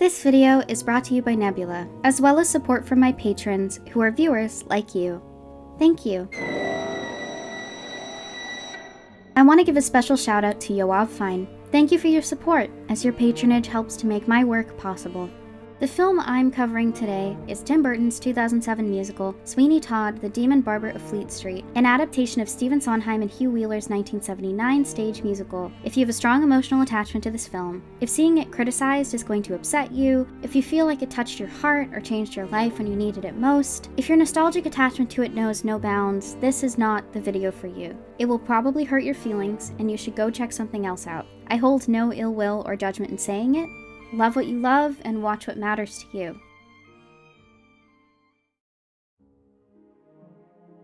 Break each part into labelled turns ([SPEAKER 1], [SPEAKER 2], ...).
[SPEAKER 1] This video is brought to you by Nebula, as well as support from my patrons who are viewers like you. Thank you. I want to give a special shout out to Yoav Fine. Thank you for your support, as your patronage helps to make my work possible. The film I'm covering today is Tim Burton's 2007 musical, Sweeney Todd, the Demon Barber of Fleet Street, an adaptation of Stephen Sondheim and Hugh Wheeler's 1979 stage musical. If you have a strong emotional attachment to this film, if seeing it criticized is going to upset you, if you feel like it touched your heart or changed your life when you needed it most, if your nostalgic attachment to it knows no bounds, this is not the video for you. It will probably hurt your feelings, and you should go check something else out. I hold no ill will or judgment in saying it. Love what you love and watch what matters to you.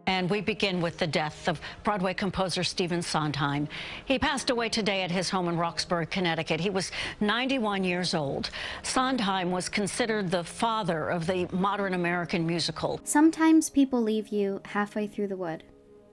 [SPEAKER 2] And we begin with the death of Broadway composer Stephen Sondheim. He passed away today at his home in Roxbury, Connecticut. He was 91 years old. Sondheim was considered the father of the modern American musical.
[SPEAKER 1] Sometimes people leave you halfway through the wood.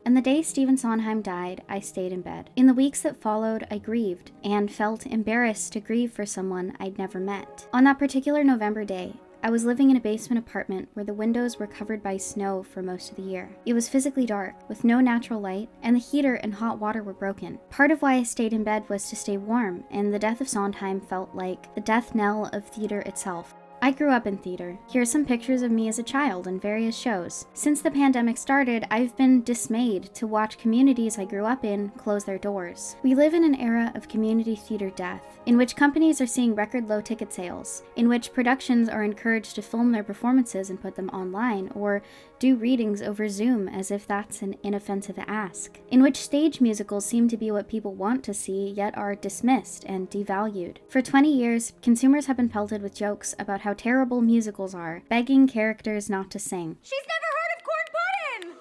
[SPEAKER 1] And the day Stephen Sondheim died, I stayed in bed. In the weeks that followed, I grieved, and felt embarrassed to grieve for someone I'd never met. On that particular November day, I was living in a basement apartment where the windows were covered by snow for most of the year. It was physically dark, with no natural light, and the heater and hot water were broken. Part of why I stayed in bed was to stay warm, and the death of Sondheim felt like the death knell of theater itself. I grew up in theater. Here are some pictures of me as a child in various shows. Since the pandemic started, I've been dismayed to watch communities I grew up in close their doors. We live in an era of community theater death, in which companies are seeing record low ticket sales, in which productions are encouraged to film their performances and put them online, or do readings over Zoom as if that's an inoffensive ask, in which stage musicals seem to be what people want to see, yet are dismissed and devalued. For 20 years, consumers have been pelted with jokes about how terrible musicals are, begging characters not to sing.
[SPEAKER 3] She's never heard of corn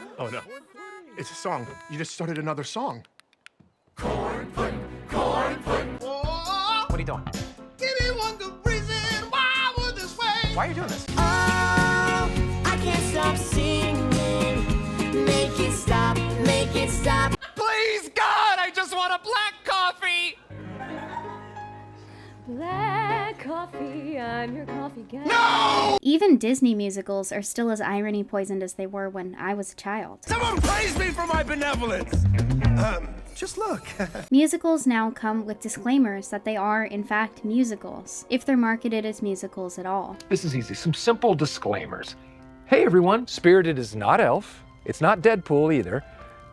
[SPEAKER 3] pudding!
[SPEAKER 4] Oh no, it's a song. You just started another song.
[SPEAKER 5] Corn pudding, corn pudding.
[SPEAKER 4] Oh,
[SPEAKER 5] What are you doing?
[SPEAKER 4] give me one good reason why we're this way.
[SPEAKER 5] Why are you doing this?
[SPEAKER 6] Oh, I can't stop singing. Make it stop, make it stop.
[SPEAKER 4] Please, God, I just want a black coffee.
[SPEAKER 3] Black coffee, I'm your coffee guy.
[SPEAKER 4] No!
[SPEAKER 1] Even Disney musicals are still as irony poisoned as they were when I was a child.
[SPEAKER 4] Someone praise me for my benevolence. Just look.
[SPEAKER 1] Musicals now come with disclaimers that they are, in fact, musicals, if they're marketed as musicals at all.
[SPEAKER 7] This is easy. Some simple disclaimers. Hey everyone, Spirited is not Elf. It's not Deadpool either.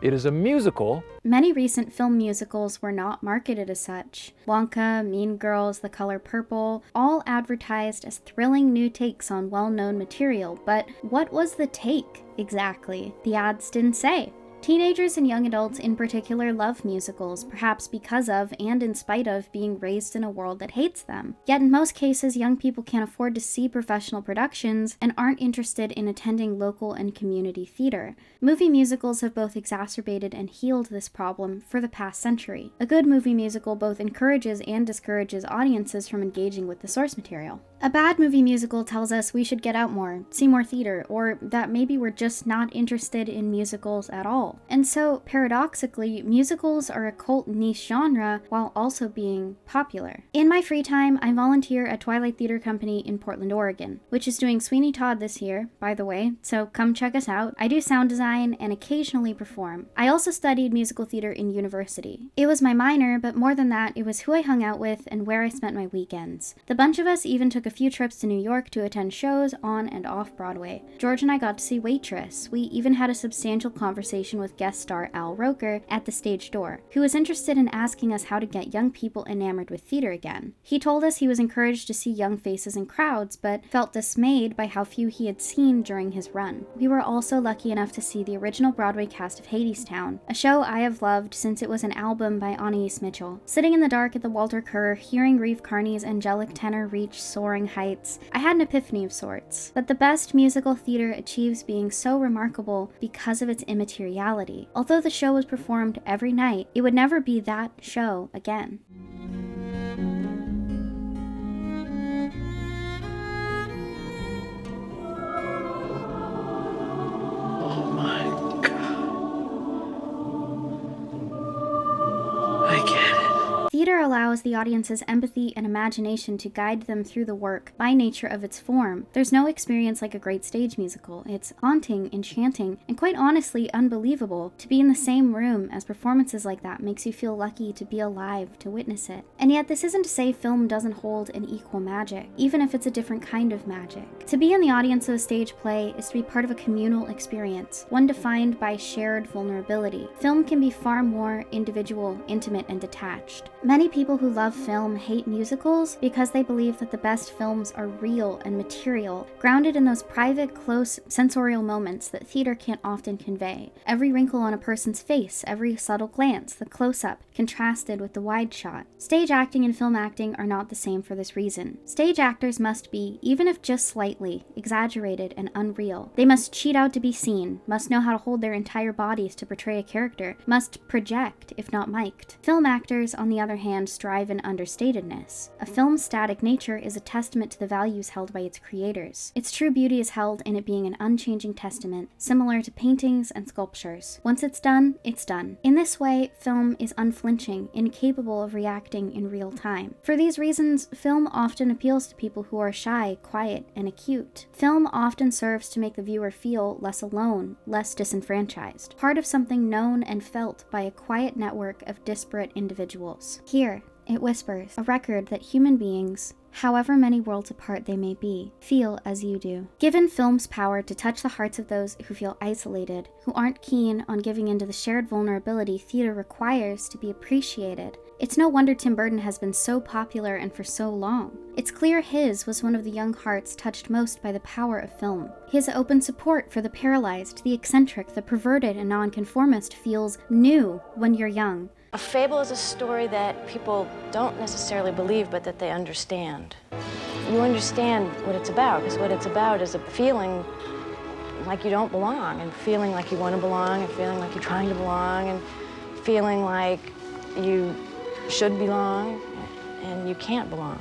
[SPEAKER 7] It is a musical.
[SPEAKER 1] Many recent film musicals were not marketed as such. Wonka, Mean Girls, The Color Purple, all advertised as thrilling new takes on well-known material, but what was the take, exactly? The ads didn't say. Teenagers and young adults in particular love musicals, perhaps because of and in spite of being raised in a world that hates them. Yet in most cases, young people can't afford to see professional productions and aren't interested in attending local and community theater. Movie musicals have both exacerbated and healed this problem for the past century. A good movie musical both encourages and discourages audiences from engaging with the source material. A bad movie musical tells us we should get out more, see more theater, or that maybe we're just not interested in musicals at all. And so, paradoxically, musicals are a cult niche genre while also being popular. In my free time, I volunteer at Twilight Theater Company in Portland, Oregon, which is doing Sweeney Todd this year, by the way, so come check us out. I do sound design and occasionally perform. I also studied musical theater in university. It was my minor, but more than that, it was who I hung out with and where I spent my weekends. The bunch of us even took a few trips to New York to attend shows on and off Broadway. George and I got to see Waitress. We even had a substantial conversation with guest star Al Roker at the stage door, who was interested in asking us how to get young people enamored with theater again. He told us he was encouraged to see young faces in crowds, but felt dismayed by how few he had seen during his run. We were also lucky enough to see the original Broadway cast of Hadestown, a show I have loved since it was an album by Anais Mitchell. Sitting in the dark at the Walter Kerr, hearing Reeve Carney's angelic tenor reach soaring heights, I had an epiphany of sorts. But the best musical theater achieves being so remarkable because of its immateriality. Although the show was performed every night, it would never be that show again.
[SPEAKER 7] Oh my God. I get it.
[SPEAKER 1] Theater allowed allows the audience's empathy and imagination to guide them through the work by nature of its form. There's no experience like a great stage musical. It's haunting, enchanting, and quite honestly unbelievable. To be in the same room as performances like that makes you feel lucky to be alive to witness it. And yet this isn't to say film doesn't hold an equal magic, even if it's a different kind of magic. To be in the audience of a stage play is to be part of a communal experience, one defined by shared vulnerability. Film can be far more individual, intimate, and detached. Many people who love film hate musicals because they believe that the best films are real and material, grounded in those private, close, sensorial moments that theater can't often convey. Every wrinkle on a person's face, every subtle glance, the close-up, contrasted with the wide shot. Stage acting and film acting are not the same for this reason. Stage actors must be, even if just slightly, exaggerated and unreal. They must cheat out to be seen, must know how to hold their entire bodies to portray a character, must project, if not mic'd. Film actors, on the other hand, strive in understatedness. A film's static nature is a testament to the values held by its creators. Its true beauty is held in it being an unchanging testament, similar to paintings and sculptures. Once it's done, it's done. In this way, film is unflinching, incapable of reacting in real time. For these reasons, film often appeals to people who are shy, quiet, and acute. Film often serves to make the viewer feel less alone, less disenfranchised, part of something known and felt by a quiet network of disparate individuals. Here, it whispers, a record that human beings, however many worlds apart they may be, feel as you do. Given film's power to touch the hearts of those who feel isolated, who aren't keen on giving into the shared vulnerability theater requires to be appreciated, it's no wonder Tim Burton has been so popular and for so long. It's clear his was one of the young hearts touched most by the power of film. His open support for the paralyzed, the eccentric, the perverted, and nonconformist feels new when you're young.
[SPEAKER 8] A fable is a story that people don't necessarily believe, but that they understand. You understand what it's about, because what it's about is a feeling like you don't belong, and feeling like you want to belong, and feeling like you're trying to belong, and feeling like you should belong, and you can't belong.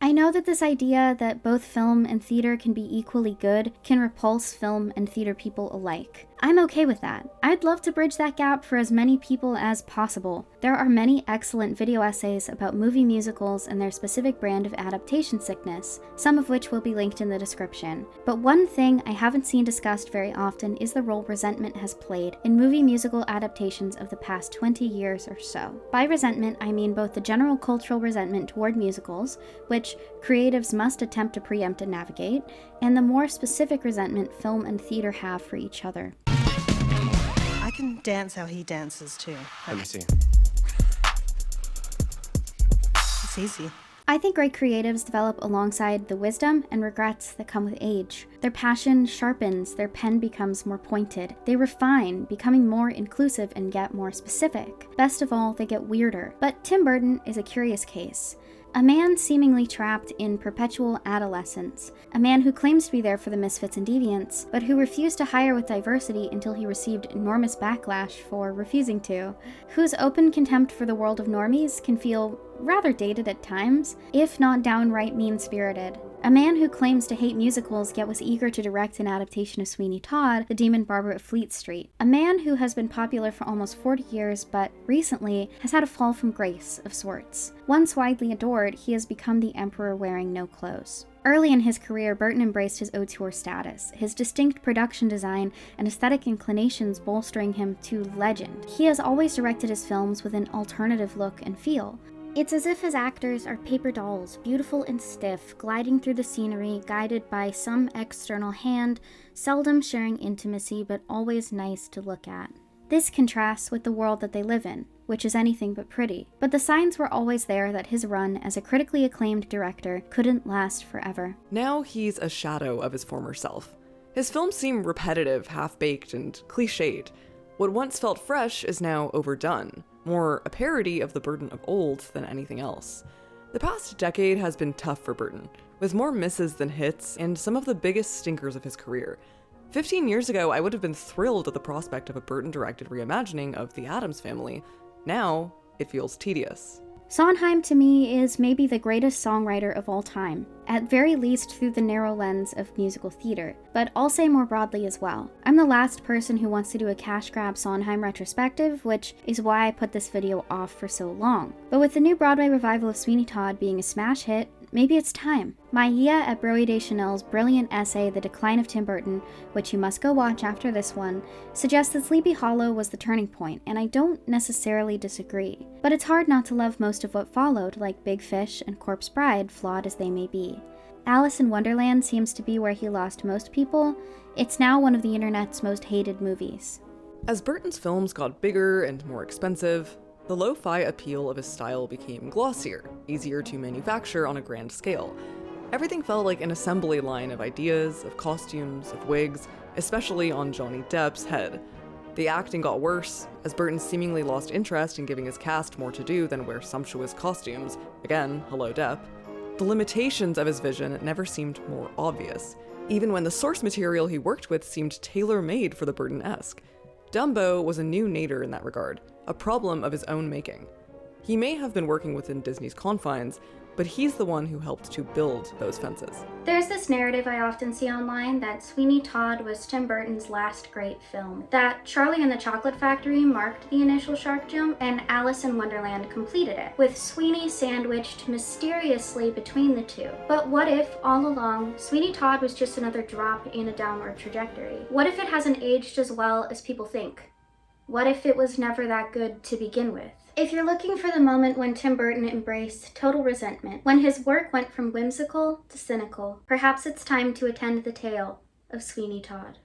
[SPEAKER 1] I know that this idea that both film and theater can be equally good can repulse film and theater people alike. I'm okay with that. I'd love to bridge that gap for as many people as possible. There are many excellent video essays about movie musicals and their specific brand of adaptation sickness, some of which will be linked in the description. But one thing I haven't seen discussed very often is the role resentment has played in movie musical adaptations of the past 20 years or so. By resentment, I mean both the general cultural resentment toward musicals, which creatives must attempt to preempt and navigate, and the more specific resentment film and theater have for each other.
[SPEAKER 9] I can dance how he dances too.
[SPEAKER 4] Let me see.
[SPEAKER 9] It's easy.
[SPEAKER 1] I think great creatives develop alongside the wisdom and regrets that come with age. Their passion sharpens, their pen becomes more pointed. They refine, becoming more inclusive and get more specific. Best of all, they get weirder. But Tim Burton is a curious case. A man seemingly trapped in perpetual adolescence. A man who claims to be there for the misfits and deviants, but who refused to hire with diversity until he received enormous backlash for refusing to. Whose open contempt for the world of normies can feel rather dated at times, if not downright mean-spirited. A man who claims to hate musicals yet was eager to direct an adaptation of Sweeney Todd, the demon barber of Fleet Street. A man who has been popular for almost 40 years but recently has had a fall from grace of sorts. Once widely adored, he has become the emperor wearing no clothes. Early in his career, Burton embraced his auteur status, his distinct production design and aesthetic inclinations bolstering him to legend. He has always directed his films with an alternative look and feel. It's as if his actors are paper dolls, beautiful and stiff, gliding through the scenery, guided by some external hand, seldom sharing intimacy, but always nice to look at. This contrasts with the world that they live in, which is anything but pretty. But the signs were always there that his run as a critically acclaimed director couldn't last forever.
[SPEAKER 10] Now he's a shadow of his former self. His films seem repetitive, half-baked, and cliched. What once felt fresh is now overdone. More a parody of the Burton of old than anything else. The past decade has been tough for Burton, with more misses than hits and some of the biggest stinkers of his career. 15 years ago, I would have been thrilled at the prospect of a Burton-directed reimagining of The Addams Family. Now, it feels tedious.
[SPEAKER 1] Sondheim to me is maybe the greatest songwriter of all time, at very least through the narrow lens of musical theater, but I'll say more broadly as well. I'm the last person who wants to do a cash grab Sondheim retrospective, which is why I put this video off for so long. But with the new Broadway revival of Sweeney Todd being a smash hit, maybe it's time. Maia at Broey Deschanel's brilliant essay, The Decline of Tim Burton, which you must go watch after this one, suggests that Sleepy Hollow was the turning point, and I don't necessarily disagree. But it's hard not to love most of what followed, like Big Fish and Corpse Bride, flawed as they may be. Alice in Wonderland seems to be where he lost most people. It's now one of the internet's most hated movies.
[SPEAKER 10] As Burton's films got bigger and more expensive, the lo-fi appeal of his style became glossier, easier to manufacture on a grand scale. Everything felt like an assembly line of ideas, of costumes, of wigs, especially on Johnny Depp's head. The acting got worse, as Burton seemingly lost interest in giving his cast more to do than wear sumptuous costumes. Again, hello Depp. The limitations of his vision never seemed more obvious, even when the source material he worked with seemed tailor-made for the Burton-esque. Dumbo was a new nadir in that regard, a problem of his own making. He may have been working within Disney's confines, but he's the one who helped to build those fences.
[SPEAKER 1] There's this narrative I often see online that Sweeney Todd was Tim Burton's last great film, that Charlie and the Chocolate Factory marked the initial shark jump, and Alice in Wonderland completed it, with Sweeney sandwiched mysteriously between the two. But what if, all along, Sweeney Todd was just another drop in a downward trajectory? What if it hasn't aged as well as people think? What if it was never that good to begin with? If you're looking for the moment when Tim Burton embraced total resentment, when his work went from whimsical to cynical, perhaps it's time to attend the tale of Sweeney Todd.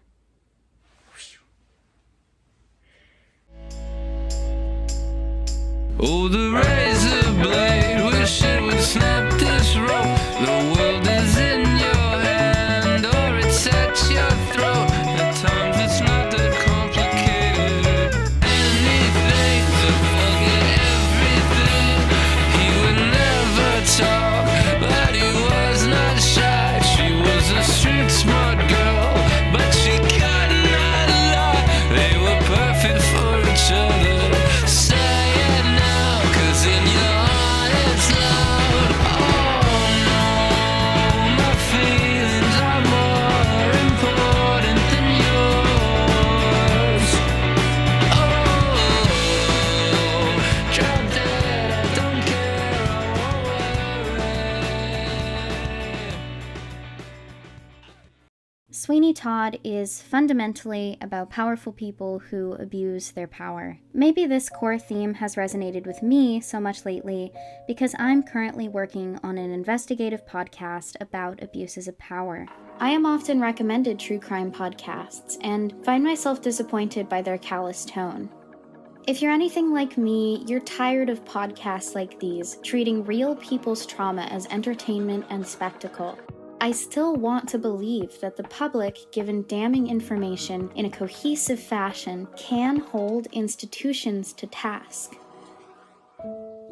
[SPEAKER 11] Oh, the razor blade, wish it would snap this rope. The world is in your hand, or it's at your throat. At times it's not that complicated. Anything to forget everything. He would never talk, but he was not shy. She was a street smart girl, but she could not lie. They were perfect for each other.
[SPEAKER 1] Sweeney Todd is fundamentally about powerful people who abuse their power. Maybe this core theme has resonated with me so much lately because I'm currently working on an investigative podcast about abuses of power. I am often recommended true crime podcasts and find myself disappointed by their callous tone. If you're anything like me, you're tired of podcasts like these, treating real people's trauma as entertainment and spectacle. I still want to believe that the public, given damning information in a cohesive fashion, can hold institutions to task.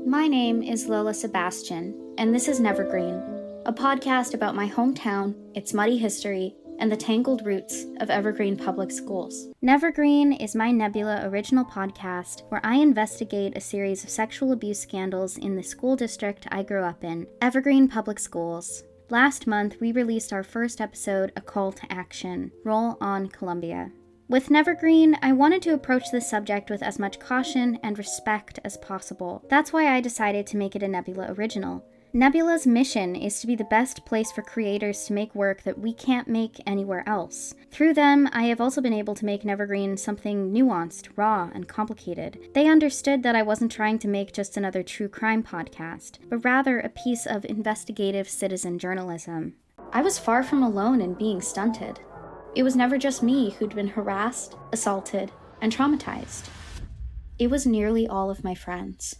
[SPEAKER 1] My name is Lola Sebastian, and this is Nevergreen, a podcast about my hometown, its muddy history, and the tangled roots of Evergreen Public Schools. Nevergreen is my Nebula original podcast where I investigate a series of sexual abuse scandals in the school district I grew up in, Evergreen Public Schools. Last month, we released our first episode, A Call to Action, Roll on Columbia. With Nevergreen, I wanted to approach this subject with as much caution and respect as possible. That's why I decided to make it a Nebula original. Nebula's mission is to be the best place for creators to make work that we can't make anywhere else. Through them, I have also been able to make Nevergreen something nuanced, raw, and complicated. They understood that I wasn't trying to make just another true crime podcast, but rather a piece of investigative citizen journalism. I was far from alone in being stunted. It was never just me who'd been harassed, assaulted, and traumatized. It was nearly all of my friends.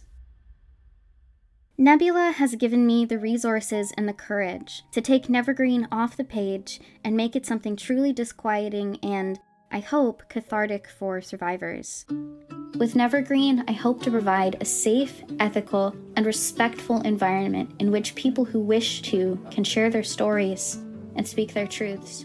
[SPEAKER 1] Nebula has given me the resources and the courage to take Nevergreen off the page and make it something truly disquieting and, I hope, cathartic for survivors. With Nevergreen, I hope to provide a safe, ethical, and respectful environment in which people who wish to can share their stories and speak their truths.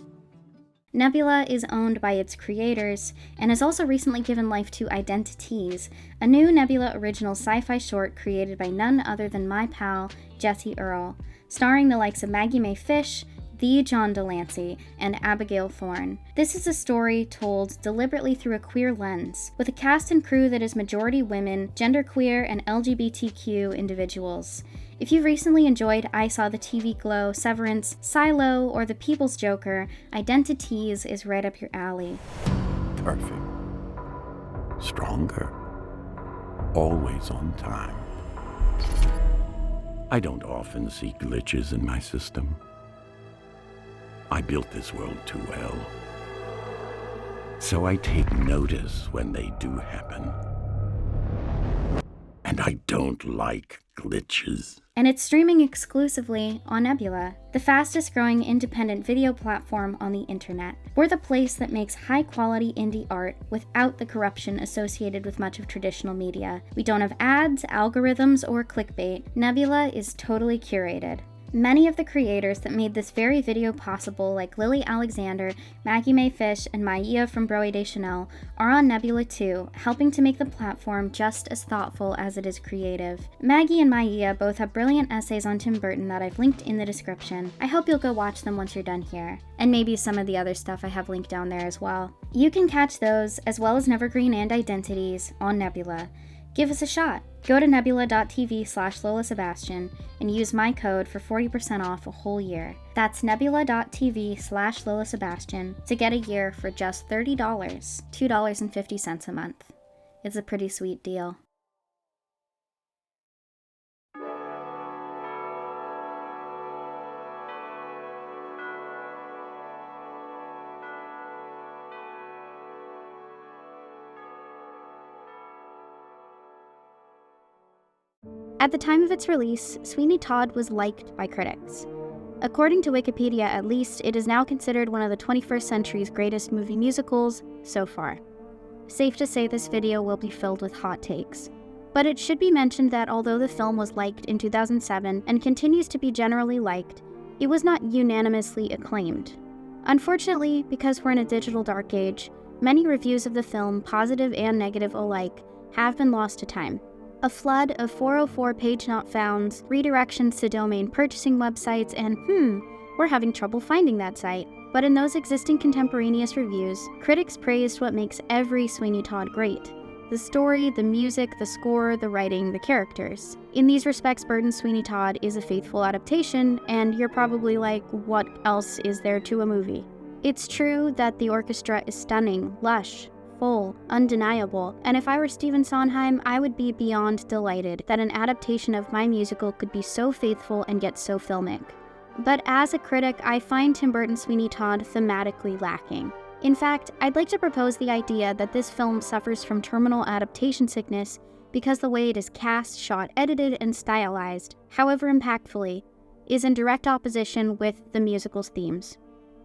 [SPEAKER 1] Nebula is owned by its creators, and has also recently given life to Identities, a new Nebula original sci-fi short created by none other than my pal, Jesse Earl, starring the likes of Maggie Mae Fish, the John Delancey, and Abigail Thorne. This is a story told deliberately through a queer lens, with a cast and crew that is majority women, genderqueer, and LGBTQ individuals. If you've recently enjoyed I Saw the TV Glow, Severance, Silo, or The People's Joker, Identities is right up your alley.
[SPEAKER 12] Perfect. Stronger. Always on time. I don't often see glitches in my system. I built this world too well. So I take notice when they do happen. And I don't like glitches.
[SPEAKER 1] And it's streaming exclusively on Nebula, the fastest growing independent video platform on the internet. We're the place that makes high quality indie art without the corruption associated with much of traditional media. We don't have ads, algorithms, or clickbait. Nebula is totally curated. Many of the creators that made this very video possible, like Lily Alexandre, Maggie Mae Fish, and Maia from Broey Deschanel, are on Nebula too, helping to make the platform just as thoughtful as it is creative. Maggie and Maia both have brilliant essays on Tim Burton that I've linked in the description. I hope you'll go watch them once you're done here. And maybe some of the other stuff I have linked down there as well. You can catch those, as well as Nevergreen and Identities, on Nebula. Give us a shot. Go to nebula.tv/LolaSebastian and use my code for 40% off a whole year. That's nebula.tv/LolaSebastian to get a year for just $30, $2.50 a month. It's a pretty sweet deal. At the time of its release, Sweeney Todd was liked by critics. According to Wikipedia at least, it is now considered one of the 21st century's greatest movie musicals so far. Safe to say this video will be filled with hot takes. But it should be mentioned that although the film was liked in 2007 and continues to be generally liked, it was not unanimously acclaimed. Unfortunately, because we're in a digital dark age, many reviews of the film, positive and negative alike, have been lost to time. A flood of 404 page not founds, redirections to domain purchasing websites, and we're having trouble finding that site. But in those existing contemporaneous reviews, critics praised what makes every Sweeney Todd great. The story, the music, the score, the writing, the characters. In these respects, Burton's Sweeney Todd is a faithful adaptation, and you're probably like, what else is there to a movie? It's true that the orchestra is stunning, lush, full, undeniable, and if I were Stephen Sondheim, I would be beyond delighted that an adaptation of my musical could be so faithful and yet so filmic. But as a critic, I find Tim Burton's Sweeney Todd thematically lacking. In fact, I'd like to propose the idea that this film suffers from terminal adaptation sickness because the way it is cast, shot, edited, and stylized, however impactfully, is in direct opposition with the musical's themes.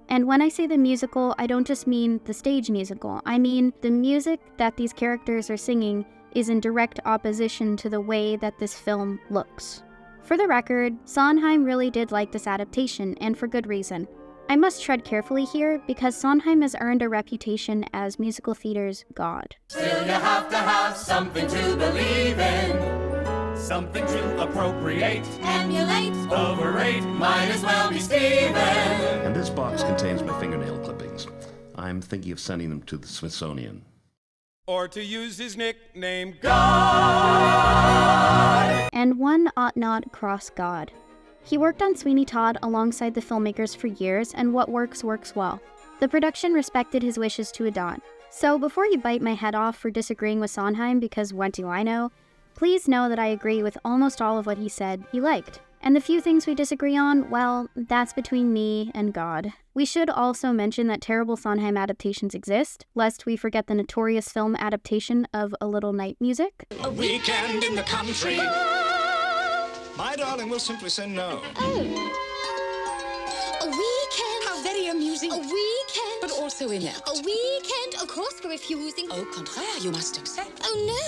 [SPEAKER 1] And when I say the musical, I don't just mean the stage musical. I mean the music that these characters are singing is in direct opposition to the way that this film looks. For the record, Sondheim really did like this adaptation, and for good reason. I must tread carefully here because Sondheim has earned a reputation as musical theater's god.
[SPEAKER 5] Still you have to have something to believe in, something to appropriate, emulate, overrate, might as well be Steven.
[SPEAKER 13] And this box contains my fingernail clippings. I'm thinking of sending them to the Smithsonian.
[SPEAKER 4] Or to use his nickname, God.
[SPEAKER 1] And one ought not cross God. He worked on Sweeney Todd alongside the filmmakers for years, and what works, works well. The production respected his wishes to a dot. So before you bite my head off for disagreeing with Sondheim, because what do I know, please know that I agree with almost all of what he said he liked. And the few things we disagree on, well, that's between me and God. We should also mention that terrible Sondheim adaptations exist, lest we forget the notorious film adaptation of A Little Night Music.
[SPEAKER 5] A weekend in the country. My darling will simply say no.
[SPEAKER 14] Oh. A weekend. How very amusing. A weekend.
[SPEAKER 15] But also inept.
[SPEAKER 14] A weekend, of course, for refusing.
[SPEAKER 15] Au contraire, you must accept.
[SPEAKER 14] Oh no.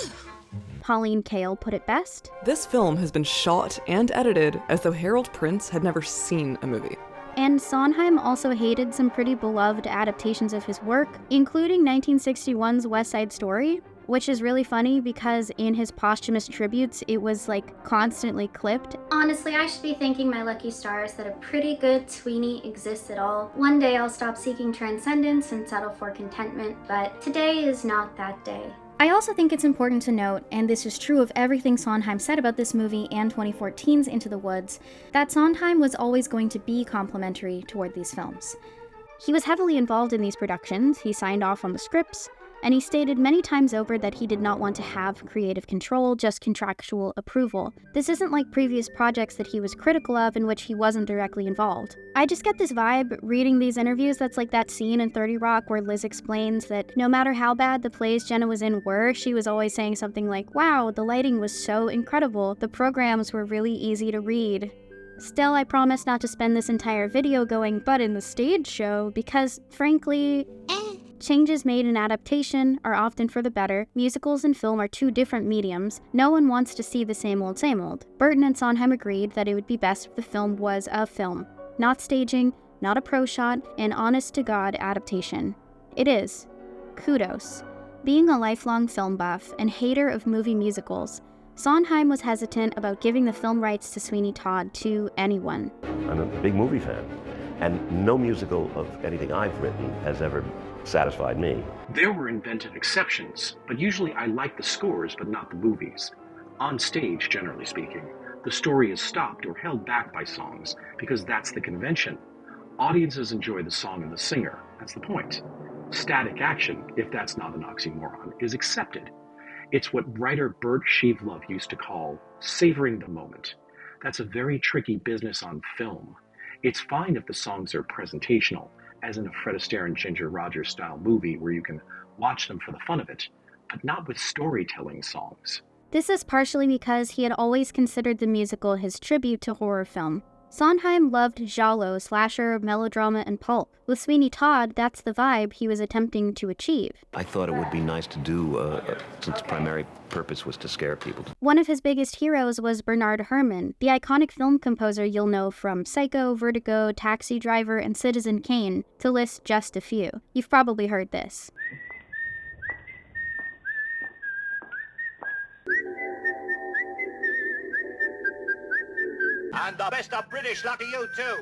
[SPEAKER 1] Pauline Kael put it best.
[SPEAKER 10] This film has been shot and edited as though Harold Prince had never seen a movie.
[SPEAKER 1] And Sondheim also hated some pretty beloved adaptations of his work, including 1961's West Side Story, which is really funny because in his posthumous tributes, it was like constantly clipped.
[SPEAKER 16] Honestly, I should be thanking my lucky stars that a pretty good Sweeney exists at all. One day I'll stop seeking transcendence and settle for contentment, but today is not that day.
[SPEAKER 1] I also think it's important to note, and this is true of everything Sondheim said about this movie and 2014's Into the Woods, that Sondheim was always going to be complimentary toward these films. He was heavily involved in these productions, he signed off on the scripts, and he stated many times over that he did not want to have creative control, just contractual approval. This isn't like previous projects that he was critical of in which he wasn't directly involved. I just get this vibe reading these interviews that's like that scene in 30 Rock where Liz explains that no matter how bad the plays Jenna was in were, she was always saying something like, "Wow, the lighting was so incredible, the programs were really easy to read." Still, I promise not to spend this entire video going, "But in the stage show," because, frankly, changes made in adaptation are often for the better. Musicals and film are two different mediums. No one wants to see the same old, same old. Burton and Sondheim agreed that it would be best if the film was a film. Not staging, not a pro shot, an honest-to-God adaptation. It is. Kudos. Being a lifelong film buff and hater of movie musicals, Sondheim was hesitant about giving the film rights to Sweeney Todd to anyone.
[SPEAKER 17] I'm a big movie fan, and no musical of anything I've written has ever satisfied me.
[SPEAKER 18] There were inventive exceptions, but usually I like the scores but not the movies. On stage, generally speaking, the story is stopped or held back by songs because that's the convention. Audiences enjoy the song and the singer, that's the point. Static action, if that's not an oxymoron, is accepted. It's what writer Bert Sheavelove used to call savoring the moment. That's a very tricky business on film. It's fine if the songs are presentational, as in a Fred Astaire and Ginger Rogers style movie where you can watch them for the fun of it, but not with storytelling songs.
[SPEAKER 1] This is partially because he had always considered the musical his tribute to horror film. Sondheim loved giallo, slasher, melodrama, and pulp. With Sweeney Todd, that's the vibe he was attempting to achieve.
[SPEAKER 17] I thought it would be nice to do, since primary purpose was to scare people.
[SPEAKER 1] One of his biggest heroes was Bernard Herrmann, the iconic film composer you'll know from Psycho, Vertigo, Taxi Driver, and Citizen Kane, to list just a few. You've probably heard this.
[SPEAKER 19] And the best of British luck to you too.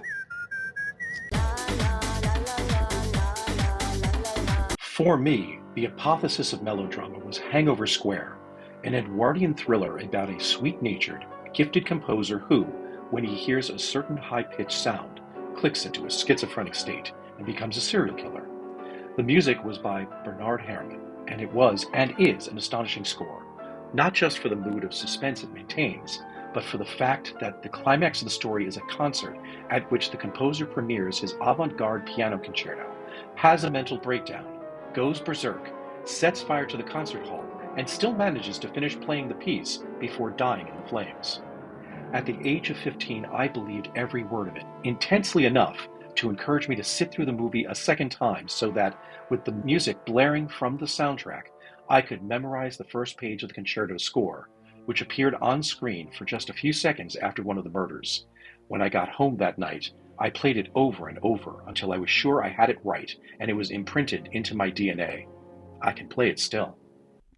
[SPEAKER 20] For me, the apotheosis of melodrama was Hangover Square, an Edwardian thriller about a sweet-natured, gifted composer who, when he hears a certain high-pitched sound, clicks into a schizophrenic state and becomes a serial killer. The music was by Bernard Herrmann, and it was and is an astonishing score, not just for the mood of suspense it maintains, but for the fact that the climax of the story is a concert at which the composer premieres his avant-garde piano concerto, has a mental breakdown, goes berserk, sets fire to the concert hall, and still manages to finish playing the piece before dying in the flames. At the age of 15, I believed every word of it, intensely enough to encourage me to sit through the movie a second time so that, with the music blaring from the soundtrack, I could memorize the first page of the concerto score, which appeared on screen for just a few seconds after one of the murders. When I got home that night, I played it over and over until I was sure I had it right and it was imprinted into my DNA. I can play it still.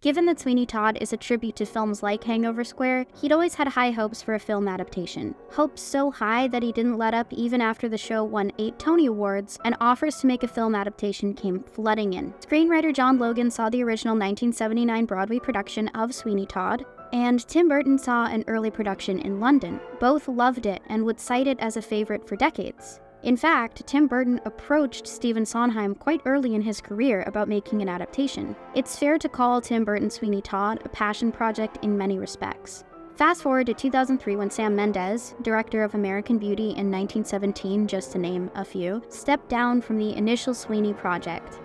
[SPEAKER 1] Given that Sweeney Todd is a tribute to films like Hangover Square, he'd always had high hopes for a film adaptation. Hopes so high that he didn't let up even after the show won 8 Tony Awards, and offers to make a film adaptation came flooding in. Screenwriter John Logan saw the original 1979 Broadway production of Sweeney Todd, and Tim Burton saw an early production in London. Both loved it and would cite it as a favorite for decades. In fact, Tim Burton approached Stephen Sondheim quite early in his career about making an adaptation. It's fair to call Tim Burton's Sweeney Todd a passion project in many respects. Fast forward to 2003 when Sam Mendes, director of American Beauty in 1917, just to name a few, stepped down from the initial Sweeney project.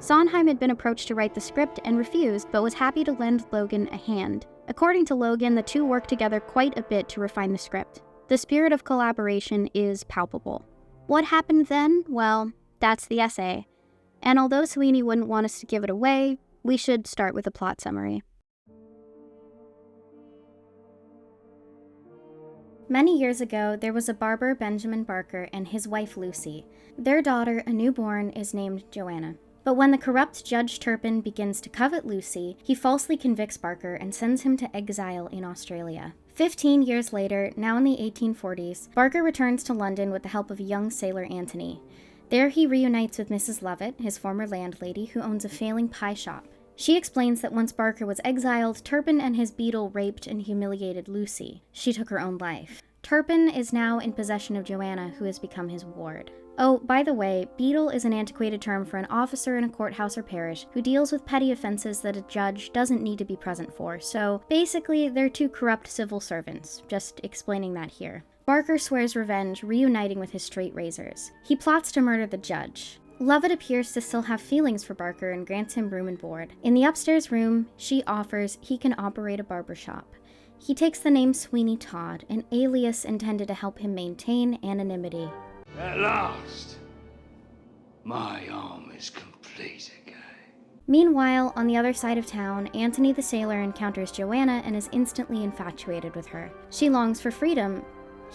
[SPEAKER 1] Sondheim had been approached to write the script and refused, but was happy to lend Logan a hand. According to Logan, the two worked together quite a bit to refine the script. The spirit of collaboration is palpable. What happened then? Well, that's the essay. And although Sweeney wouldn't want us to give it away, we should start with a plot summary. Many years ago, there was a barber, Benjamin Barker, and his wife, Lucy. Their daughter, a newborn, is named Joanna. But when the corrupt Judge Turpin begins to covet Lucy, he falsely convicts Barker and sends him to exile in Australia. 15 years later, now in the 1840s, Barker returns to London with the help of a young sailor Anthony. There he reunites with Mrs. Lovett, his former landlady, who owns a failing pie shop. She explains that once Barker was exiled, Turpin and his beadle raped and humiliated Lucy. She took her own life. Turpin is now in possession of Joanna, who has become his ward. Oh, by the way, beadle is an antiquated term for an officer in a courthouse or parish who deals with petty offenses that a judge doesn't need to be present for, so basically they're two corrupt civil servants, just explaining that here. Barker swears revenge, reuniting with his straight razors. He plots to murder the judge. Lovett appears to still have feelings for Barker and grants him room and board. In the upstairs room, she offers he can operate a barber shop. He takes the name Sweeney Todd, an alias intended to help him maintain anonymity.
[SPEAKER 11] At last, my arm is complete again.
[SPEAKER 1] Meanwhile, on the other side of town, Anthony the sailor encounters Joanna and is instantly infatuated with her. She longs for freedom.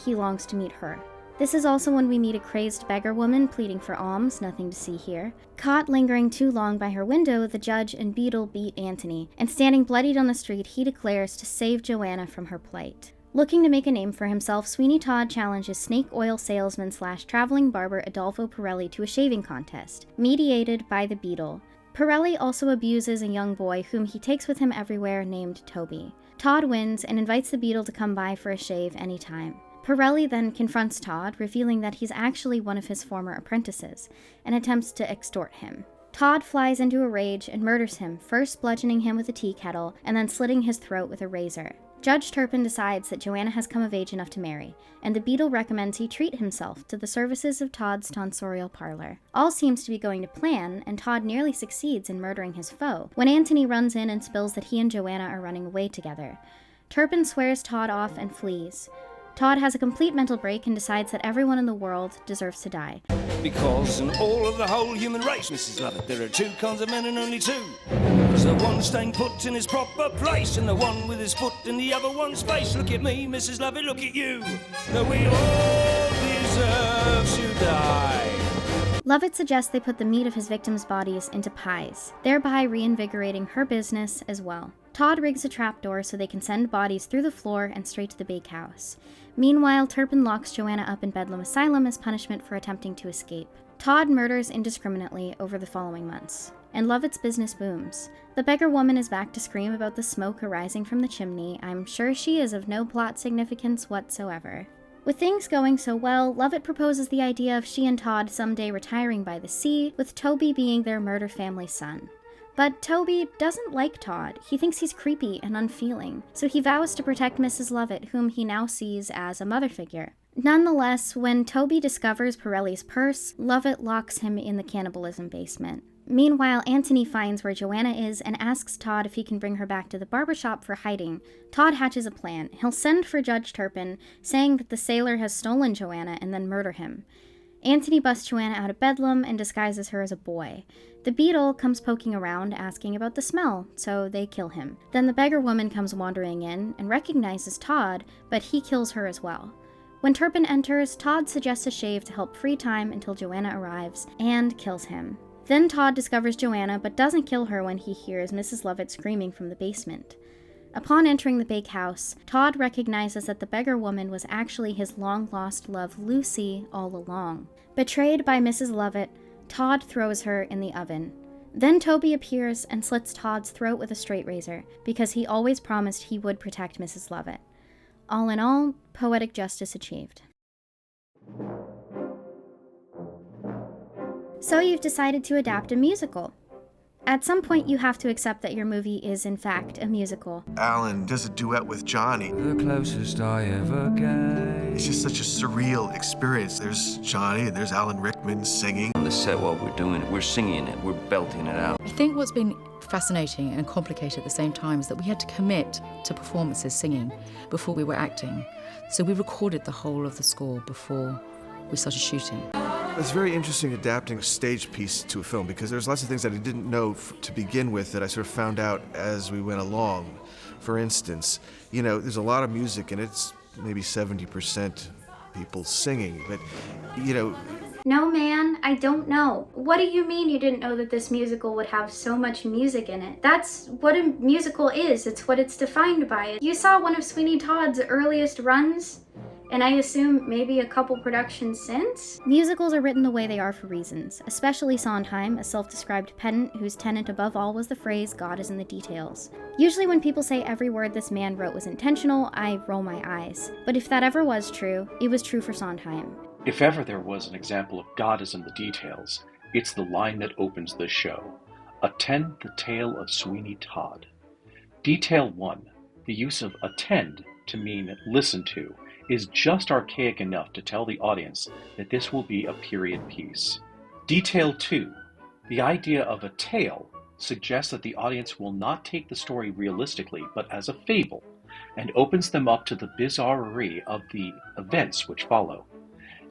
[SPEAKER 1] He longs to meet her. This is also when we meet a crazed beggar woman pleading for alms, nothing to see here. Caught lingering too long by her window, the judge and beadle beat Anthony, and standing bloodied on the street, he declares to save Joanna from her plight. Looking to make a name for himself, Sweeney Todd challenges snake oil salesman / traveling barber Adolfo Pirelli to a shaving contest, mediated by the beadle. Pirelli also abuses a young boy whom he takes with him everywhere named Toby. Todd wins and invites the beadle to come by for a shave anytime. Pirelli then confronts Todd, revealing that he's actually one of his former apprentices, and attempts to extort him. Todd flies into a rage and murders him, first bludgeoning him with a tea kettle, and then slitting his throat with a razor. Judge Turpin decides that Joanna has come of age enough to marry, and the beadle recommends he treat himself to the services of Todd's tonsorial parlor. All seems to be going to plan, and Todd nearly succeeds in murdering his foe, when Anthony runs in and spills that he and Joanna are running away together. Turpin swears Todd off and flees. Todd has a complete mental break and decides that everyone in the world deserves to die.
[SPEAKER 4] Because in all of the whole human race, Mrs. Lovett, there are two kinds of men and only two. There's the one staying put in his proper place, and the one with his foot in the other one's face. Look at me, Mrs. Lovett, look at you. That we all deserve to die.
[SPEAKER 1] Lovett suggests they put the meat of his victims' bodies into pies, thereby reinvigorating her business as well. Todd rigs a trapdoor so they can send bodies through the floor and straight to the bakehouse. Meanwhile, Turpin locks Joanna up in Bedlam Asylum as punishment for attempting to escape. Todd murders indiscriminately over the following months, and Lovett's business booms. The beggar woman is back to scream about the smoke arising from the chimney. I'm sure she is of no plot significance whatsoever. With things going so well, Lovett proposes the idea of she and Todd someday retiring by the sea, with Toby being their murder family's son. But Toby doesn't like Todd. He thinks he's creepy and unfeeling, so he vows to protect Mrs. Lovett, whom he now sees as a mother figure. Nonetheless, when Toby discovers Pirelli's purse, Lovett locks him in the cannibalism basement. Meanwhile, Anthony finds where Joanna is and asks Todd if he can bring her back to the barbershop for hiding. Todd hatches a plan. He'll send for Judge Turpin, saying that the sailor has stolen Joanna and then murder him. Anthony busts Joanna out of Bedlam and disguises her as a boy. The beadle comes poking around, asking about the smell, so they kill him. Then the beggar woman comes wandering in and recognizes Todd, but he kills her as well. When Turpin enters, Todd suggests a shave to help free time until Joanna arrives, and kills him. Then Todd discovers Joanna, but doesn't kill her when he hears Mrs. Lovett screaming from the basement. Upon entering the bakehouse, Todd recognizes that the beggar woman was actually his long-lost love Lucy all along. Betrayed by Mrs. Lovett, Todd throws her in the oven. Then Toby appears and slits Todd's throat with a straight razor, because he always promised he would protect Mrs. Lovett. All in all, poetic justice achieved. So you've decided to adapt a musical. At some point, you have to accept that your movie is, in fact, a musical.
[SPEAKER 21] Alan does a duet with Johnny.
[SPEAKER 11] The closest I ever get.
[SPEAKER 21] It's just such a surreal experience. There's Johnny and there's Alan Rickman singing.
[SPEAKER 22] On the set while we're doing it, we're singing it, we're belting it out.
[SPEAKER 23] I think what's been fascinating and complicated at the same time is that we had to commit to performances singing before we were acting. So we recorded the whole of the score before we started shooting.
[SPEAKER 21] It's very interesting adapting a stage piece to a film because there's lots of things that I didn't know to begin with that I sort of found out as we went along. For instance, there's a lot of music and it's maybe 70% people singing. But, you know...
[SPEAKER 16] No, man, I don't know. What do you mean you didn't know that this musical would have so much music in it? That's what a musical is. It's what it's defined by. You saw one of Sweeney Todd's earliest runs, and I assume maybe a couple productions since?
[SPEAKER 1] Musicals are written the way they are for reasons, especially Sondheim, a self-described pedant whose tenet above all was the phrase, God is in the details. Usually when people say every word this man wrote was intentional, I roll my eyes. But if that ever was true, it was true for Sondheim.
[SPEAKER 20] If ever there was an example of God is in the details, it's the line that opens the show. Attend the tale of Sweeney Todd. Detail 1. The use of attend to mean listen to is just archaic enough to tell the audience that this will be a period piece. Detail 2. The idea of a tale suggests that the audience will not take the story realistically, but as a fable, and opens them up to the bizarrerie of the events which follow.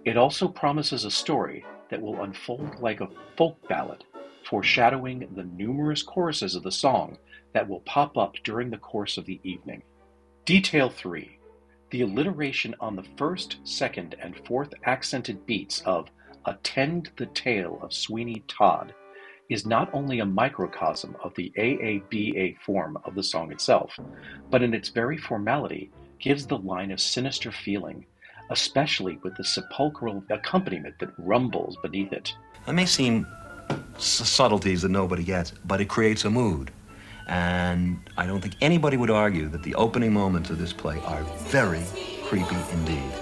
[SPEAKER 20] It also promises a story that will unfold like a folk ballad, foreshadowing the numerous choruses of the song that will pop up during the course of the evening. Detail 3. The alliteration on the first, second, and fourth accented beats of Attend the Tale of Sweeney Todd is not only a microcosm of the AABA form of the song itself, but in its very formality gives the line a sinister feeling, especially with the sepulchral accompaniment that rumbles beneath it.
[SPEAKER 2] It may seem subtleties that nobody gets, but it creates a mood. And I don't think anybody would argue that the opening moments of this play are very creepy indeed.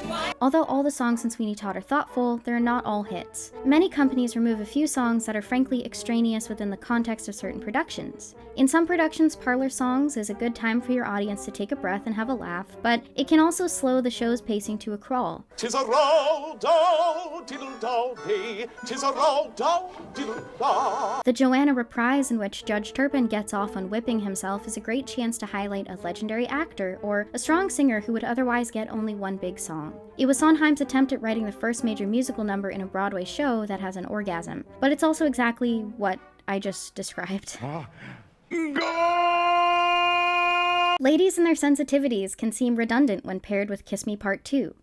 [SPEAKER 1] Although all the songs in Sweeney Todd are thoughtful, they're not all hits. Many companies remove a few songs that are frankly extraneous within the context of certain productions. In some productions, parlor songs is a good time for your audience to take a breath and have a laugh, but it can also slow the show's pacing to a crawl.
[SPEAKER 3] 'Tis a roll down, diddle down day. 'Tis a roll down, diddle down.
[SPEAKER 1] The Joanna reprise, in which Judge Turpin gets off on whipping himself, is a great chance to highlight a legendary actor or a strong singer who would otherwise get only one big song. It was Sondheim's attempt at writing the first major musical number in a Broadway show that has an orgasm, but it's also exactly what I just described. Ladies and their sensitivities can seem redundant when paired with Kiss Me Part 2.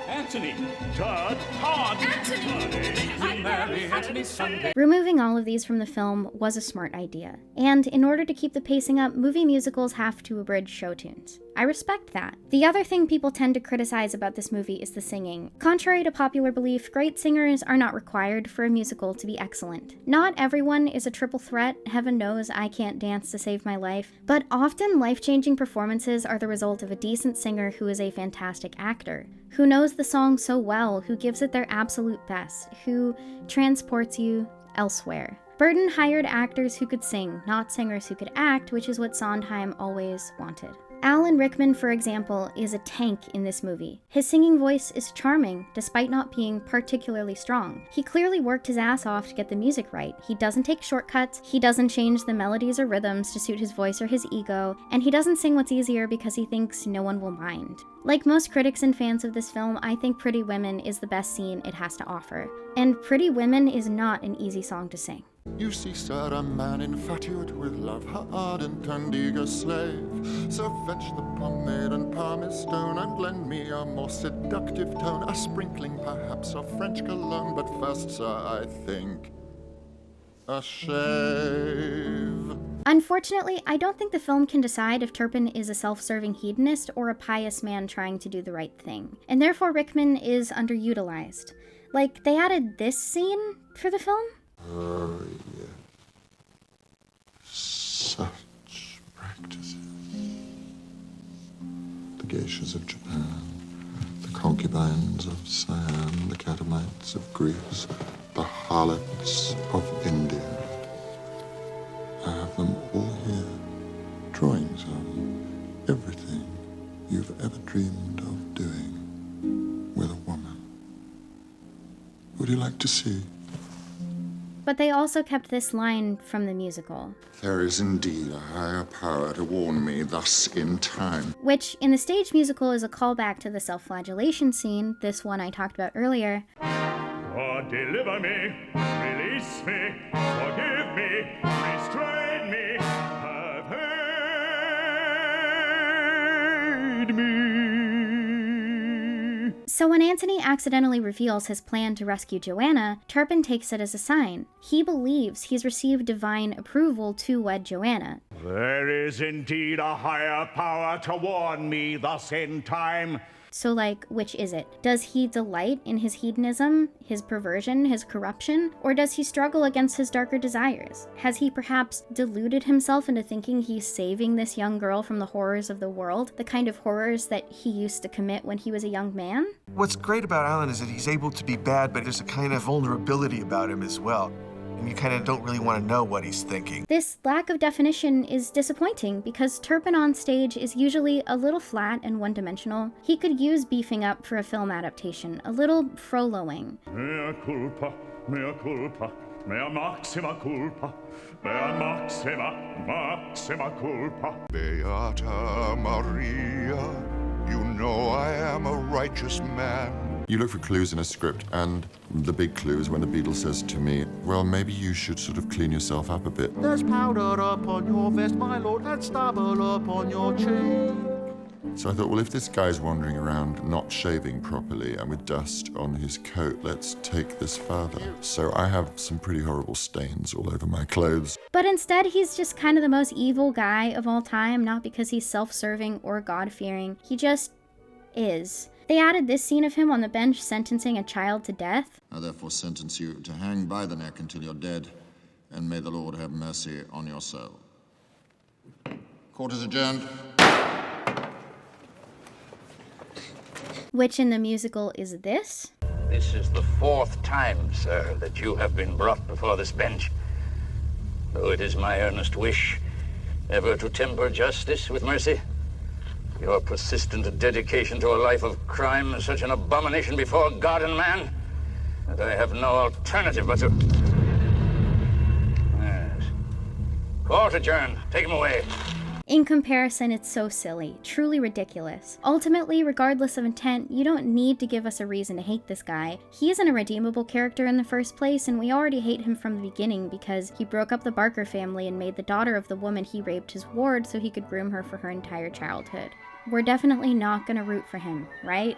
[SPEAKER 3] Anthony, Todd, Todd, Anthony, marry Anthony Sunday.
[SPEAKER 1] Removing all of these from the film was a smart idea, and in order to keep the pacing up, movie musicals have to abridge show tunes. I respect that. The other thing people tend to criticize about this movie is the singing. Contrary to popular belief, great singers are not required for a musical to be excellent. Not everyone is a triple threat. Heaven knows I can't dance to save my life. But often life-changing performances are the result of a decent singer who is a fantastic actor, who knows the song so well, who gives it their absolute best, who transports you elsewhere. Burton hired actors who could sing, not singers who could act, which is what Sondheim always wanted. Alan Rickman, for example, is a tank in this movie. His singing voice is charming, despite not being particularly strong. He clearly worked his ass off to get the music right. He doesn't take shortcuts, he doesn't change the melodies or rhythms to suit his voice or his ego, and he doesn't sing what's easier because he thinks no one will mind. Like most critics and fans of this film, I think Pretty Women is the best scene it has to offer. And Pretty Women is not an easy song to sing.
[SPEAKER 6] You see, sir, a man infatuate with love, her ardent and eager slave. So fetch the pomade and pumice stone, and lend me a more seductive tone, a sprinkling perhaps of French cologne, but first, sir, I think a shave.
[SPEAKER 1] Unfortunately, I don't think the film can decide if Turpin is a self-serving hedonist or a pious man trying to do the right thing, and therefore Rickman is underutilized. Like, they added this scene for the film?
[SPEAKER 6] Oh, yeah. Such practices. The geishas of Japan, the concubines of Siam, the catamites of Greece, the harlots of India. I have them all here. Drawings of everything you've ever dreamed of doing with a woman. Would you like to see?
[SPEAKER 1] But they also kept this line from the musical.
[SPEAKER 6] There is indeed a higher power to warn me thus in time.
[SPEAKER 1] Which, in the stage musical, is a callback to the self-flagellation scene, this one I talked about earlier.
[SPEAKER 3] Oh, deliver me, release me, forgive me, restrain me, have heard me.
[SPEAKER 1] So when Antony accidentally reveals his plan to rescue Joanna, Turpin takes it as a sign. He believes he's received divine approval to wed Joanna.
[SPEAKER 3] There is indeed a higher power to warn me thus in time.
[SPEAKER 1] So, like, which is it? Does he delight in his hedonism, his perversion, his corruption? Or does he struggle against his darker desires? Has he perhaps deluded himself into thinking he's saving this young girl from the horrors of the world? The kind of horrors that he used to commit when he was a young man?
[SPEAKER 21] What's great about Alan is that he's able to be bad, but there's a kind of vulnerability about him as well. And you kind of don't really want to know what he's thinking.
[SPEAKER 1] This lack of definition is disappointing because Turpin on stage is usually a little flat and one-dimensional. He could use beefing up for a film adaptation, a little frolloing.
[SPEAKER 3] Mea culpa, mea culpa, mea maxima culpa, mea maxima culpa.
[SPEAKER 6] Beata Maria, you know I am a righteous man. You look for clues in a script, and the big clue is when the Beadle says to me, well, maybe you should sort of clean yourself up a bit.
[SPEAKER 7] There's powder up on your vest, my lord, and stubble up on your cheek.
[SPEAKER 6] So I thought, well, if this guy's wandering around not shaving properly and with dust on his coat, let's take this further. So I have some pretty horrible stains all over my clothes.
[SPEAKER 1] But instead, he's just kind of the most evil guy of all time, not because he's self-serving or God-fearing. He just is. They added this scene of him on the bench sentencing a child to death.
[SPEAKER 6] I therefore sentence you to hang by the neck until you're dead, and may the Lord have mercy on your soul. Court is adjourned.
[SPEAKER 1] Which in the musical is this.
[SPEAKER 8] This is the 4th time, sir, that you have been brought before this bench. Though it is my earnest wish ever to temper justice with mercy, your persistent dedication to a life of crime is such an abomination before God and man that I have no alternative but to... Yes. Court adjourned. Take him away.
[SPEAKER 1] In comparison, it's so silly, truly ridiculous. Ultimately, regardless of intent, you don't need to give us a reason to hate this guy. He isn't a redeemable character in the first place, and we already hate him from the beginning because he broke up the Barker family and made the daughter of the woman he raped his ward so he could groom her for her entire childhood. We're definitely not gonna root for him, right?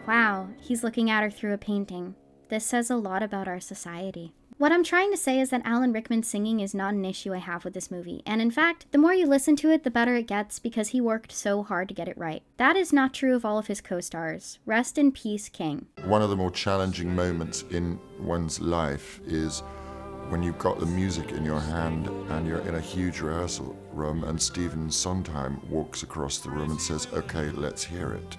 [SPEAKER 1] Wow, he's looking at her through a painting. This says a lot about our society. What I'm trying to say is that Alan Rickman's singing is not an issue I have with this movie, and in fact, the more you listen to it, the better it gets because he worked so hard to get it right. That is not true of all of his co-stars. Rest in peace, King.
[SPEAKER 6] One of the more challenging moments in one's life is when you've got the music in your hand and you're in a huge rehearsal room and Stephen Sondheim walks across the room and says, okay, let's hear it.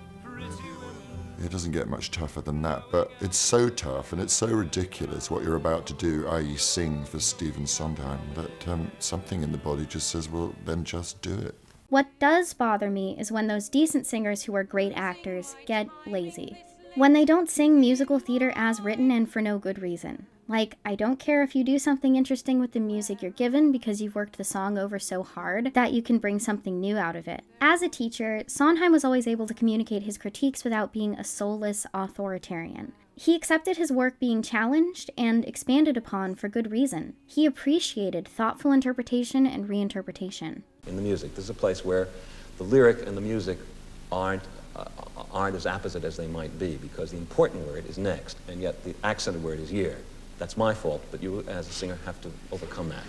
[SPEAKER 6] It doesn't get much tougher than that, but it's so tough and it's so ridiculous what you're about to do, i.e. sing for Stephen Sondheim, that something in the body just says, well, then just do it.
[SPEAKER 1] What does bother me is when those decent singers who are great actors get lazy. When they don't sing musical theater as written and for no good reason. Like, I don't care if you do something interesting with the music you're given because you've worked the song over so hard that you can bring something new out of it. As a teacher, Sondheim was always able to communicate his critiques without being a soulless authoritarian. He accepted his work being challenged and expanded upon for good reason. He appreciated thoughtful interpretation and reinterpretation.
[SPEAKER 2] In the music, this is a place where the lyric and the music aren't as opposite as they might be because the important word is next, and yet the accented word is year. That's my fault, but you as a singer have to overcome that.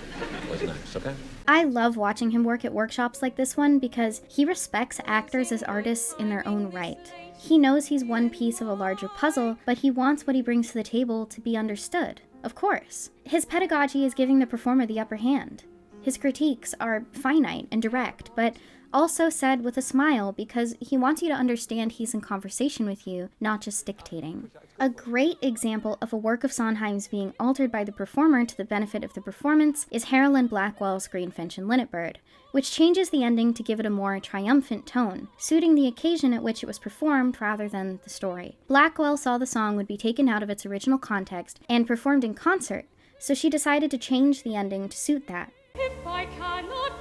[SPEAKER 2] What's next, okay?
[SPEAKER 1] I love watching him work at workshops like this one because he respects actors as artists in their own right. He knows he's one piece of a larger puzzle, but he wants what he brings to the table to be understood. Of course. His pedagogy is giving the performer the upper hand. His critiques are finite and direct, but also said with a smile because he wants you to understand he's in conversation with you, not just dictating. A great example of a work of Sondheim's being altered by the performer to the benefit of the performance is Harolyn Blackwell's Greenfinch and Linnetbird, which changes the ending to give it a more triumphant tone, suiting the occasion at which it was performed rather than the story. Blackwell saw the song would be taken out of its original context and performed in concert, so she decided to change the ending to suit that.
[SPEAKER 9] If I cannot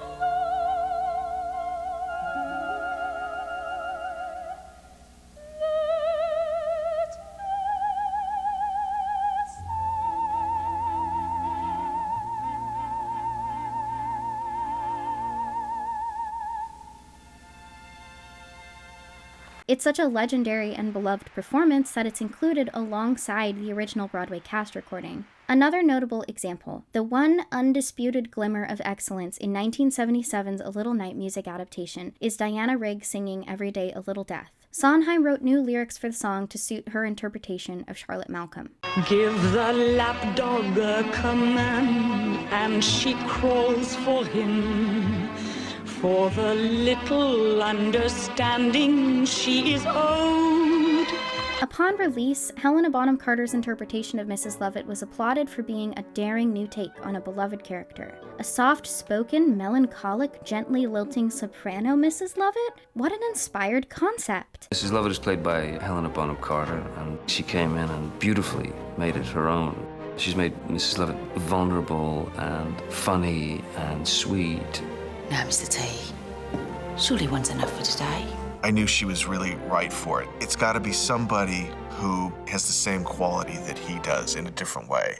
[SPEAKER 1] It's such a legendary and beloved performance that it's included alongside the original Broadway cast recording. Another notable example, the one undisputed glimmer of excellence in 1977's A Little Night music adaptation, is Diana Rigg singing Every Day a Little Death. Sondheim wrote new lyrics for the song to suit her interpretation of Charlotte Malcolm.
[SPEAKER 9] Give the lapdog a command, and she crawls for him. For the little understanding she is owed.
[SPEAKER 1] Upon release, Helena Bonham Carter's interpretation of Mrs. Lovett was applauded for being a daring new take on a beloved character. A soft-spoken, melancholic, gently lilting soprano Mrs. Lovett? What an inspired concept!
[SPEAKER 22] Mrs. Lovett is played by Helena Bonham Carter, and she came in and beautifully made it her own. She's made Mrs. Lovett vulnerable and funny and sweet.
[SPEAKER 15] Now, Mr. T, surely one's enough for today.
[SPEAKER 21] I knew she was really right for it. It's got to be somebody who has the same quality that he does in a different way.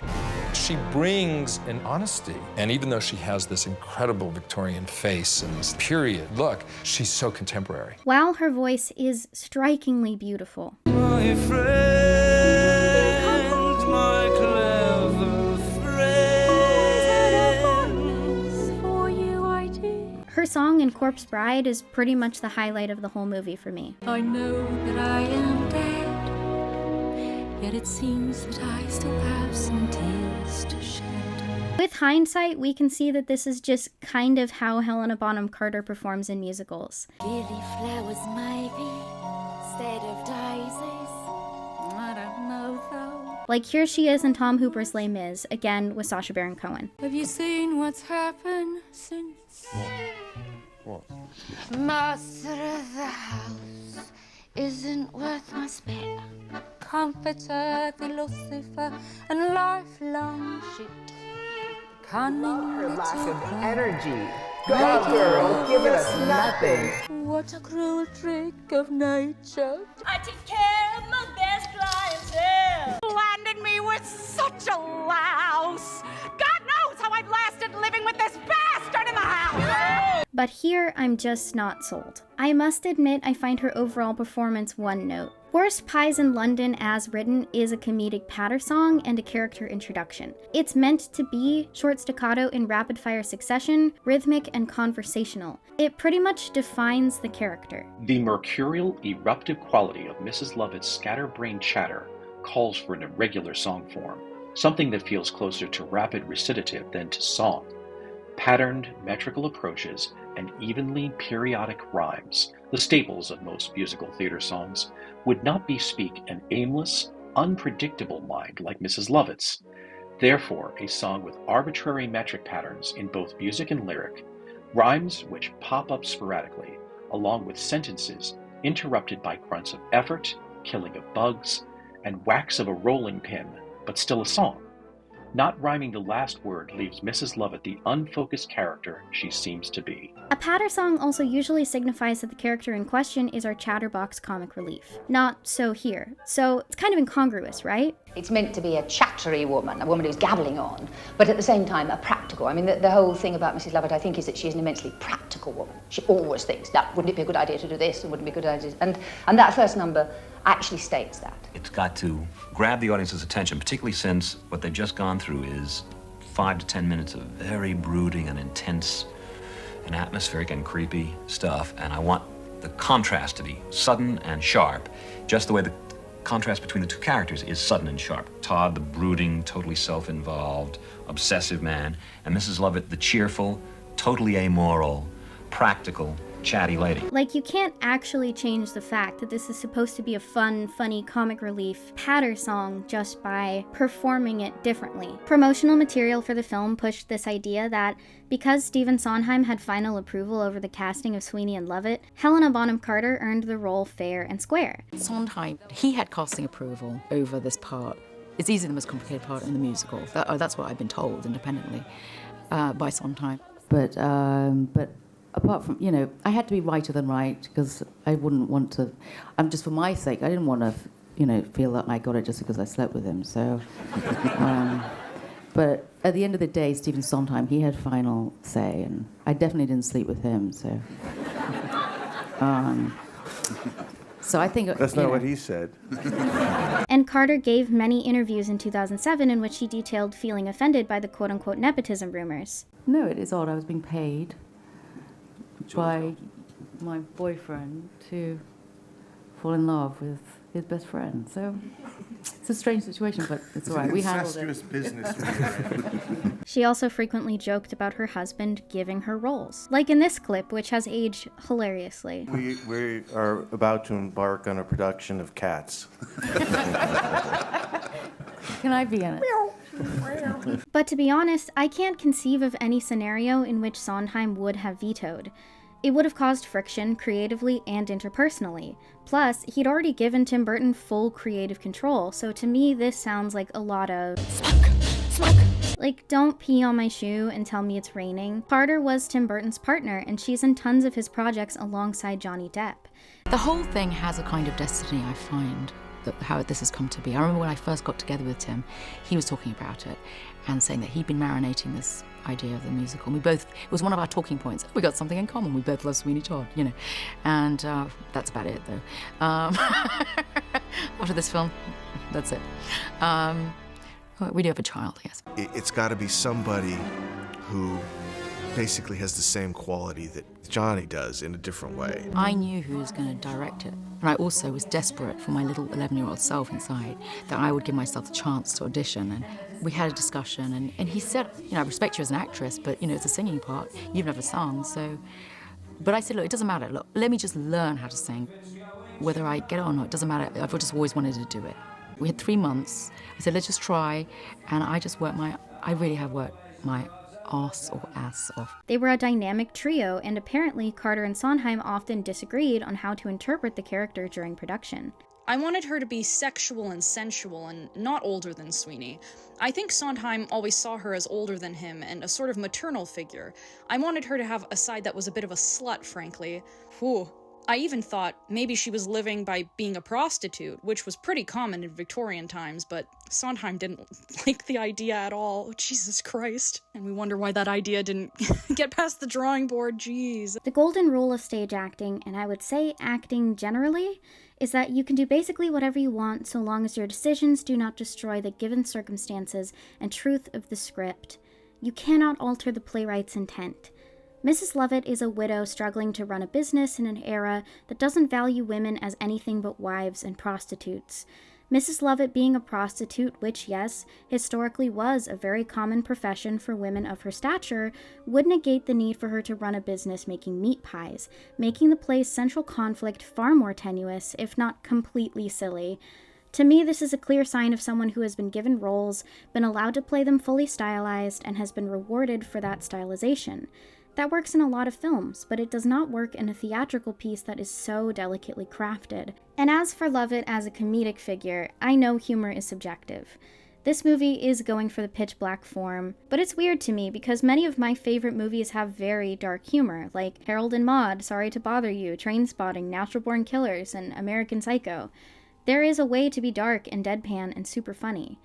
[SPEAKER 12] She brings an honesty, and even though she has this incredible Victorian face and this period look, she's so contemporary.
[SPEAKER 1] While her voice is strikingly beautiful.
[SPEAKER 4] My friend, my clever friend.
[SPEAKER 1] For you I did. Her song in Corpse Bride is pretty much the highlight of the whole movie for me.
[SPEAKER 13] I know that I am dead, yet it seems that I still have some tears to shed.
[SPEAKER 1] With hindsight, we can see that this is just kind of how Helena Bonham Carter performs in musicals.
[SPEAKER 13] Gillyflowers maybe, instead of daisies. I don't know though.
[SPEAKER 1] Like here she is in Tom Hooper's Les Mis, again with Sacha Baron Cohen.
[SPEAKER 13] Have you seen what's happened since?
[SPEAKER 12] What?
[SPEAKER 13] Master of the house isn't worth my spare. Comforter, the Lucifer, and lifelong shit. Cunning
[SPEAKER 24] Her lack
[SPEAKER 13] little
[SPEAKER 24] of
[SPEAKER 13] girl.
[SPEAKER 24] energy. Go, girl, giving us nothing.
[SPEAKER 13] What a cruel trick of nature.
[SPEAKER 25] I take care of my best clientele.
[SPEAKER 26] Landed me with such a louse. God knows how I've lasted living with this bastard in the house.
[SPEAKER 1] But here, I'm just not sold. I must admit I find her overall performance one note. Worst Pies in London as written is a comedic patter song and a character introduction. It's meant to be short staccato in rapid-fire succession, rhythmic and conversational. It pretty much defines the character.
[SPEAKER 20] The mercurial, eruptive quality of Mrs. Lovett's scatterbrained chatter calls for an irregular song form, something that feels closer to rapid recitative than to song. Patterned, metrical approaches and evenly periodic rhymes, the staples of most musical theater songs, would not bespeak an aimless, unpredictable mind like Mrs. Lovett's. Therefore, a song with arbitrary metric patterns in both music and lyric, rhymes which pop up sporadically, along with sentences interrupted by grunts of effort, killing of bugs, and whacks of a rolling pin, but still a song. Not rhyming the last word leaves Mrs. Lovett the unfocused character she seems to be.
[SPEAKER 1] A patter song also usually signifies that the character in question is our chatterbox comic relief. Not so here. So it's kind of incongruous, right?
[SPEAKER 27] It's meant to be a chattery woman, a woman who's gabbling on, but at the same time a practical. I mean, the whole thing about Mrs. Lovett, I think, is that she's an immensely practical woman. She always thinks, that wouldn't it be a good idea to do this, and wouldn't it be a good idea? And that first number actually states that.
[SPEAKER 2] It's got to grab the audience's attention, particularly since what they've just gone through is 5 to 10 minutes of very brooding and intense and atmospheric and creepy stuff, and I want the contrast to be sudden and sharp, just the way the contrast between the two characters is sudden and sharp. Todd, the brooding, totally self-involved, obsessive man, and Mrs. Lovett, the cheerful, totally amoral, practical, chatty lady.
[SPEAKER 1] Like, you can't actually change the fact that this is supposed to be a fun, funny comic relief patter song just by performing it differently. Promotional material for the film pushed this idea that because Stephen Sondheim had final approval over the casting of Sweeney and Lovett, Helena Bonham Carter earned the role fair and square.
[SPEAKER 23] Sondheim, he had casting approval over this part. It's easily the most complicated part in the musical. That's what I've been told independently by Sondheim. But apart from, I had to be righter than right, because I wouldn't want to, just for my sake, I didn't want to, feel that I got it just because I slept with him. So, but at the end of the day, Stephen Sondheim, he had final say, and I definitely didn't sleep with him, so. So I think
[SPEAKER 5] that's not what he said.
[SPEAKER 1] And Carter gave many interviews in 2007 in which he detailed feeling offended by the quote-unquote nepotism rumors.
[SPEAKER 23] No, it is odd. I was being paid by my boyfriend to fall in love with his best friend. So it's a strange situation, but it's all right. We handled it.
[SPEAKER 21] Business.
[SPEAKER 1] She also frequently joked about her husband giving her roles, like in this clip, which has aged hilariously.
[SPEAKER 5] We are about to embark on a production of Cats.
[SPEAKER 23] Can I be in it?
[SPEAKER 1] But to be honest, I can't conceive of any scenario in which Sondheim would have vetoed. It would have caused friction creatively and interpersonally. Plus, he'd already given Tim Burton full creative control, so to me this sounds like a lot of smoke. Like, don't pee on my shoe and tell me it's raining. Carter was Tim Burton's partner, and she's in tons of his projects alongside Johnny Depp.
[SPEAKER 23] The whole thing has a kind of destiny, I find, that how this has come to be. I remember when I first got together with Tim, he was talking about it and saying that he'd been marinating this idea of the musical. And it was one of our talking points. We got something in common. We both love Sweeney Todd, you know. And that's about it, though. After this film, that's it. We do have a child, I guess.
[SPEAKER 21] It's got to be somebody who basically has the same quality that Johnny does in a different way.
[SPEAKER 23] I knew who was going to direct it. And I also was desperate for my little 11-year-old self inside, that I would give myself the chance to audition. And we had a discussion, and he said, you know, I respect you as an actress, but, you know, it's a singing part. You've never sung, so... But I said, look, it doesn't matter. Look, let me just learn how to sing. Whether I get it or not, it doesn't matter. I've just always wanted to do it. We had 3 months. I said, let's just try. And I really have worked my ass off.
[SPEAKER 1] They were a dynamic trio, and apparently Carter and Sondheim often disagreed on how to interpret the character during production.
[SPEAKER 10] I wanted her to be sexual and sensual and not older than Sweeney. I think Sondheim always saw her as older than him and a sort of maternal figure. I wanted her to have a side that was a bit of a slut, frankly. Whew. I even thought maybe she was living by being a prostitute, which was pretty common in Victorian times, but Sondheim didn't like the idea at all. Oh, Jesus Christ. And we wonder why that idea didn't get past the drawing board, jeez.
[SPEAKER 1] The golden rule of stage acting, and I would say acting generally, is that you can do basically whatever you want so long as your decisions do not destroy the given circumstances and truth of the script. You cannot alter the playwright's intent. Mrs. Lovett is a widow struggling to run a business in an era that doesn't value women as anything but wives and prostitutes. Mrs. Lovett being a prostitute, which, yes, historically was a very common profession for women of her stature, would negate the need for her to run a business making meat pies, making the play's central conflict far more tenuous, if not completely silly. To me, this is a clear sign of someone who has been given roles, been allowed to play them fully stylized, and has been rewarded for that stylization. That works in a lot of films, but it does not work in a theatrical piece that is so delicately crafted. And as for Lovett as a comedic figure, I know humor is subjective. This movie is going for the pitch black form, but it's weird to me because many of my favorite movies have very dark humor, like Harold and Maude, Sorry to Bother You, Trainspotting, Natural Born Killers, and American Psycho. There is a way to be dark and deadpan and super funny.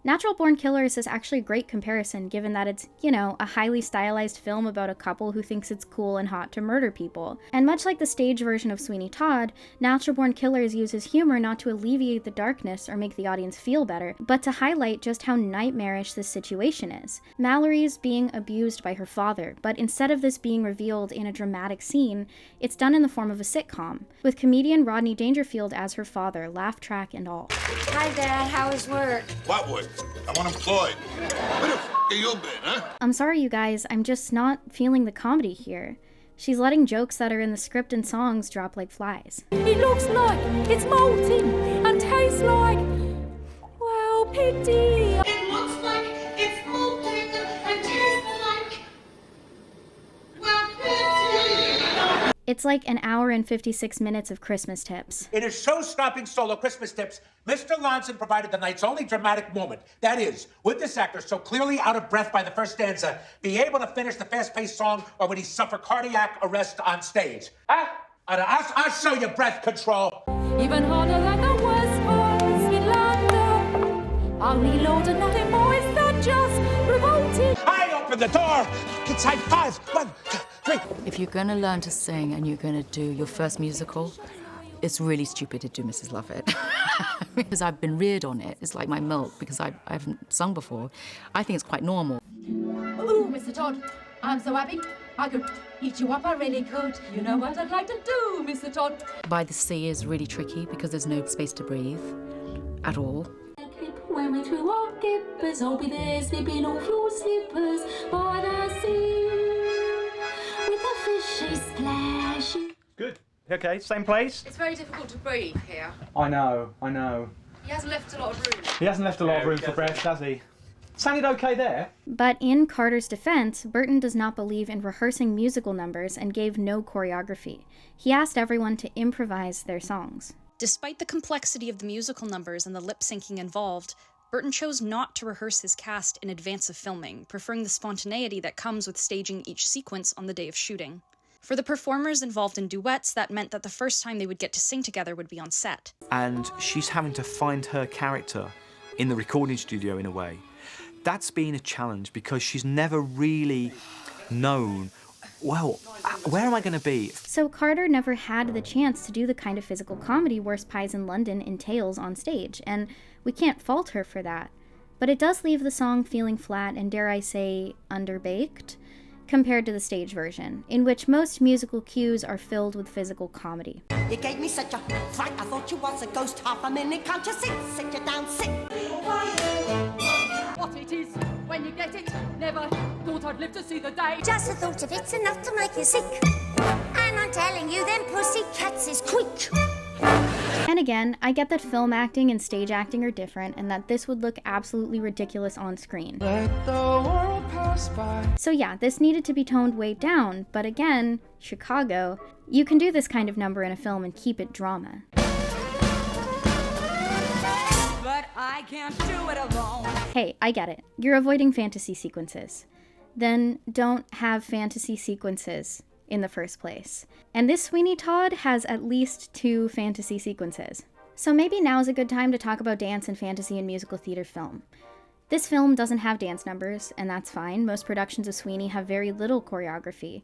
[SPEAKER 1] Natural Born Killers is actually a great comparison given that it's, you know, a highly stylized film about a couple who thinks it's cool and hot to murder people. And much like the stage version of Sweeney Todd, Natural Born Killers uses humor not to alleviate the darkness or make the audience feel better, but to highlight just how nightmarish this situation is. Mallory's being abused by her father, but instead of this being revealed in a dramatic scene, it's done in the form of a sitcom, with comedian Rodney Dangerfield as her father, laugh track and all.
[SPEAKER 11] Hi, Dad. How was work?
[SPEAKER 14] What work? I'm unemployed. Where the f*** have you been, huh?
[SPEAKER 1] I'm sorry, you guys, I'm just not feeling the comedy here. She's letting jokes that are in the script and songs drop like flies.
[SPEAKER 11] It looks like it's molting and tastes like, well, pity. It looks like it's molting and tastes like, well, pity.
[SPEAKER 1] It's like an hour and 56 minutes of Christmas tips.
[SPEAKER 17] In his show-stopping solo Christmas tips, Mr. Lonson provided the night's only dramatic moment. That is, would this actor, so clearly out of breath by the first stanza, be able to finish the fast-paced song, or would he suffer cardiac arrest on stage? Huh? I'll show you breath control.
[SPEAKER 11] Even harder than the worst ones in London. Only Lord and nothing more, is that just revolting?
[SPEAKER 17] I open the door. Inside 5, 1, 2, 3.
[SPEAKER 23] If you're going to learn to sing and you're going to do your first musical, It's really stupid to do Mrs. Lovett. Because I've been reared on it. It's like my milk, because I haven't sung before. I think it's quite normal.
[SPEAKER 3] Ooh, Mr. Todd, I'm so happy. I could eat you up, I really could. You know what I'd like to do, Mr. Todd?
[SPEAKER 23] By the sea is really tricky because there's no space to breathe at all.
[SPEAKER 13] When we threw our gippers, I'll be there sleeping off your slippers by the sea with a fishy splash.
[SPEAKER 6] Good. Okay, same place?
[SPEAKER 3] It's very difficult to breathe here.
[SPEAKER 6] I know.
[SPEAKER 3] He hasn't left a lot of room.
[SPEAKER 6] He hasn't left a lot of room for breath, has he? Sounded okay there.
[SPEAKER 1] But in Carter's defense, Burton does not believe in rehearsing musical numbers and gave no choreography. He asked everyone to improvise their songs.
[SPEAKER 10] Despite the complexity of the musical numbers and the lip-syncing involved, Burton chose not to rehearse his cast in advance of filming, preferring the spontaneity that comes with staging each sequence on the day of shooting. For the performers involved in duets, that meant that the first time they would get to sing together would be on set.
[SPEAKER 7] And she's having to find her character in the recording studio in a way. That's been a challenge because she's never really known, well, where am I going to be?
[SPEAKER 1] So Carter never had the chance to do the kind of physical comedy Worst Pies in London entails on stage, and we can't fault her for that. But it does leave the song feeling flat and, dare I say, underbaked, compared to the stage version, in which most musical cues are filled with physical comedy.
[SPEAKER 8] You gave me such a fright, I thought you was a ghost. Half a minute, can't you sit you down, sit.
[SPEAKER 3] What it is, when you get it, never thought I'd live to see the day.
[SPEAKER 13] Just the thought of it's enough to make you sick. And I'm telling you, them pussycats is quick.
[SPEAKER 1] And again, I get that film acting and stage acting are different and that this would look absolutely ridiculous on screen.
[SPEAKER 6] Let the world pass by.
[SPEAKER 1] So yeah, this needed to be toned way down, but again, Chicago, you can do this kind of number in a film and keep it drama.
[SPEAKER 3] But I can't do it alone.
[SPEAKER 1] Hey, I get it. You're avoiding fantasy sequences. Then don't have fantasy sequences in the first place. And this Sweeney Todd has at least 2 fantasy sequences. So maybe now is a good time to talk about dance and fantasy in musical theater film. This film doesn't have dance numbers, and that's fine. Most productions of Sweeney have very little choreography.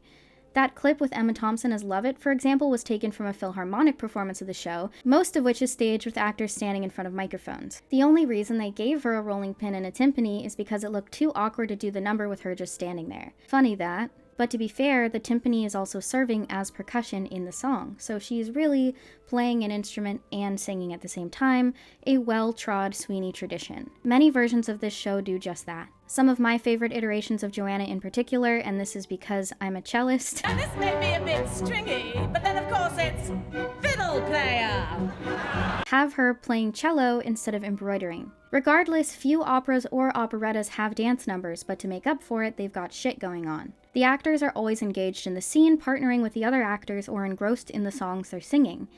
[SPEAKER 1] That clip with Emma Thompson as Lovett, for example, was taken from a Philharmonic performance of the show, most of which is staged with actors standing in front of microphones. The only reason they gave her a rolling pin and a timpani is because it looked too awkward to do the number with her just standing there. Funny that. But to be fair, the timpani is also serving as percussion in the song, so she's really playing an instrument and singing at the same time, a well-trod Sweeney tradition. Many versions of this show do just that. Some of my favorite iterations of Joanna in particular, and this is because I'm a cellist.
[SPEAKER 26] And this may be a bit stringy, but then of course it's fiddle player.
[SPEAKER 1] Have her playing cello instead of embroidering. Regardless, few operas or operettas have dance numbers, but to make up for it, they've got shit going on. The actors are always engaged in the scene, partnering with the other actors or engrossed in the songs they're singing.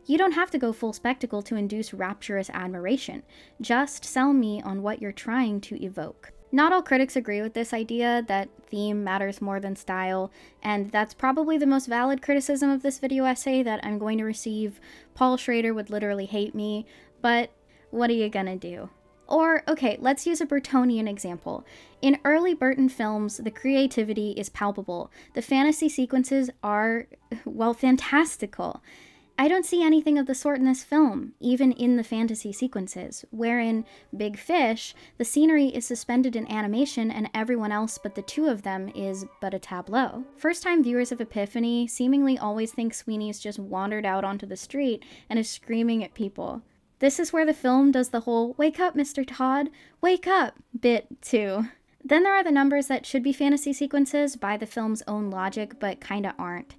[SPEAKER 1] You don't have to go full spectacle to induce rapturous admiration. Just sell me on what you're trying to evoke. Not all critics agree with this idea that theme matters more than style, and that's probably the most valid criticism of this video essay that I'm going to receive. Paul Schrader would literally hate me, but what are you gonna do? Or, okay, let's use a Burtonian example. In early Burton films, the creativity is palpable. The fantasy sequences are, well, fantastical. I don't see anything of the sort in this film, even in the fantasy sequences, wherein Big Fish, the scenery is suspended in animation and everyone else but the 2 of them is but a tableau. First-time viewers of Epiphany seemingly always think Sweeney's just wandered out onto the street and is screaming at people. This is where the film does the whole "wake up, Mr. Todd, wake up" bit too. Then there are the numbers that should be fantasy sequences by the film's own logic, but kinda aren't.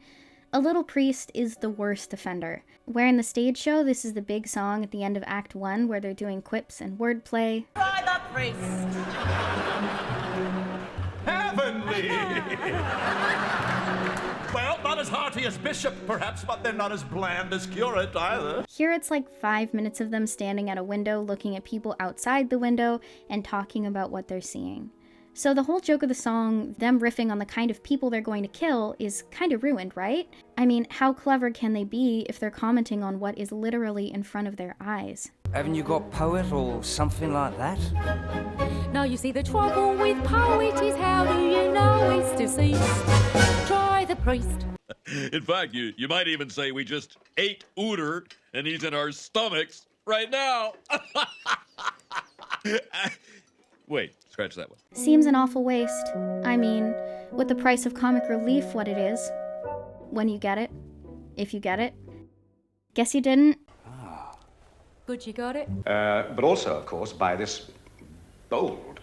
[SPEAKER 1] A Little Priest is the worst offender. Where in the stage show, this is the big song at the end of Act 1 where they're doing quips and wordplay.
[SPEAKER 26] By the priest.
[SPEAKER 14] Heavenly! Well, not as hearty as Bishop, perhaps, but they're not as bland as Curate either.
[SPEAKER 1] Here it's like 5 minutes of them standing at a window looking at people outside the window and talking about what they're seeing. So the whole joke of the song, them riffing on the kind of people they're going to kill, is kind of ruined, right? I mean, how clever can they be if they're commenting on what is literally in front of their eyes?
[SPEAKER 22] Haven't you got poet or something like that?
[SPEAKER 13] Now you see the trouble with poet is how do you know it's deceased? Try the priest.
[SPEAKER 4] In fact, you might even say we just ate Ooter, and he's in our stomachs right now. Wait, scratch that one.
[SPEAKER 1] Seems an awful waste. I mean, with the price of comic relief what it is. When you get it. If you get it. Guess you didn't?
[SPEAKER 9] Good you got it?
[SPEAKER 12] But also, of course, by this bold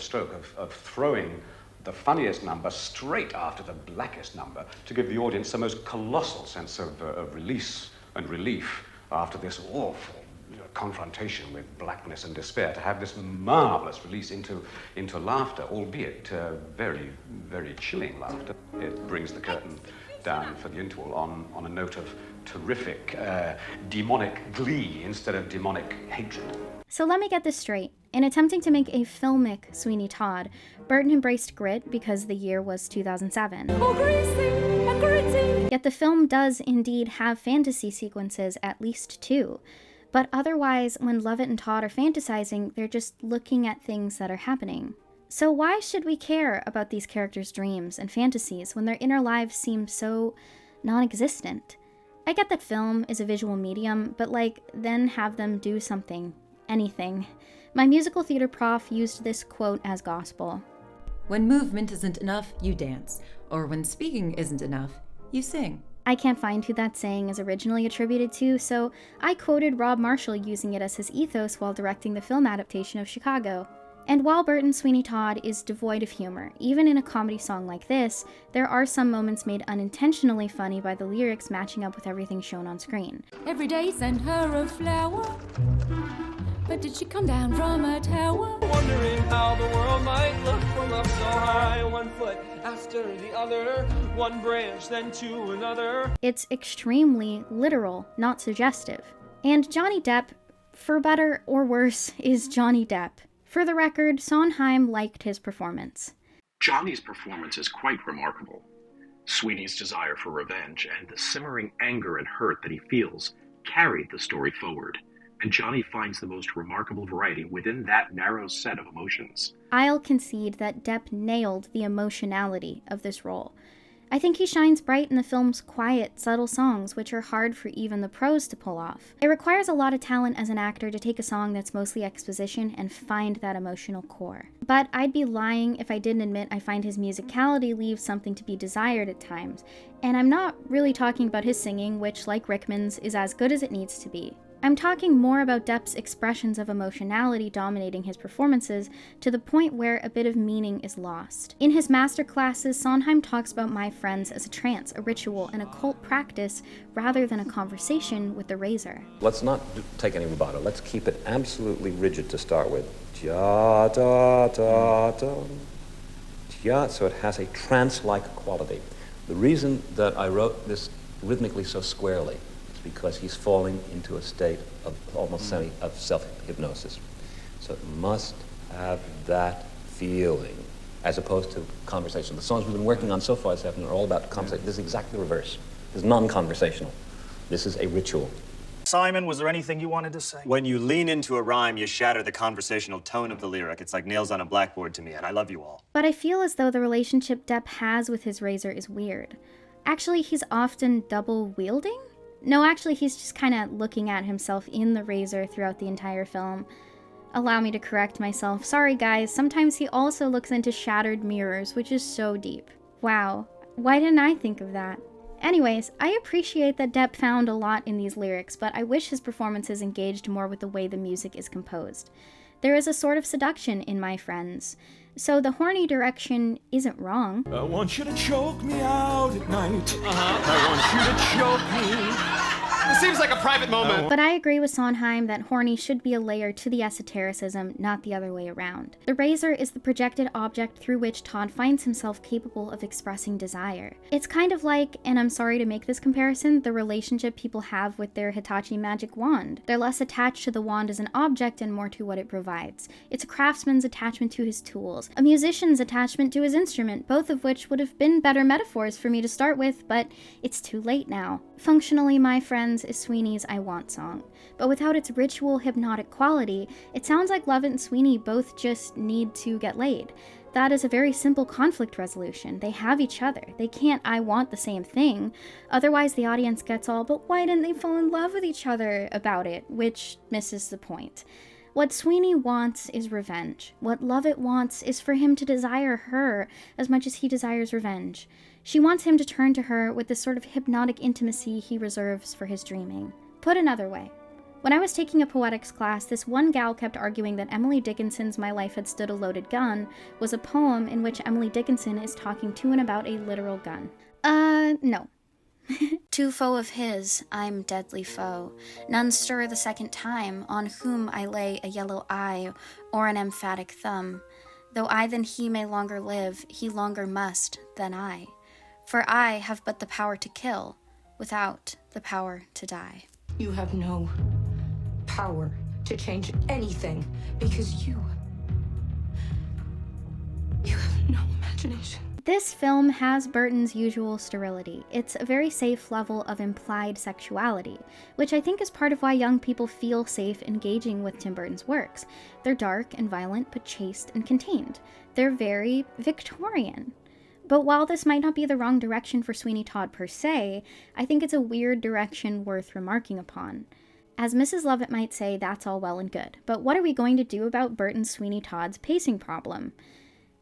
[SPEAKER 12] stroke of throwing the funniest number straight after the blackest number to give the audience the most colossal sense of release and relief after this awful confrontation with blackness and despair, to have this marvelous release into laughter, albeit very, very chilling laughter. It brings the curtain down for the interval on a note of terrific demonic glee instead of demonic hatred.
[SPEAKER 1] So let me get this straight. In attempting to make a filmic Sweeney Todd, Burton embraced grit because the year was 2007.
[SPEAKER 13] Oh, greasy and gritty.
[SPEAKER 1] Yet the film does indeed have fantasy sequences, at least 2. But otherwise, when Lovett and Todd are fantasizing, they're just looking at things that are happening. So why should we care about these characters' dreams and fantasies when their inner lives seem so non-existent? I get that film is a visual medium, but then have them do something. Anything. My musical theater prof used this quote as gospel.
[SPEAKER 15] When movement isn't enough, you dance. Or when speaking isn't enough, you sing.
[SPEAKER 1] I can't find who that saying is originally attributed to, so I quoted Rob Marshall using it as his ethos while directing the film adaptation of Chicago. And while Burton's Sweeney Todd is devoid of humor, even in a comedy song like this, there are some moments made unintentionally funny by the lyrics matching up with everything shown on screen.
[SPEAKER 13] Every day send her a flower, but did she come down from a tower?
[SPEAKER 16] Wondering how the world might look from up so high. One foot after the other, one branch then to another.
[SPEAKER 1] It's extremely literal, not suggestive. And Johnny Depp, for better or worse, is Johnny Depp. For the record, Sondheim liked his performance.
[SPEAKER 20] Johnny's performance is quite remarkable. Sweeney's desire for revenge and the simmering anger and hurt that he feels carried the story forward, and Johnny finds the most remarkable variety within that narrow set of emotions.
[SPEAKER 1] I'll concede that Depp nailed the emotionality of this role. I think he shines bright in the film's quiet, subtle songs, which are hard for even the pros to pull off. It requires a lot of talent as an actor to take a song that's mostly exposition and find that emotional core. But I'd be lying if I didn't admit I find his musicality leaves something to be desired at times, and I'm not really talking about his singing, which, like Rickman's, is as good as it needs to be. I'm talking more about Depp's expressions of emotionality dominating his performances to the point where a bit of meaning is lost. In his masterclasses, Sondheim talks about My Friends as a trance, a ritual, and a cult practice rather than a conversation with the razor.
[SPEAKER 2] Let's not take any rubato. Let's keep it absolutely rigid to start with. Ja, da, da, da. Ja, so it has a trance-like quality. The reason that I wrote this rhythmically so squarely because he's falling into a state of almost of self-hypnosis. So it must have that feeling, as opposed to conversation. The songs we've been working on so far this afternoon are all about conversation. This is exactly the reverse. This is non-conversational. This is a ritual.
[SPEAKER 18] Simon, was there anything you wanted to say?
[SPEAKER 19] When you lean into a rhyme, you shatter the conversational tone of the lyric. It's like nails on a blackboard to me, and I love you all.
[SPEAKER 1] But I feel as though the relationship Depp has with his razor is weird. Actually, he's often double-wielding? No, actually, he's just kind of looking at himself in the razor throughout the entire film. Allow me to correct myself. Sorry, guys. Sometimes he also looks into shattered mirrors, which is so deep. Wow. Why didn't I think of that? Anyways, I appreciate that Depp found a lot in these lyrics, but I wish his performances engaged more with the way the music is composed. There is a sort of seduction in My Friends. So the horny direction isn't wrong.
[SPEAKER 16] I want you to choke me out at night. I want you to choke me. It seems like a private moment.
[SPEAKER 1] But I agree with Sondheim that horny should be a layer to the esotericism, not the other way around. The razor is the projected object through which Todd finds himself capable of expressing desire. It's kind of like, and I'm sorry to make this comparison, the relationship people have with their Hitachi magic wand. They're less attached to the wand as an object and more to what it provides. It's a craftsman's attachment to his tools, a musician's attachment to his instrument, both of which would have been better metaphors for me to start with, but it's too late now. Functionally, My Friends is Sweeney's I Want song, but without its ritual hypnotic quality, it sounds like Lovett and Sweeney both just need to get laid. That is a very simple conflict resolution. They have each other. They can't "I want the same thing." Otherwise the audience gets all, "But why didn't they fall in love with each other?" about it, which misses the point. What Sweeney wants is revenge. What Lovett wants is for him to desire her as much as he desires revenge. She wants him to turn to her with this sort of hypnotic intimacy he reserves for his dreaming. Put another way, when I was taking a poetics class, this one gal kept arguing that Emily Dickinson's "My Life Had Stood a Loaded Gun" was a poem in which Emily Dickinson is talking to and about a literal gun. No. To foe of his, I'm deadly foe. None stir the second time, on whom I lay a yellow eye or an emphatic thumb. Though I than he may longer live, he longer must than I. For I have but the power to kill, without the power to die.
[SPEAKER 5] You have no power to change anything because you have no imagination.
[SPEAKER 1] This film has Burton's usual sterility. It's a very safe level of implied sexuality, which I think is part of why young people feel safe engaging with Tim Burton's works. They're dark and violent, but chaste and contained. They're very Victorian. But while this might not be the wrong direction for Sweeney Todd per se, I think it's a weird direction worth remarking upon. As Mrs. Lovett might say, that's all well and good, but what are we going to do about Burton Sweeney Todd's pacing problem?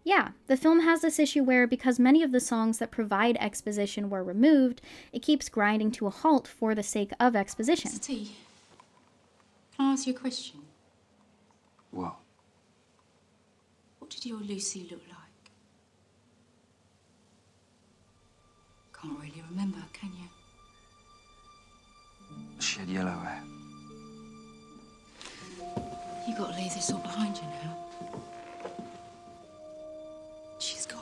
[SPEAKER 1] Yeah, the film has this issue where, because many of the songs that provide exposition were removed, it keeps grinding to a halt for the sake of exposition.
[SPEAKER 5] Mr. T, can I ask you a question?
[SPEAKER 22] What?
[SPEAKER 5] What did your Lucy look like? Can't really remember, can you?
[SPEAKER 22] She had yellow hair.
[SPEAKER 5] You got to leave this all behind you now. She's gone.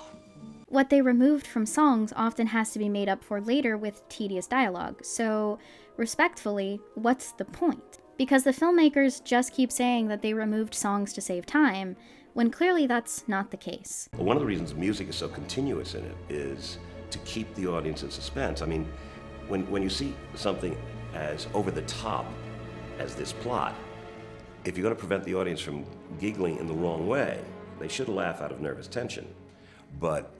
[SPEAKER 1] What they removed from songs often has to be made up for later with tedious dialogue, so, respectfully, what's the point? Because the filmmakers just keep saying that they removed songs to save time, when clearly that's not the case.
[SPEAKER 11] Well, one of the reasons music is so continuous in it is to keep the audience in suspense. I mean, when you see something as over the top as this plot, if you're going to prevent the audience from giggling in the wrong way, they should laugh out of nervous tension. But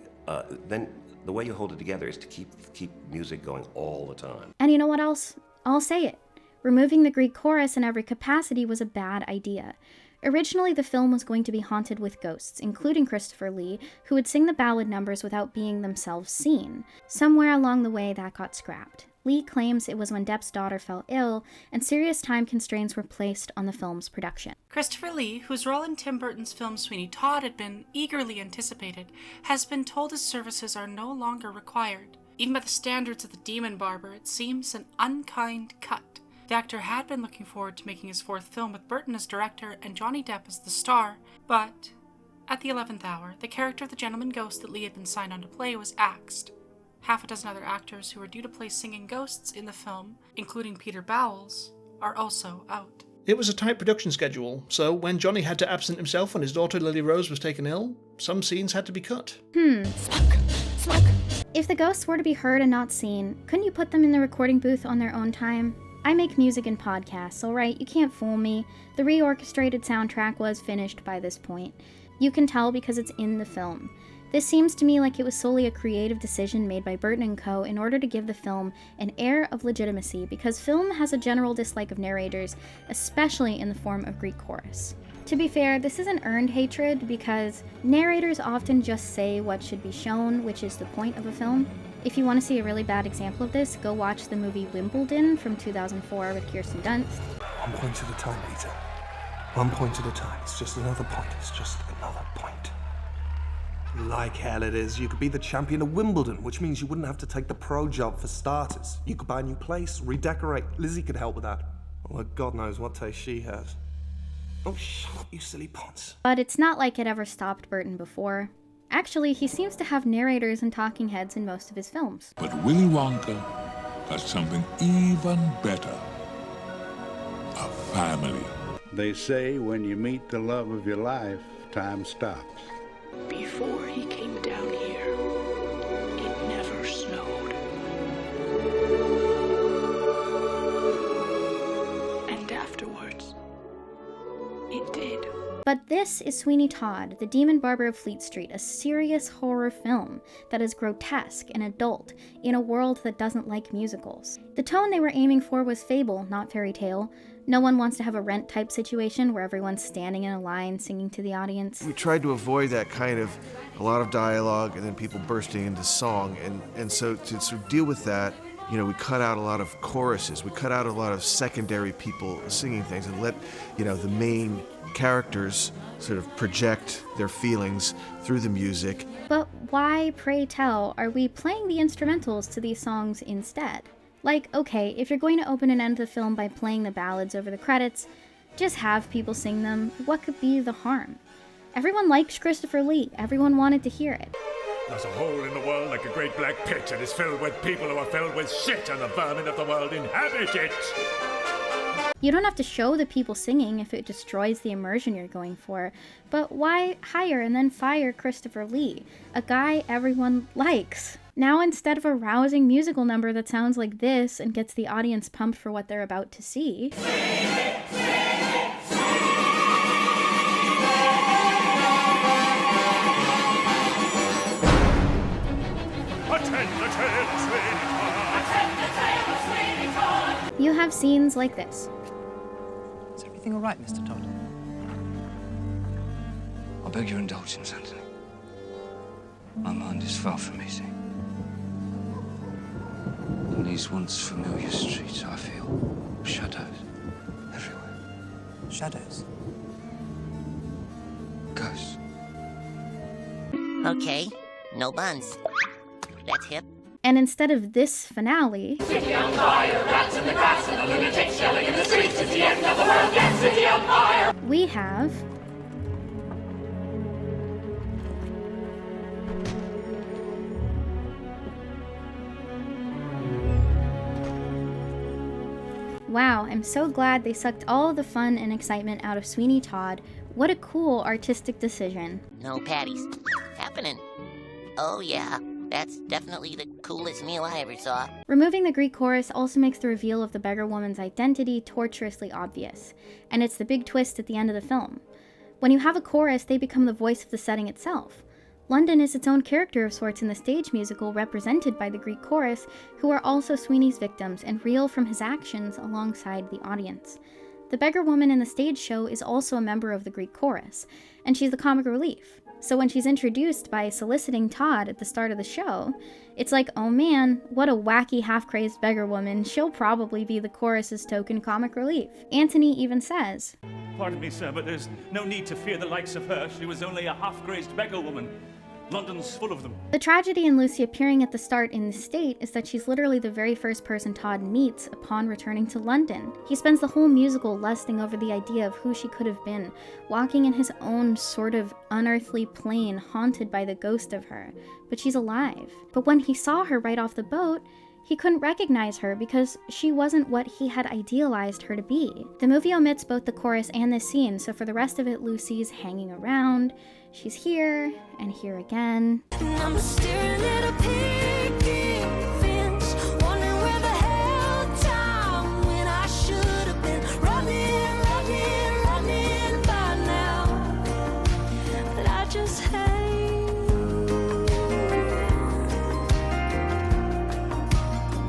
[SPEAKER 11] then the way you hold it together is to keep music going all the time.
[SPEAKER 1] And you know what else? I'll say it. Removing the Greek chorus in every capacity was a bad idea. Originally, the film was going to be haunted with ghosts, including Christopher Lee, who would sing the ballad numbers without being themselves seen. Somewhere along the way, that got scrapped. Lee claims it was when Depp's daughter fell ill, and serious time constraints were placed on the film's production.
[SPEAKER 17] Christopher Lee, whose role in Tim Burton's film Sweeney Todd had been eagerly anticipated, has been told his services are no longer required. Even by the standards of the demon barber, it seems an unkind cut. The actor had been looking forward to making his fourth film with Burton as director and Johnny Depp as the star, but at the 11th hour, the character of the gentleman ghost that Lee had been signed on to play was axed. Half a dozen other actors who were due to play singing ghosts in the film, including Peter Bowles, are also out.
[SPEAKER 6] It was a tight production schedule, so when Johnny had to absent himself when his daughter Lily Rose was taken ill, some scenes had to be cut.
[SPEAKER 1] Smoke. If the ghosts were to be heard and not seen, couldn't you put them in the recording booth on their own time? I make music and podcasts, alright? You can't fool me. The reorchestrated soundtrack was finished by this point. You can tell because it's in the film. This seems to me like it was solely a creative decision made by Burton and Co. in order to give the film an air of legitimacy, because film has a general dislike of narrators, especially in the form of Greek chorus. To be fair, this isn't earned hatred, because narrators often just say what should be shown, which is the point of a film. If you want to see a really bad example of this, go watch the movie Wimbledon from 2004 with Kirsten Dunst.
[SPEAKER 21] 1 point at a time, Peter. 1 point at a time. It's just another point. It's just another point. Like hell it is. You could be the champion of Wimbledon, which means you wouldn't have to take the pro job for starters. You could buy a new place, redecorate. Lizzie could help with that. Although God knows what taste she has. Oh, shut up, you silly ponce.
[SPEAKER 1] But it's not like it ever stopped Burton before. Actually, he seems to have narrators and talking heads in most of his films.
[SPEAKER 24] But Willy Wonka got something even better. A family.
[SPEAKER 25] They say when you meet the love of your life, time stops.
[SPEAKER 5] Before he came down here, it never snowed. And afterwards, it did.
[SPEAKER 1] But this is Sweeney Todd, the demon barber of Fleet Street, a serious horror film that is grotesque and adult in a world that doesn't like musicals. The tone they were aiming for was fable, not fairy tale. No one wants to have a Rent type situation where everyone's standing in a line singing to the audience.
[SPEAKER 3] We tried to avoid that kind of a lot of dialogue and then people bursting into song, and so to sort of deal with that, you know, we cut out a lot of choruses, we cut out a lot of secondary people singing things and let, you know, the main characters sort of project their feelings through the music.
[SPEAKER 1] But why, pray tell, are we playing the instrumentals to these songs instead? Like, okay, if you're going to open and end the film by playing the ballads over the credits, just have people sing them. What could be the harm? Everyone likes Christopher Lee. Everyone wanted to hear it.
[SPEAKER 14] There's a hole in the world like a great black pit, and it's filled with people who are filled with shit, and the vermin of the world inhabit it.
[SPEAKER 1] You don't have to show the people singing if it destroys the immersion you're going for, but why hire and then fire Christopher Lee, a guy everyone likes? Now instead of a rousing musical number that sounds like this and gets the audience pumped for what they're about to see, you have scenes like this.
[SPEAKER 22] Is everything all right, Mr. Todd? I beg your indulgence, Anthony. My mind is far from easy. In these once familiar streets, I feel shadows everywhere.
[SPEAKER 7] Shadows?
[SPEAKER 22] Ghosts.
[SPEAKER 7] Okay, no buns. That's hip.
[SPEAKER 1] And instead of this finale,
[SPEAKER 13] City on fire, rats in the grass and the lunatics yelling in the streets. It's the end of the world, yes, city on fire.
[SPEAKER 1] we have wow, I'm so glad they sucked all of the fun and excitement out of Sweeney Todd. What a cool artistic decision.
[SPEAKER 7] No patties. Happening. Oh yeah, that's definitely the coolest meal I ever saw.
[SPEAKER 1] Removing the Greek chorus also makes the reveal of the beggar woman's identity torturously obvious, and it's the big twist at the end of the film. When you have a chorus, they become the voice of the setting itself. London is its own character of sorts in the stage musical, represented by the Greek chorus, who are also Sweeney's victims and reel from his actions alongside the audience. The beggar woman in the stage show is also a member of the Greek chorus, and she's the comic relief. So when she's introduced by soliciting Todd at the start of the show, it's like, oh man, what a wacky half-crazed beggar woman, she'll probably be the chorus's token comic relief. Anthony even says,
[SPEAKER 14] Pardon me, sir, but there's no need to fear the likes of her. She was only a half-crazed beggar woman. London's full of them.
[SPEAKER 1] The tragedy in Lucy appearing at the start in the state is that she's literally the very first person Todd meets upon returning to London. He spends the whole musical lusting over the idea of who she could have been, walking in his own sort of unearthly plane haunted by the ghost of her. But she's alive. But when he saw her right off the boat, he couldn't recognize her because she wasn't what he had idealized her to be. The movie omits both the chorus and this scene, so for the rest of it, Lucy's hanging around. She's here and here again.
[SPEAKER 13] And I'm staring at a picket fence, wondering where the hell time when I should have been running by now. But I just hate.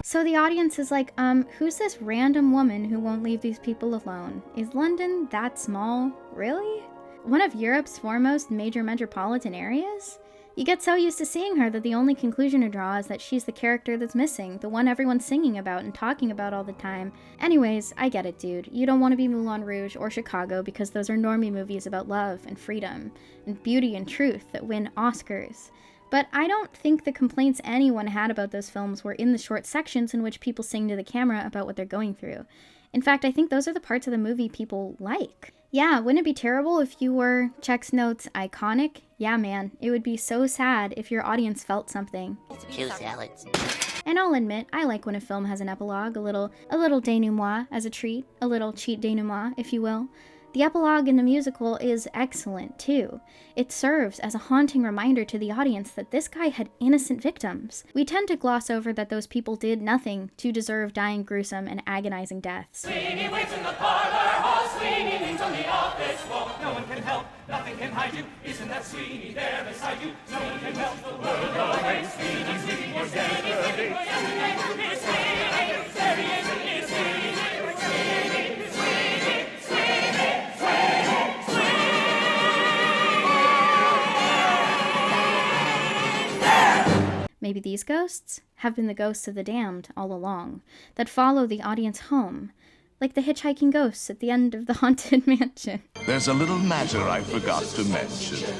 [SPEAKER 1] So the audience is like, who's this random woman who won't leave these people alone? Is London that small? Really? One of Europe's foremost major metropolitan areas? You get so used to seeing her that the only conclusion to draw is that she's the character that's missing, the one everyone's singing about and talking about all the time. Anyways, I get it, dude. You don't want to be Moulin Rouge or Chicago because those are normie movies about love and freedom and beauty and truth that win Oscars. But I don't think the complaints anyone had about those films were in the short sections in which people sing to the camera about what they're going through. In fact, I think those are the parts of the movie people like. Yeah, wouldn't it be terrible if you were, checks notes, iconic? Yeah, man, it would be so sad if your audience felt something.
[SPEAKER 7] Chew salads.
[SPEAKER 1] And I'll admit, I like when a film has an epilogue, a little denouement as a treat, a little cheat-day-nouement, if you will. The epilogue in the musical is excellent, too. It serves as a haunting reminder to the audience that this guy had innocent victims. We tend to gloss over that those people did nothing to deserve dying gruesome and agonizing deaths.
[SPEAKER 13] Sweeney waits in the parlor, hall,
[SPEAKER 16] Sweeney leans on the office wall. No one can help, nothing can hide you. Isn't that Sweeney there beside you? No one can help the world go away. Sweeney, Sweeney, you're yesterday. It's Sweeney, there he is, it's Sweeney, Sweeney, Sweeney, Sweeney, Sweeney.
[SPEAKER 1] Maybe these ghosts have been the ghosts of the damned all along, that follow the audience home, like the hitchhiking ghosts at the end of the Haunted Mansion.
[SPEAKER 4] There's a little matter I forgot to mention.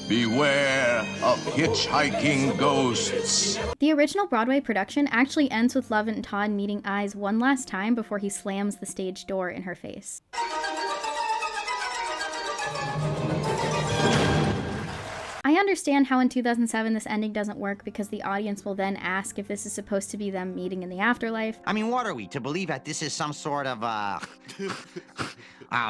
[SPEAKER 4] Beware of hitchhiking ghosts.
[SPEAKER 1] The original Broadway production actually ends with Love and Todd meeting eyes one last time before he slams the stage door in her face. I understand how in 2007 this ending doesn't work because the audience will then ask if this is supposed to be them meeting in the afterlife.
[SPEAKER 8] I mean, what are we, to believe that this is some sort of,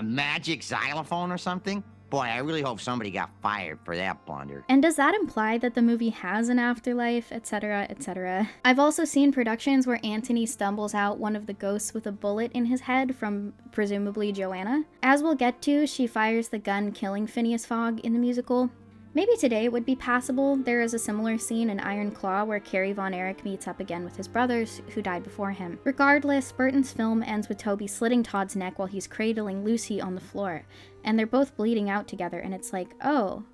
[SPEAKER 8] magic xylophone or something? Boy, I really hope somebody got fired for that blunder.
[SPEAKER 1] And does that imply that the movie has an afterlife, etc., etc.? I've also seen productions where Antony stumbles out one of the ghosts with a bullet in his head from, presumably, Joanna. As we'll get to, she fires the gun killing Phineas Fogg in the musical. Maybe today it would be passable. There is a similar scene in Iron Claw where Carrie Von Erich meets up again with his brothers, who died before him. Regardless, Burton's film ends with Toby slitting Todd's neck while he's cradling Lucy on the floor, and they're both bleeding out together, and it's like, oh,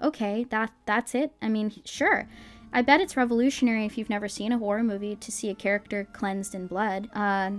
[SPEAKER 1] okay, that's it? I mean, sure. I bet it's revolutionary if you've never seen a horror movie to see a character cleansed in blood.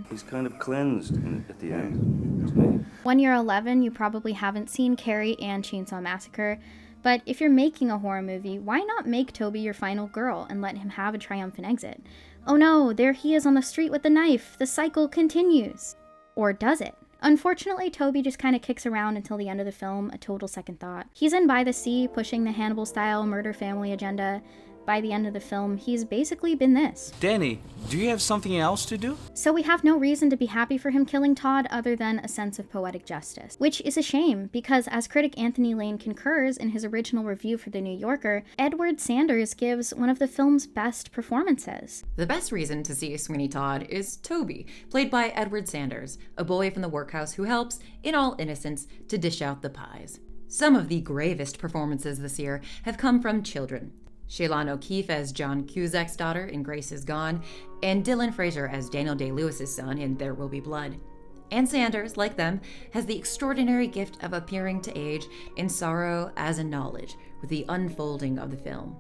[SPEAKER 22] He's kind of cleansed at the end.
[SPEAKER 1] When you're 11, you probably haven't seen Carrie and Chainsaw Massacre. But if you're making a horror movie, why not make Toby your final girl and let him have a triumphant exit? Oh no, there he is on the street with the knife. The cycle continues. Or does it? Unfortunately, Toby just kind of kicks around until the end of the film, a total second thought. He's in By the Sea, pushing the Hannibal-style murder family agenda. By the end of the film, he's basically been this.
[SPEAKER 9] Danny, do you have something else to do?
[SPEAKER 1] So we have no reason to be happy for him killing Todd other than a sense of poetic justice. Which is a shame, because as critic Anthony Lane concurs in his original review for The New Yorker, Edward Sanders gives one of the film's best performances.
[SPEAKER 15] The best reason to see Sweeney Todd is Toby, played by Edward Sanders, a boy from the workhouse who helps, in all innocence, to dish out the pies. Some of the gravest performances this year have come from children. Shaylon O'Keefe as John Cusack's daughter in Grace is Gone, and Dylan Fraser as Daniel Day-Lewis's son in There Will Be Blood. And Sanders, like them, has the extraordinary gift of appearing to age in sorrow as in knowledge with the unfolding of the film.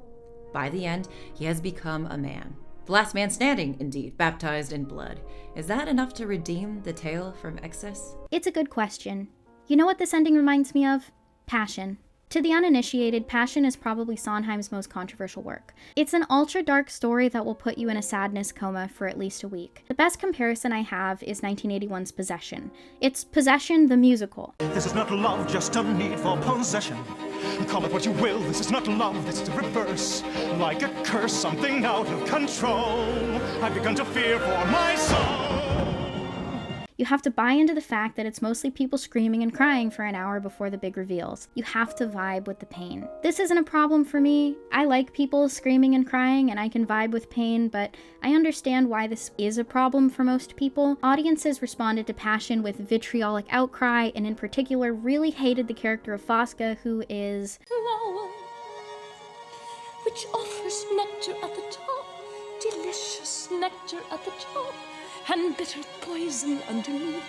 [SPEAKER 15] By the end, he has become a man. The last man standing, indeed, baptized in blood. Is that enough to redeem the tale from excess?
[SPEAKER 1] It's a good question. You know what this ending reminds me of? Passion. To the uninitiated, Passion is probably Sondheim's most controversial work. It's an ultra-dark story that will put you in a sadness coma for at least a week. The best comparison I have is 1981's Possession. It's Possession the musical.
[SPEAKER 10] This is not love, just a need for possession. Call it what you will, this is not love, this is the reverse. Like a curse, something out of control. I've begun to fear for my soul.
[SPEAKER 1] You have to buy into the fact that it's mostly people screaming and crying for an hour before the big reveals. You have to vibe with the pain. This isn't a problem for me. I like people screaming and crying, and I can vibe with pain, but I understand why this is a problem for most people. Audiences responded to Passion with vitriolic outcry, and in particular really hated the character of Fosca, who is
[SPEAKER 13] flower, which offers nectar at the top, delicious nectar at the top, and bitter poison underneath.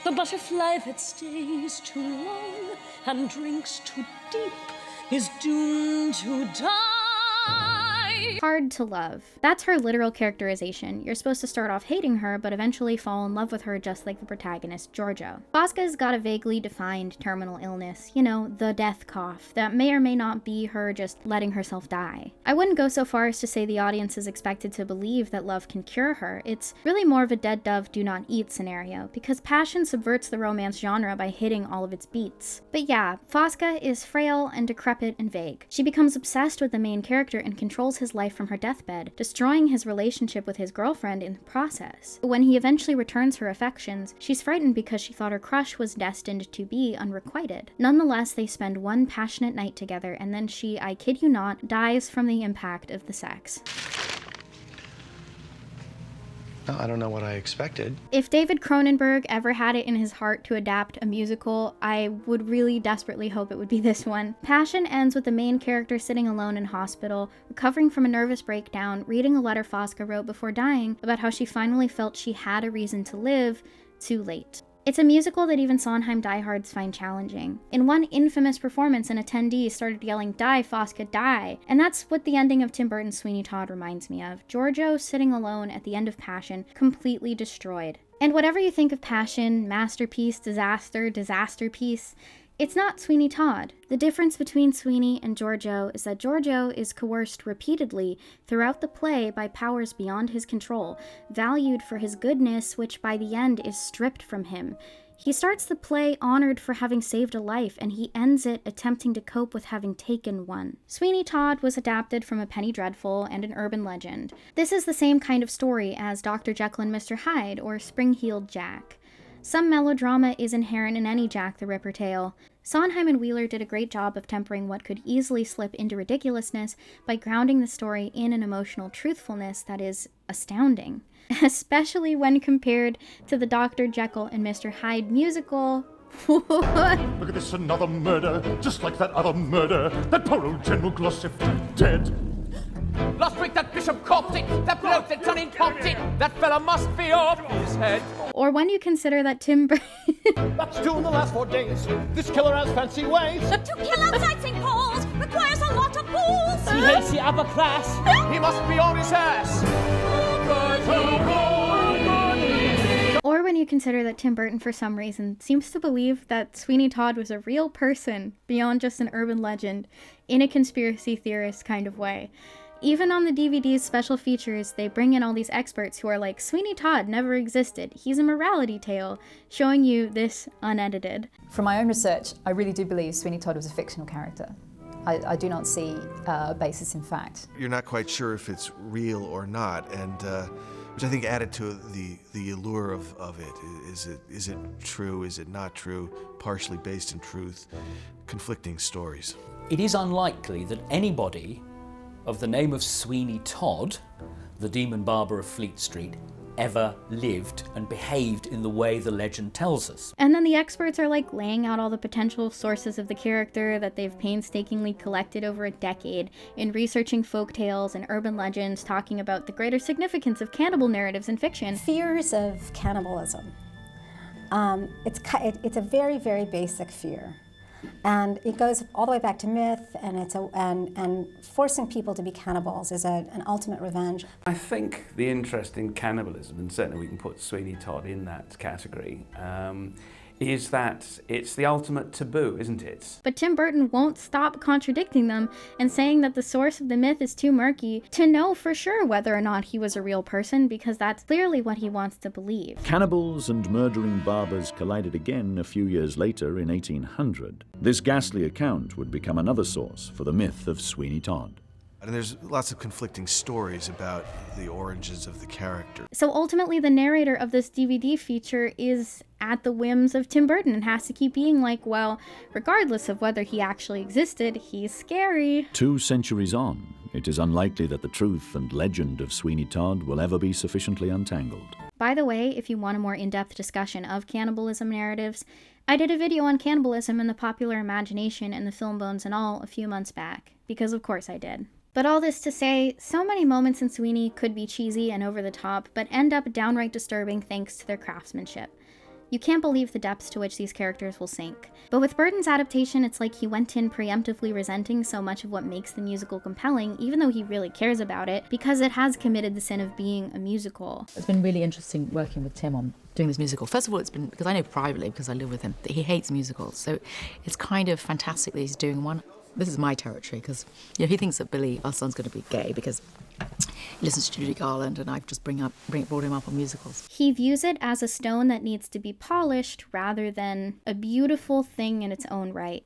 [SPEAKER 13] The butterfly that stays too long and drinks too deep is doomed to die.
[SPEAKER 1] hard to love. That's her literal characterization. You're supposed to start off hating her, but eventually fall in love with her just like the protagonist, Giorgio. Fosca's got a vaguely defined terminal illness, you know, the death cough, that may or may not be her just letting herself die. I wouldn't go so far as to say the audience is expected to believe that love can cure her. It's really more of a dead dove do not eat scenario, because passion subverts the romance genre by hitting all of its beats. But yeah, Fosca is frail and decrepit and vague. She becomes obsessed with the main character and controls his life from her deathbed, destroying his relationship with his girlfriend in the process. But when he eventually returns her affections, she's frightened because she thought her crush was destined to be unrequited. Nonetheless, they spend one passionate night together, and then she, I kid you not, dies from the impact of the sex.
[SPEAKER 2] No, I don't know what I expected.
[SPEAKER 1] If David Cronenberg ever had it in his heart to adapt a musical, I would really desperately hope it would be this one. Passion ends with the main character sitting alone in hospital, recovering from a nervous breakdown, reading a letter Fosca wrote before dying about how she finally felt she had a reason to live, too late. It's a musical that even Sondheim diehards find challenging. In one infamous performance, an attendee started yelling, "Die, Fosca, die!" And that's what the ending of Tim Burton's Sweeney Todd reminds me of. Giorgio sitting alone at the end of Passion, completely destroyed. And whatever you think of Passion, masterpiece, disaster, disasterpiece, it's not Sweeney Todd. The difference between Sweeney and Giorgio is that Giorgio is coerced repeatedly throughout the play by powers beyond his control, valued for his goodness, which by the end is stripped from him. He starts the play honored for having saved a life, and he ends it attempting to cope with having taken one. Sweeney Todd was adapted from a Penny Dreadful and an urban legend. This is the same kind of story as Dr. Jekyll and Mr. Hyde or Spring-Heeled Jack. Some melodrama is inherent in any Jack the Ripper tale. Sondheim and Wheeler did a great job of tempering what could easily slip into ridiculousness by grounding the story in an emotional truthfulness that is astounding, especially when compared to the Dr. Jekyll and Mr. Hyde musical.
[SPEAKER 10] Look at this, another murder, just like that other murder. That poor old General Glossip dead.
[SPEAKER 16] Last week that bishop copped it, that bloke that done in popped it, that fella must be off his head.
[SPEAKER 1] Or when you consider that Tim Burton...
[SPEAKER 10] That's two in the last 4 days. This killer has fancy ways.
[SPEAKER 13] To kill outside St. Paul's requires a lot of balls.
[SPEAKER 16] He hates the upper class. He must be on his ass.
[SPEAKER 1] Or when you consider that Tim Burton, for some reason, seems to believe that Sweeney Todd was a real person beyond just an urban legend, in a conspiracy theorist kind of way. Even on the DVD's special features, they bring in all these experts who are like, Sweeney Todd never existed. He's a morality tale, showing you this unedited.
[SPEAKER 12] From my own research, I really do believe Sweeney Todd was a fictional character. I do not see a basis in fact.
[SPEAKER 3] You're not quite sure if it's real or not, and which I think added to the allure of it. Is it true? Is it not true? Partially based in truth, conflicting stories.
[SPEAKER 9] It is unlikely that anybody of the name of Sweeney Todd, the demon barber of Fleet Street, ever lived and behaved in the way the legend tells us.
[SPEAKER 1] And then the experts are like laying out all the potential sources of the character that they've painstakingly collected over a decade in researching folktales and urban legends, talking about the greater significance of cannibal narratives in fiction.
[SPEAKER 18] Fears of cannibalism. It's a very, very basic fear. And it goes all the way back to myth, and and forcing people to be cannibals is an ultimate revenge.
[SPEAKER 20] I think the interest in cannibalism, and certainly we can put Sweeney Todd in that category, is that it's the ultimate taboo, isn't it?
[SPEAKER 1] But Tim Burton won't stop contradicting them and saying that the source of the myth is too murky to know for sure whether or not he was a real person, because that's clearly what he wants to believe.
[SPEAKER 23] Cannibals and murdering barbers collided again a few years later in 1800. This ghastly account would become another source for the myth of Sweeney Todd.
[SPEAKER 3] And there's lots of conflicting stories about the origins of the character.
[SPEAKER 1] So ultimately, the narrator of this DVD feature is at the whims of Tim Burton and has to keep being like, well, regardless of whether he actually existed, he's scary.
[SPEAKER 23] 2 centuries on, it is unlikely that the truth and legend of Sweeney Todd will ever be sufficiently untangled.
[SPEAKER 1] By the way, if you want a more in-depth discussion of cannibalism narratives, I did a video on cannibalism and the popular imagination in the film Bones and All a few months back, because of course I did. But all this to say, so many moments in Sweeney could be cheesy and over the top, but end up downright disturbing thanks to their craftsmanship. You can't believe the depths to which these characters will sink. But with Burton's adaptation, it's like he went in preemptively resenting so much of what makes the musical compelling, even though he really cares about it, because it has committed the sin of being a musical.
[SPEAKER 26] It's been really interesting working with Tim on doing this musical. First of all, it's been, because I know privately, because I live with him, that he hates musicals. So it's kind of fantastic that he's doing one. This is my territory, because he thinks that Billy, our son's going to be gay, because he listens to Judy Garland, and I've just brought him up on musicals.
[SPEAKER 1] He views it as a stone that needs to be polished rather than a beautiful thing in its own right.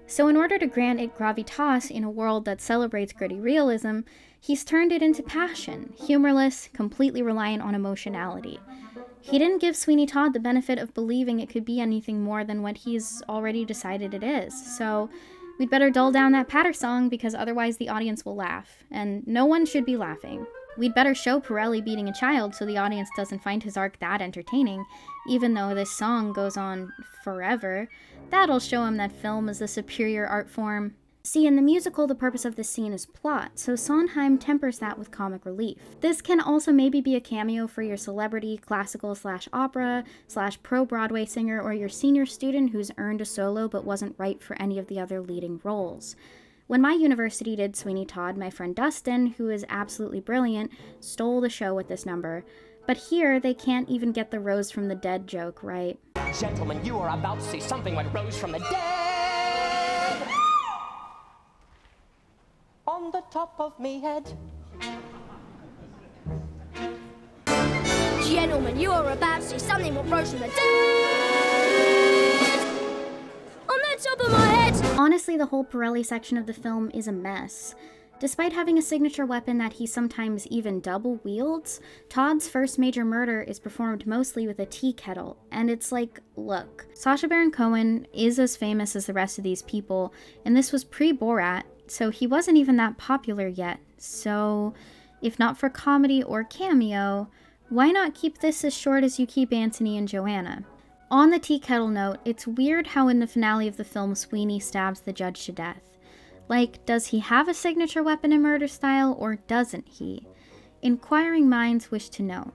[SPEAKER 1] So in order to grant it gravitas in a world that celebrates gritty realism, he's turned it into passion, humorless, completely reliant on emotionality. He didn't give Sweeney Todd the benefit of believing it could be anything more than what he's already decided it is, so we'd better dull down that patter song, because otherwise the audience will laugh, and no one should be laughing. We'd better show Pirelli beating a child so the audience doesn't find his arc that entertaining, even though this song goes on forever. That'll show him that film is the superior art form. See, in the musical, the purpose of this scene is plot, so Sondheim tempers that with comic relief. This can also maybe be a cameo for your celebrity, classical/opera/pro-Broadway singer, or your senior student who's earned a solo but wasn't right for any of the other leading roles. When my university did Sweeney Todd, my friend Dustyn, who is absolutely brilliant, stole the show with this number. But here, they can't even get the rose from the dead joke right.
[SPEAKER 2] Gentlemen, you are about to see something that rose from the dead! On the top of me head.
[SPEAKER 13] Gentlemen, you are about to see something that rose from the dead! On the top of my head!
[SPEAKER 1] Honestly, the whole Pirelli section of the film is a mess. Despite having a signature weapon that he sometimes even double wields, Todd's first major murder is performed mostly with a tea kettle, and it's like, look, Sacha Baron Cohen is as famous as the rest of these people, and this was pre-Borat, so he wasn't even that popular yet. So, if not for comedy or cameo, why not keep this as short as you keep Anthony and Joanna? On the tea kettle note, it's weird how in the finale of the film Sweeney stabs the judge to death. Like, does he have a signature weapon in murder style, or doesn't he? Inquiring minds wish to know.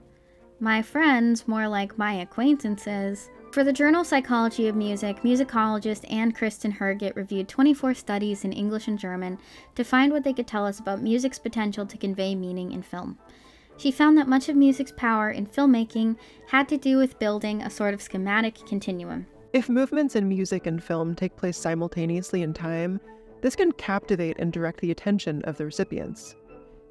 [SPEAKER 1] My friends, more like my acquaintances. For the journal Psychology of Music, musicologist Anne Kristen Herget reviewed 24 studies in English and German to find what they could tell us about music's potential to convey meaning in film. She found that much of music's power in filmmaking had to do with building a sort of schematic continuum.
[SPEAKER 6] If movements in music and film take place simultaneously in time, this can captivate and direct the attention of the recipients.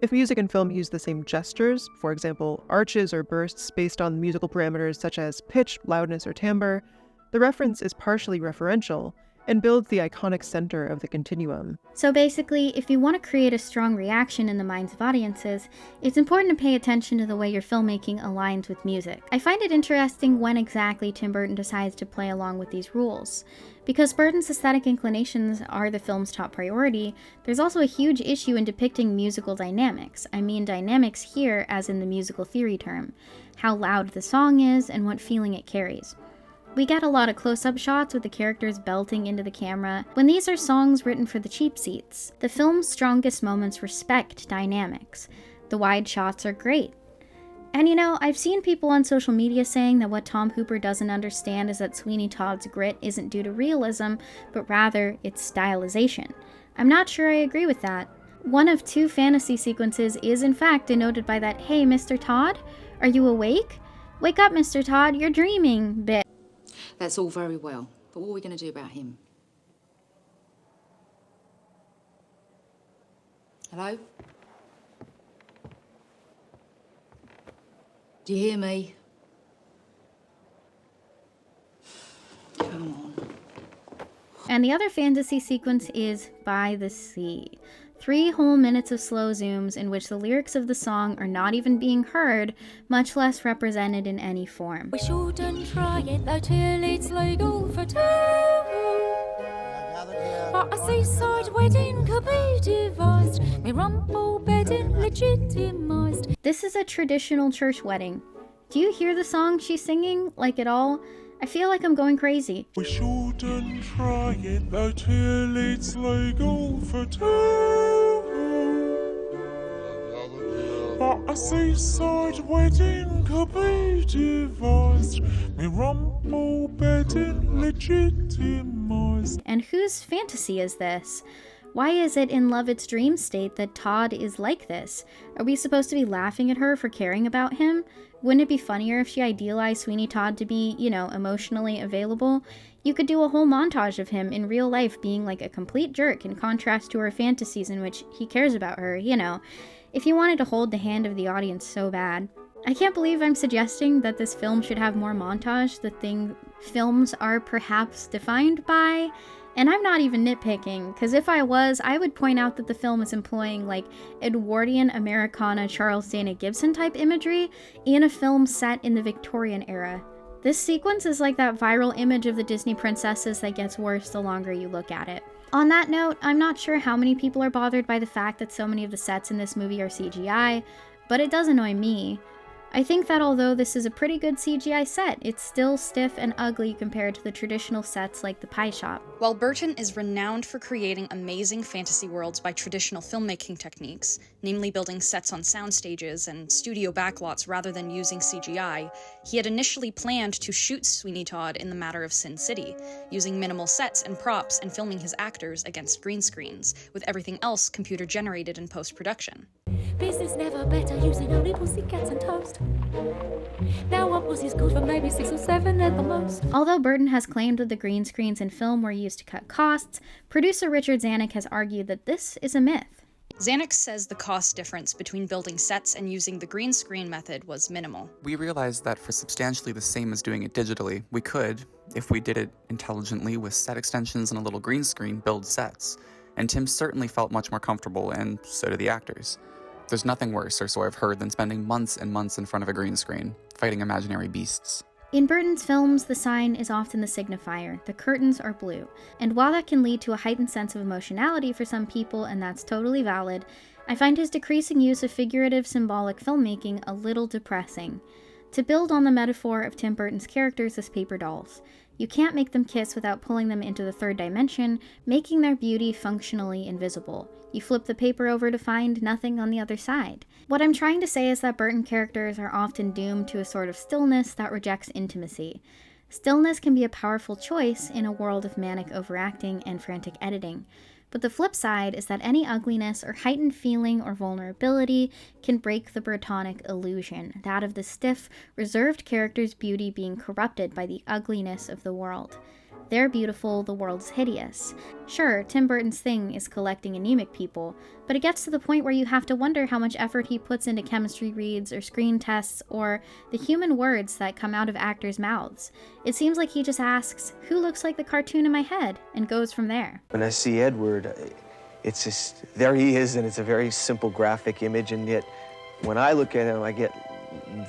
[SPEAKER 6] If music and film use the same gestures, for example, arches or bursts based on musical parameters such as pitch, loudness, or timbre, the reference is partially referential and builds the iconic center of the continuum.
[SPEAKER 1] So basically, if you want to create a strong reaction in the minds of audiences, it's important to pay attention to the way your filmmaking aligns with music. I find it interesting when exactly Tim Burton decides to play along with these rules. Because Burton's aesthetic inclinations are the film's top priority, there's also a huge issue in depicting musical dynamics. I mean dynamics here as in the musical theory term. How loud the song is and what feeling it carries. We get a lot of close-up shots with the characters belting into the camera, when these are songs written for the cheap seats. The film's strongest moments respect dynamics. The wide shots are great. And you know, I've seen people on social media saying that what Tom Hooper doesn't understand is that Sweeney Todd's grit isn't due to realism, but rather its stylization. I'm not sure I agree with that. One of two fantasy sequences is in fact denoted by that, "Hey, Mr. Todd, are you awake? Wake up, Mr. Todd, you're dreaming," bit.
[SPEAKER 26] That's all very well, but what are we going to do about him? Hello? Do you hear me? Come on.
[SPEAKER 1] And the other fantasy sequence is By the Sea. 3 whole minutes of slow zooms in which the lyrics of the song are not even being heard, much less represented in any form.
[SPEAKER 13] We shouldn't try it though till it's legal for two. But a seaside wedding could be devised, me rumble bedding legitimised.
[SPEAKER 1] This is a traditional church wedding. Do you hear the song she's singing, like at all? I feel like I'm going crazy.
[SPEAKER 24] We shouldn't try it though till it's legal for two. But a seaside wedding could be devised, me rumble bedding legitimised.
[SPEAKER 1] And whose fantasy is this? Why is it in Lovett's dream state that Todd is like this? Are we supposed to be laughing at her for caring about him? Wouldn't it be funnier if she idealized Sweeney Todd to be, you know, emotionally available? You could do a whole montage of him in real life being like a complete jerk in contrast to her fantasies in which he cares about her, you know, if you wanted to hold the hand of the audience so bad. I can't believe I'm suggesting that this film should have more montage, the thing films are perhaps defined by. And I'm not even nitpicking, because if I was, I would point out that the film is employing like Edwardian Americana Charles Dana Gibson type imagery in a film set in the Victorian era. This sequence is like that viral image of the Disney princesses that gets worse the longer you look at it. On that note, I'm not sure how many people are bothered by the fact that so many of the sets in this movie are CGI, but it does annoy me. I think that although this is a pretty good CGI set, it's still stiff and ugly compared to the traditional sets like the Pie Shop.
[SPEAKER 5] While Burton is renowned for creating amazing fantasy worlds by traditional filmmaking techniques, namely building sets on sound stages and studio backlots rather than using CGI, he had initially planned to shoot Sweeney Todd in the matter of Sin City, using minimal sets and props and filming his actors against green screens, with everything else computer-generated in post-production.
[SPEAKER 13] Business never better, using only pussycats and toast. Now one pussy's good for maybe 6 or 7 at the most.
[SPEAKER 1] Although Burton has claimed that the green screens in film were used to cut costs, producer Richard Zanuck has argued that this is a myth.
[SPEAKER 5] Zanuck says the cost difference between building sets and using the green screen method was minimal.
[SPEAKER 11] We realized that for substantially the same as doing it digitally, we could, if we did it intelligently with set extensions and a little green screen, build sets. And Tim certainly felt much more comfortable, and so did the actors. There's nothing worse, or so I've heard, than spending months and months in front of a green screen, fighting imaginary beasts.
[SPEAKER 1] In Burton's films, the sign is often the signifier. The curtains are blue. And while that can lead to a heightened sense of emotionality for some people, and that's totally valid, I find his decreasing use of figurative symbolic filmmaking a little depressing. To build on the metaphor of Tim Burton's characters as paper dolls, you can't make them kiss without pulling them into the third dimension, making their beauty functionally invisible. You flip the paper over to find nothing on the other side. What I'm trying to say is that Burton characters are often doomed to a sort of stillness that rejects intimacy. Stillness can be a powerful choice in a world of manic overacting and frantic editing. But the flip side is that any ugliness or heightened feeling or vulnerability can break the Burtonic illusion, that of the stiff, reserved character's beauty being corrupted by the ugliness of the world. They're beautiful, the world's hideous. Sure, Tim Burton's thing is collecting anemic people, but it gets to the point where you have to wonder how much effort he puts into chemistry reads or screen tests or the human words that come out of actors' mouths. It seems like he just asks, who looks like the cartoon in my head, and goes from there.
[SPEAKER 17] When I see Edward, it's just, there he is, and it's a very simple graphic image, and yet when I look at him, I get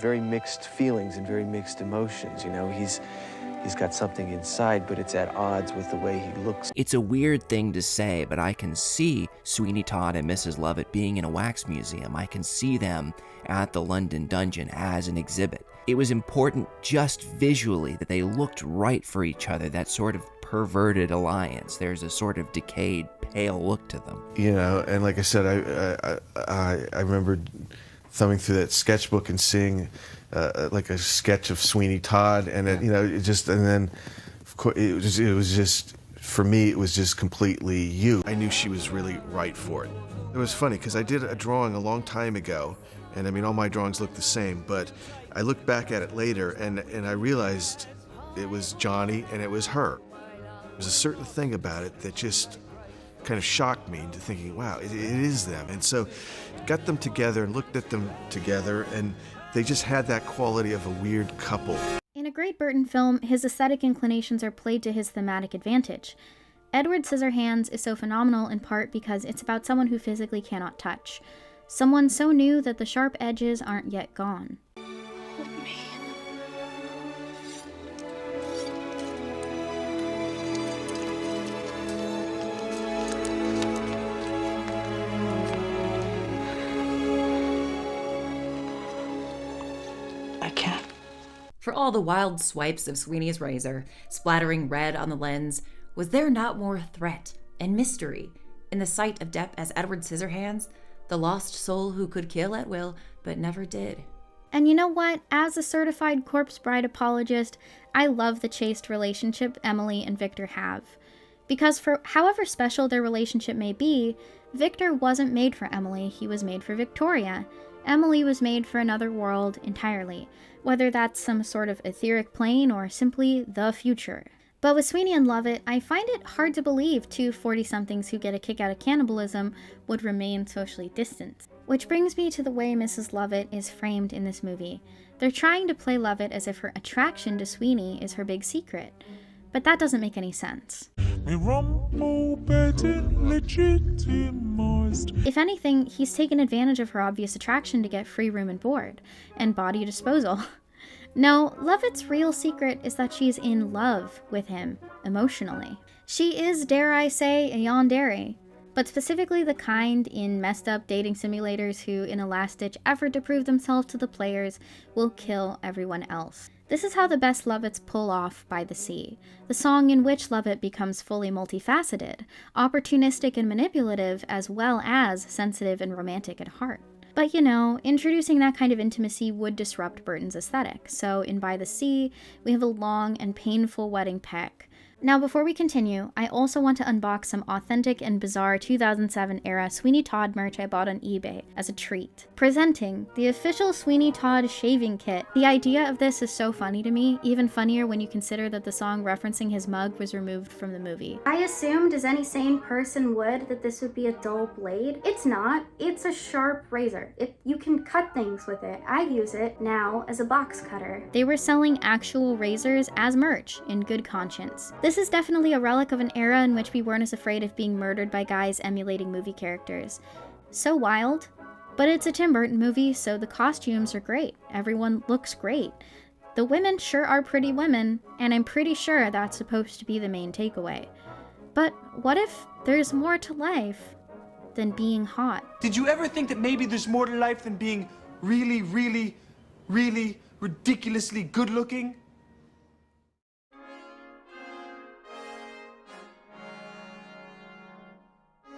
[SPEAKER 17] very mixed feelings and very mixed emotions. You know, he's got something inside, but it's at odds with the way he looks.
[SPEAKER 19] It's a weird thing to say, but I can see Sweeney Todd and Mrs. Lovett being in a wax museum. I can see them at the London Dungeon as an exhibit. It was important just visually that they looked right for each other, that sort of perverted alliance. There's a sort of decayed, pale look to them.
[SPEAKER 3] You know, and like I said, I remember thumbing through that sketchbook and seeing like a sketch of Sweeney Todd, and it, you know, it just, and then of course it was just for me, it was just completely you. I knew she was really right for it. It was funny because I did a drawing a long time ago, and I mean all my drawings look the same, but I looked back at it later and I realized it was Johnny and it was her. There was a certain thing about it that just kind of shocked me into thinking, wow, it is them. And so got them together and looked at them together, and they just had that quality of a weird couple.
[SPEAKER 1] In a great Burton film, his aesthetic inclinations are played to his thematic advantage. Edward Scissorhands is so phenomenal in part because it's about someone who physically cannot touch. Someone so new that the sharp edges aren't yet gone.
[SPEAKER 15] For all the wild swipes of Sweeney's razor, splattering red on the lens, was there not more threat and mystery in the sight of Depp as Edward Scissorhands, the lost soul who could kill at will but never did?
[SPEAKER 1] And you know what? As a certified corpse bride apologist, I love the chaste relationship Emily and Victor have. Because for however special their relationship may be, Victor wasn't made for Emily, he was made for Victoria. Emily was made for another world entirely, whether that's some sort of etheric plane or simply the future. But with Sweeney and Lovett, I find it hard to believe two 40-somethings who get a kick out of cannibalism would remain socially distant. Which brings me to the way Mrs. Lovett is framed in this movie. They're trying to play Lovett as if her attraction to Sweeney is her big secret. But that doesn't make any sense. If anything, he's taken advantage of her obvious attraction to get free room and board, and body disposal. No, Lovett's real secret is that she's in love with him, emotionally. She is, dare I say, a yandere. but specifically the kind in messed up dating simulators who, in a last-ditch effort to prove themselves to the players, will kill everyone else. This is how the best Lovitts pull off By the Sea, the song in which Lovitt becomes fully multifaceted, opportunistic and manipulative, as well as sensitive and romantic at heart. But you know, introducing that kind of intimacy would disrupt Burton's aesthetic, so in By the Sea, we have a long and painful wedding peck. Now, before we continue, I also want to unbox some authentic and bizarre 2007 era Sweeney Todd merch I bought on eBay as a treat. Presenting the official Sweeney Todd shaving kit. The idea of this is so funny to me, even funnier when you consider that the song referencing his mug was removed from the movie. I assumed, as any sane person would, that this would be a dull blade. It's not. It's a sharp razor. You can cut things with it. I use it now as a box cutter. They were selling actual razors as merch in good conscience. This is definitely a relic of an era in which we weren't as afraid of being murdered by guys emulating movie characters. So wild. But it's a Tim Burton movie, so the costumes are great. Everyone looks great. The women sure are pretty women, and I'm pretty sure that's supposed to be the main takeaway. But what if there's more to life than being hot?
[SPEAKER 4] Did you ever think that maybe there's more to life than being really, really, really ridiculously good looking?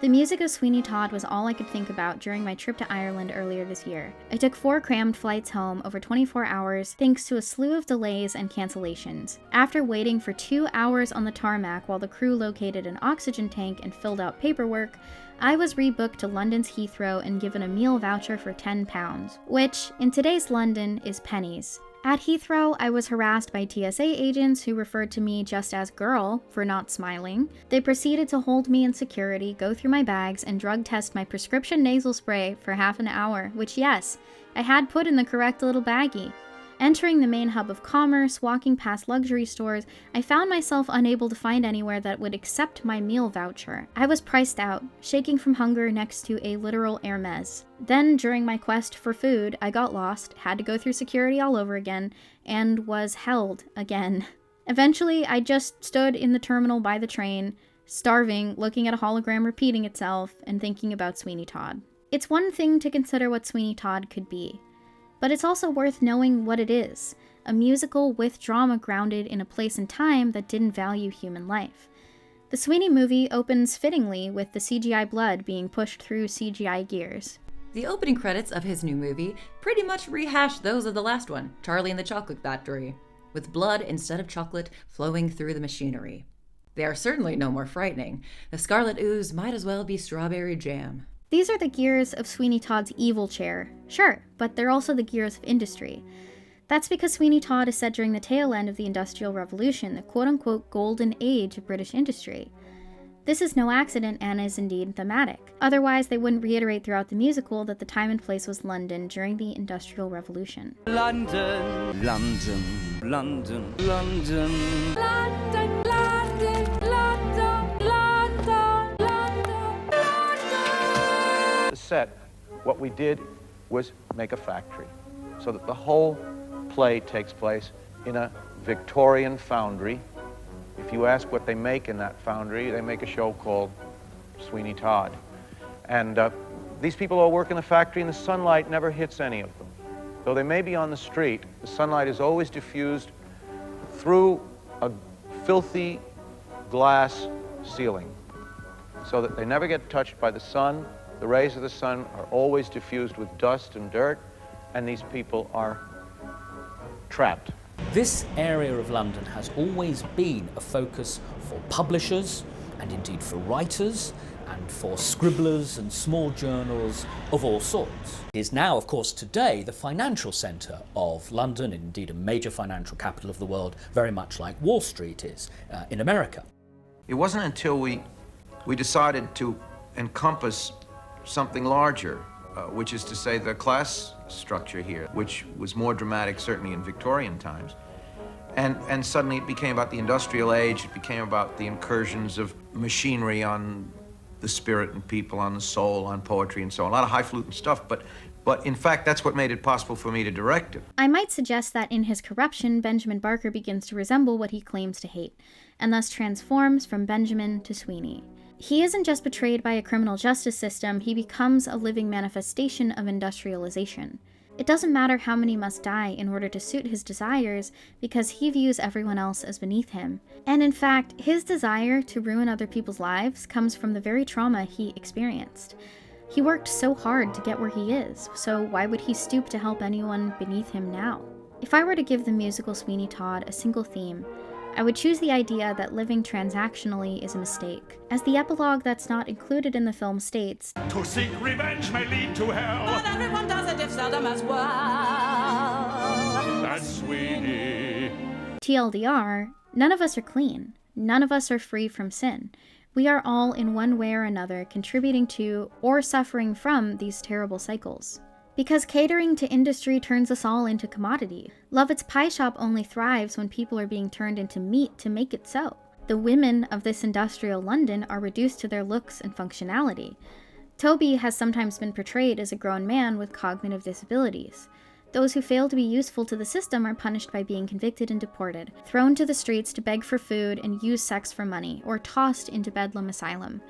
[SPEAKER 1] The music of Sweeney Todd was all I could think about during my trip to Ireland earlier this year. I took 4 crammed flights home over 24 hours thanks to a slew of delays and cancellations. After waiting for 2 hours on the tarmac while the crew located an oxygen tank and filled out paperwork, I was rebooked to London's Heathrow and given a meal voucher for £10, which, in today's London, is pennies. At Heathrow, I was harassed by TSA agents who referred to me just as girl for not smiling. They proceeded to hold me in security, go through my bags, and drug test my prescription nasal spray for half an hour, which yes, I had put in the correct little baggie. Entering the main hub of commerce, walking past luxury stores, I found myself unable to find anywhere that would accept my meal voucher. I was priced out, shaking from hunger next to a literal Hermes. Then, during my quest for food, I got lost, had to go through security all over again, and was held again. Eventually, I just stood in the terminal by the train, starving, looking at a hologram repeating itself, and thinking about Sweeney Todd. It's one thing to consider what Sweeney Todd could be, but it's also worth knowing what it is, a musical with drama grounded in a place and time that didn't value human life. The Sweeney movie opens fittingly with the CGI blood being pushed through CGI gears.
[SPEAKER 15] The opening credits of his new movie pretty much rehash those of the last one, Charlie and the Chocolate Factory, with blood instead of chocolate flowing through the machinery. They are certainly no more frightening. The scarlet ooze might as well be strawberry jam.
[SPEAKER 1] These are the gears of Sweeney Todd's evil chair, sure, but they're also the gears of industry. That's because Sweeney Todd is set during the tail end of the Industrial Revolution, the quote-unquote golden age of British industry. This is no accident and is indeed thematic. Otherwise, they wouldn't reiterate throughout the musical that the time and place was London during the Industrial Revolution.
[SPEAKER 22] London, London, London, London.
[SPEAKER 13] London, London, London, London, London, London.
[SPEAKER 17] The set, what we did was make a factory so that the whole play takes place in a Victorian foundry. If you ask what they make in that foundry, they make a show called Sweeney Todd. And these people all work in the factory and the sunlight never hits any of them. Though they may be on the street, the sunlight is always diffused through a filthy glass ceiling so that they never get touched by the sun. The rays of the sun are always diffused with dust and dirt, and these people are trapped.
[SPEAKER 9] This area of London has always been a focus for publishers and indeed for writers and for scribblers and small journals of all sorts. It is now, of course, today the financial centre of London, and indeed a major financial capital of the world, very much like Wall Street is in America.
[SPEAKER 7] It wasn't until we decided to encompass something larger, which is to say the class structure here, which was more dramatic certainly in Victorian times. And suddenly it became about the industrial age, it became about the incursions of machinery on the spirit and people, on the soul, on poetry and so on. A lot of highfalutin stuff, but in fact that's what made it possible for me to direct it.
[SPEAKER 1] I might suggest that in his corruption, Benjamin Barker begins to resemble what he claims to hate, and thus transforms from Benjamin to Sweeney. He isn't just betrayed by a criminal justice system, he becomes a living manifestation of industrialization. It doesn't matter how many must die in order to suit his desires, because he views everyone else as beneath him. And in fact, his desire to ruin other people's lives comes from the very trauma he experienced. He worked so hard to get where he is, so why would he stoop to help anyone beneath him now? If I were to give the musical Sweeney Todd a single theme, I would choose the idea that living transactionally is a mistake. As the epilogue that's not included in the film states,
[SPEAKER 24] To seek revenge may lead to hell.
[SPEAKER 13] But everyone does it if seldom as well.
[SPEAKER 24] That's Sweeney.
[SPEAKER 1] TLDR, none of us are clean. None of us are free from sin. We are all in one way or another contributing to or suffering from these terrible cycles. Because catering to industry turns us all into commodity. Lovett's pie shop only thrives when people are being turned into meat to make it so. The women of this industrial London are reduced to their looks and functionality. Toby has sometimes been portrayed as a grown man with cognitive disabilities. Those who fail to be useful to the system are punished by being convicted and deported, thrown to the streets to beg for food and use sex for money, or tossed into Bedlam Asylum.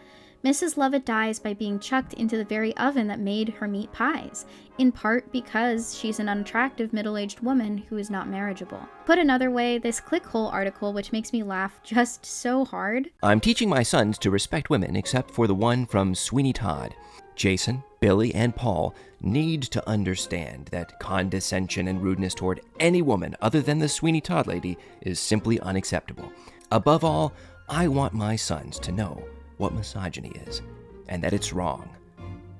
[SPEAKER 1] Mrs. Lovett dies by being chucked into the very oven that made her meat pies, in part because she's an unattractive middle-aged woman who is not marriageable. Put another way, this clickhole article, which makes me laugh just so hard.
[SPEAKER 19] I'm teaching my sons to respect women except for the one from Sweeney Todd. Jason, Billy, and Paul need to understand that condescension and rudeness toward any woman other than the Sweeney Todd lady is simply unacceptable. Above all, I want my sons to know what misogyny is, and that it's wrong.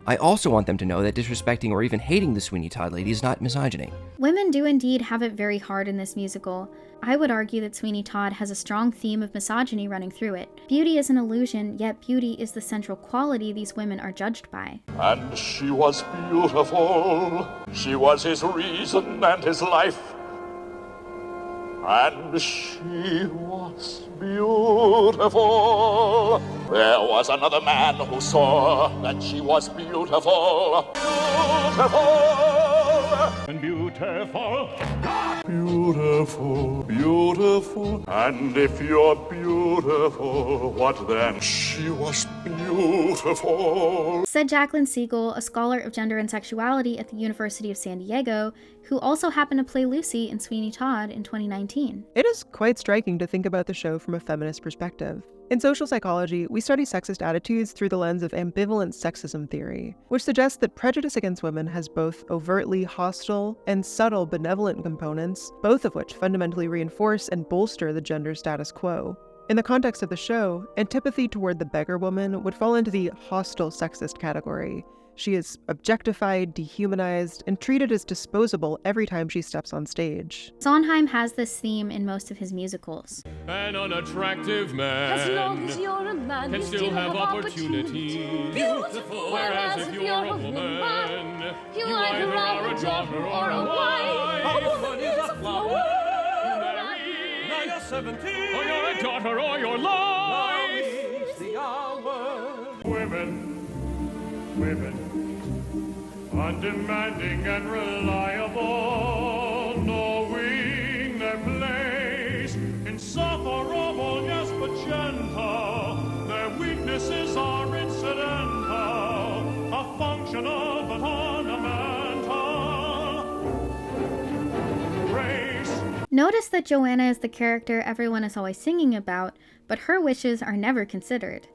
[SPEAKER 19] I also want them to know that disrespecting or even hating the Sweeney Todd lady is not misogyny.
[SPEAKER 1] Women do indeed have it very hard in this musical. I would argue that Sweeney Todd has a strong theme of misogyny running through it. Beauty is an illusion, yet beauty is the central quality these women are judged by.
[SPEAKER 24] And she was beautiful. She was his reason and his life. And she was beautiful. There was another man who saw that she was beautiful. Beautiful. And beautiful. Beautiful, beautiful. And if you're beautiful, what then? She was beautiful.
[SPEAKER 1] Said Jacqueline Siegel, a scholar of gender and sexuality at the University of San Diego, who also happened to play Lucy in Sweeney Todd in 2019.
[SPEAKER 6] It is quite striking to think about the show from a feminist perspective. In social psychology, we study sexist attitudes through the lens of ambivalent sexism theory, which suggests that prejudice against women has both overtly hostile and subtle benevolent components, both of which fundamentally reinforce and bolster the gender status quo. In the context of the show, antipathy toward the beggar woman would fall into the hostile sexist category. She is objectified, dehumanized, and treated as disposable every time she steps on stage.
[SPEAKER 1] Sondheim has this theme in most of his musicals.
[SPEAKER 24] An unattractive man
[SPEAKER 13] As long as you're a man,
[SPEAKER 24] can
[SPEAKER 13] you
[SPEAKER 24] still have opportunities.
[SPEAKER 13] Beautiful.
[SPEAKER 24] Whereas if you're a woman,
[SPEAKER 13] you either are a daughter or a wife. A woman is a flower.
[SPEAKER 24] Now you're 17, or you're a daughter or your life. Now is the hour. Women, undemanding and reliable, knowing their place in sufferable, yes, but gentle. Their weaknesses are incidental, a functional but ornamental. Grace.
[SPEAKER 1] Notice that Joanna is the character everyone is always singing about, but her wishes are never considered.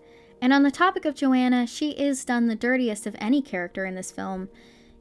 [SPEAKER 1] And on the topic of Joanna, she is done the dirtiest of any character in this film.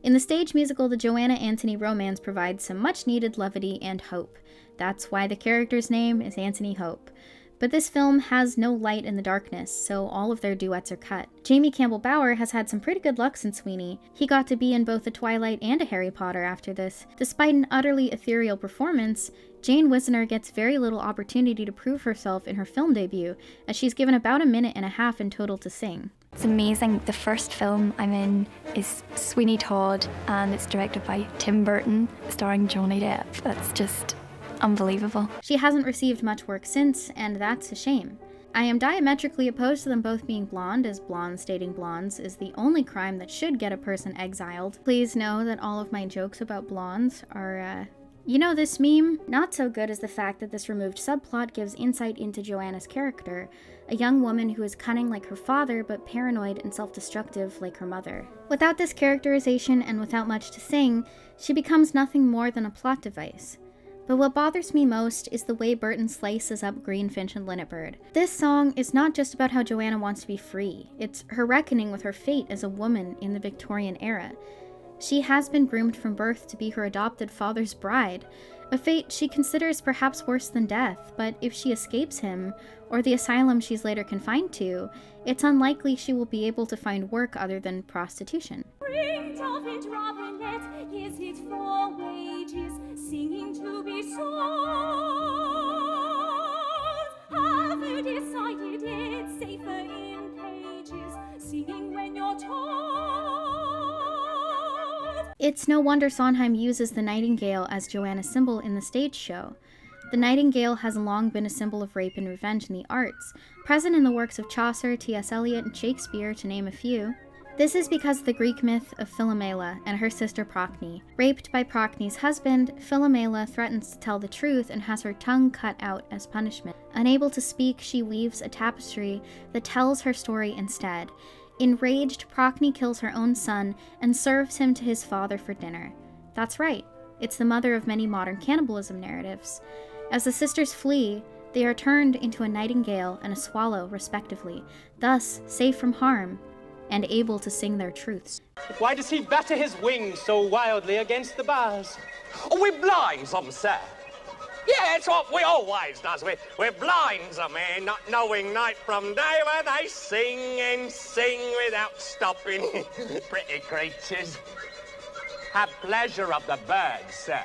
[SPEAKER 1] In the stage musical, the Joanna-Antony romance provides some much-needed levity and hope. That's why the character's name is Anthony Hope. But this film has no light in the darkness, so all of their duets are cut. Jamie Campbell Bower has had some pretty good luck since Sweeney. He got to be in both a Twilight and a Harry Potter after this. Despite an utterly ethereal performance, Jane Wisner gets very little opportunity to prove herself in her film debut, as she's given about a minute and a half in total to sing.
[SPEAKER 8] It's amazing. The first film I'm in is Sweeney Todd, and it's directed by Tim Burton, starring Johnny Depp. That's just unbelievable.
[SPEAKER 1] She hasn't received much work since, and that's a shame. I am diametrically opposed to them both being blonde, as blondes dating blondes is the only crime that should get a person exiled. Please know that all of my jokes about blondes are, You know this meme? Not so good is the fact that this removed subplot gives insight into Joanna's character, a young woman who is cunning like her father but paranoid and self-destructive like her mother. Without this characterization and without much to sing, she becomes nothing more than a plot device. But what bothers me most is the way Burton slices up Greenfinch and Linnetbird. This song is not just about how Joanna wants to be free, it's her reckoning with her fate as a woman in the Victorian era. She has been groomed from birth to be her adopted father's bride, a fate she considers perhaps worse than death, but if she escapes him, or the asylum she's later confined to, it's unlikely she will be able to find work other than prostitution.
[SPEAKER 13] Bring Turvin, Robinet, is it for wages, singing to be sold? Have you decided it's safer in cages, singing when you're told?
[SPEAKER 1] It's no wonder Sondheim uses the nightingale as Joanna's symbol in the stage show. The nightingale has long been a symbol of rape and revenge in the arts, present in the works of Chaucer, T.S. Eliot, and Shakespeare, to name a few. This is because of the Greek myth of Philomela and her sister Procne. Raped by Procne's husband, Philomela threatens to tell the truth and has her tongue cut out as punishment. Unable to speak, she weaves a tapestry that tells her story instead. Enraged, Procne kills her own son and serves him to his father for dinner. That's right, it's the mother of many modern cannibalism narratives. As the sisters flee, they are turned into a nightingale and a swallow, respectively, thus safe from harm and able to sing their truths.
[SPEAKER 2] Why does he batter his wings so wildly against the bars? Oh, we blinds them, sir. Yeah, it's what we always does. We blinds them, not knowing night from day, where they sing and sing without stopping. Pretty creatures. Have pleasure of the birds, sir.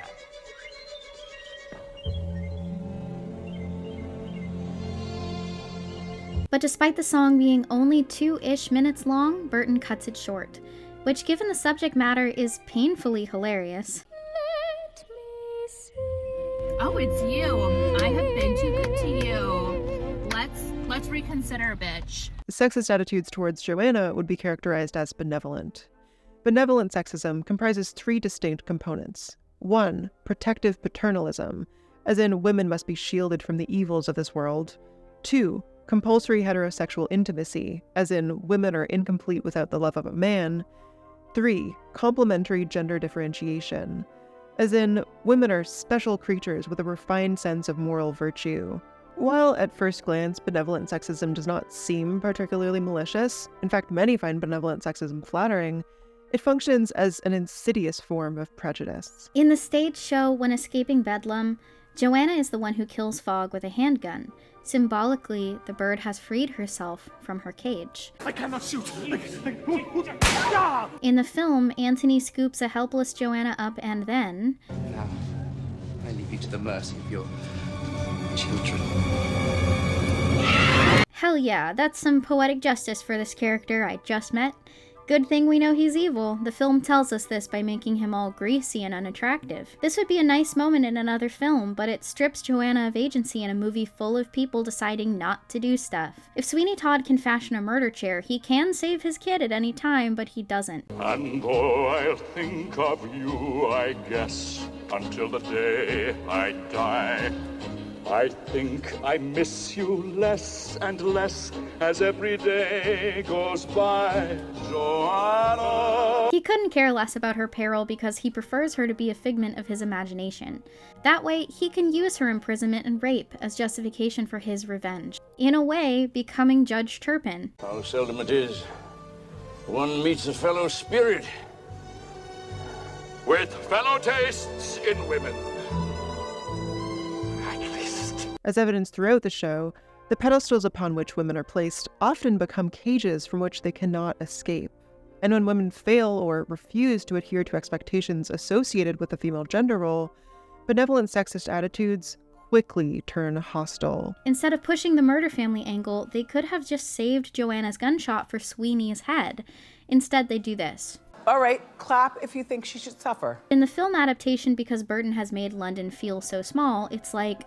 [SPEAKER 1] But despite the song being only 2-ish minutes long, Burton cuts it short, which given the subject matter is painfully hilarious.
[SPEAKER 10] Oh, it's you. I have been too good to you. Let's reconsider, bitch.
[SPEAKER 6] Sexist attitudes towards Joanna would be characterized as benevolent. Benevolent sexism comprises 3 distinct components. 1. Protective paternalism, as in women must be shielded from the evils of this world. 2. Compulsory heterosexual intimacy, as in women are incomplete without the love of a man. 3. Complementary gender differentiation, as in women are special creatures with a refined sense of moral virtue. While at first glance benevolent sexism does not seem particularly malicious, in fact many find benevolent sexism flattering, it functions as an insidious form of prejudice.
[SPEAKER 1] In the stage show When Escaping Bedlam, Joanna is the one who kills Fogg with a handgun. Symbolically, the bird has freed herself from her cage.
[SPEAKER 4] I cannot shoot.
[SPEAKER 1] In the film, Antony scoops a helpless Joanna up and then...
[SPEAKER 22] Now, I leave you to the mercy of your children.
[SPEAKER 1] Hell yeah, that's some poetic justice for this character I just met. Good thing we know he's evil. The film tells us this by making him all greasy and unattractive. This would be a nice moment in another film, but it strips Joanna of agency in a movie full of people deciding not to do stuff. If Sweeney Todd can fashion a murder chair, he can save his kid at any time, but he doesn't.
[SPEAKER 24] And though I'll think of you, I guess, until the day I die, I think I miss you less and less as every day goes by, Joanna.
[SPEAKER 1] He couldn't care less about her peril because he prefers her to be a figment of his imagination. That way, he can use her imprisonment and rape as justification for his revenge. In a way, becoming Judge Turpin.
[SPEAKER 12] How seldom it is one meets a fellow spirit
[SPEAKER 24] With fellow tastes in women.
[SPEAKER 6] As evidenced throughout the show, the pedestals upon which women are placed often become cages from which they cannot escape. And when women fail or refuse to adhere to expectations associated with the female gender role, benevolent sexist attitudes quickly turn hostile.
[SPEAKER 1] Instead of pushing the murder family angle, they could have just saved Joanna's gunshot for Sweeney's head. Instead, they do this.
[SPEAKER 14] All right, clap if you think she should suffer.
[SPEAKER 1] In the film adaptation, because Burton has made London feel so small, it's like,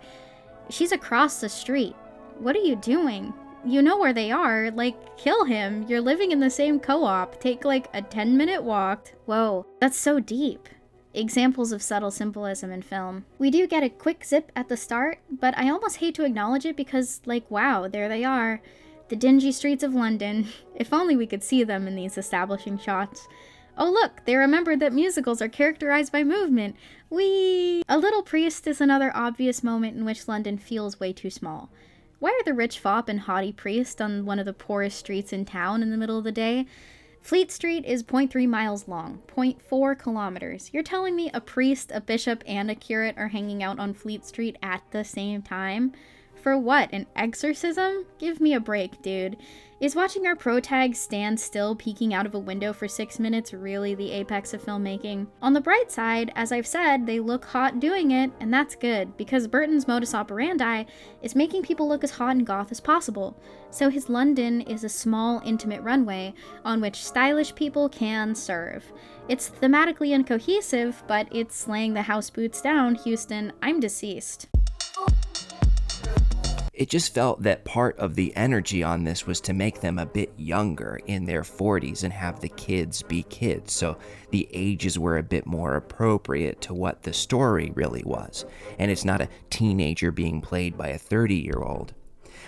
[SPEAKER 1] she's across the street. What are you doing? You know where they are. Like, kill him. You're living in the same co-op. Take like a 10-minute walk. Whoa, that's so deep. examples of subtle symbolism in film. We do get a quick zip at the start, but I almost hate to acknowledge it because, like, wow, there they are. The dingy streets of London. If only we could see them in these establishing shots. Oh look, they remembered that musicals are characterized by movement. Whee! A Little Priest is another obvious moment in which London feels way too small. Why are the rich fop and haughty priest on one of the poorest streets in town in the middle of the day? Fleet Street is 0.3 miles long, 0.4 kilometers. You're telling me a priest, a bishop, and a curate are hanging out on Fleet Street at the same time? For what, an exorcism? Give me a break, dude. Is watching our protag stand still peeking out of a window for 6 minutes really the apex of filmmaking? On the bright side, as I've said, they look hot doing it, and that's good, because Burton's modus operandi is making people look as hot and goth as possible. So his London is a small, intimate runway on which stylish people can serve. It's thematically uncohesive, but it's laying the house boots down, Houston, I'm deceased.
[SPEAKER 19] It just felt that part of the energy on this was to make them a bit younger, in their 40s, and have the kids be kids, so the ages were a bit more appropriate to what the story really was, and it's not a teenager being played by a 30-year-old.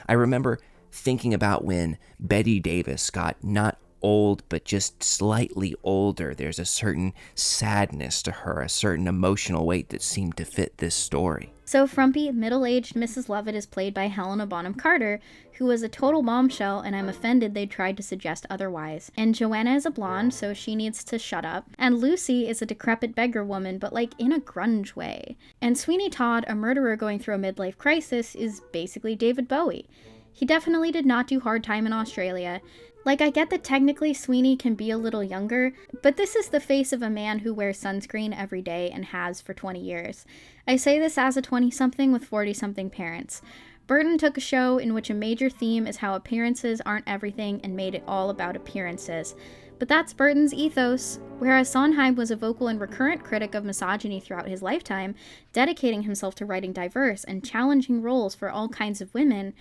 [SPEAKER 19] I remember thinking about when Bette Davis got not old, but just slightly older. There's a certain sadness to her, a certain emotional weight that seemed to fit this story.
[SPEAKER 1] So frumpy, middle-aged Mrs. Lovett is played by Helena Bonham Carter, who was a total bombshell, and I'm offended they tried to suggest otherwise. And Joanna is a blonde, so she needs to shut up. And Lucy is a decrepit beggar woman, but like in a grunge way. And Sweeney Todd, a murderer going through a midlife crisis, is basically David Bowie. He definitely did not do hard time in Australia. Like, I get that technically Sweeney can be a little younger, but this is the face of a man who wears sunscreen every day and has for 20 years. I say this as a 20-something with 40-something parents. Burton took a show in which a major theme is how appearances aren't everything and made it all about appearances. But that's Burton's ethos, whereas Sondheim was a vocal and recurrent critic of misogyny throughout his lifetime, dedicating himself to writing diverse and challenging roles for all kinds of women.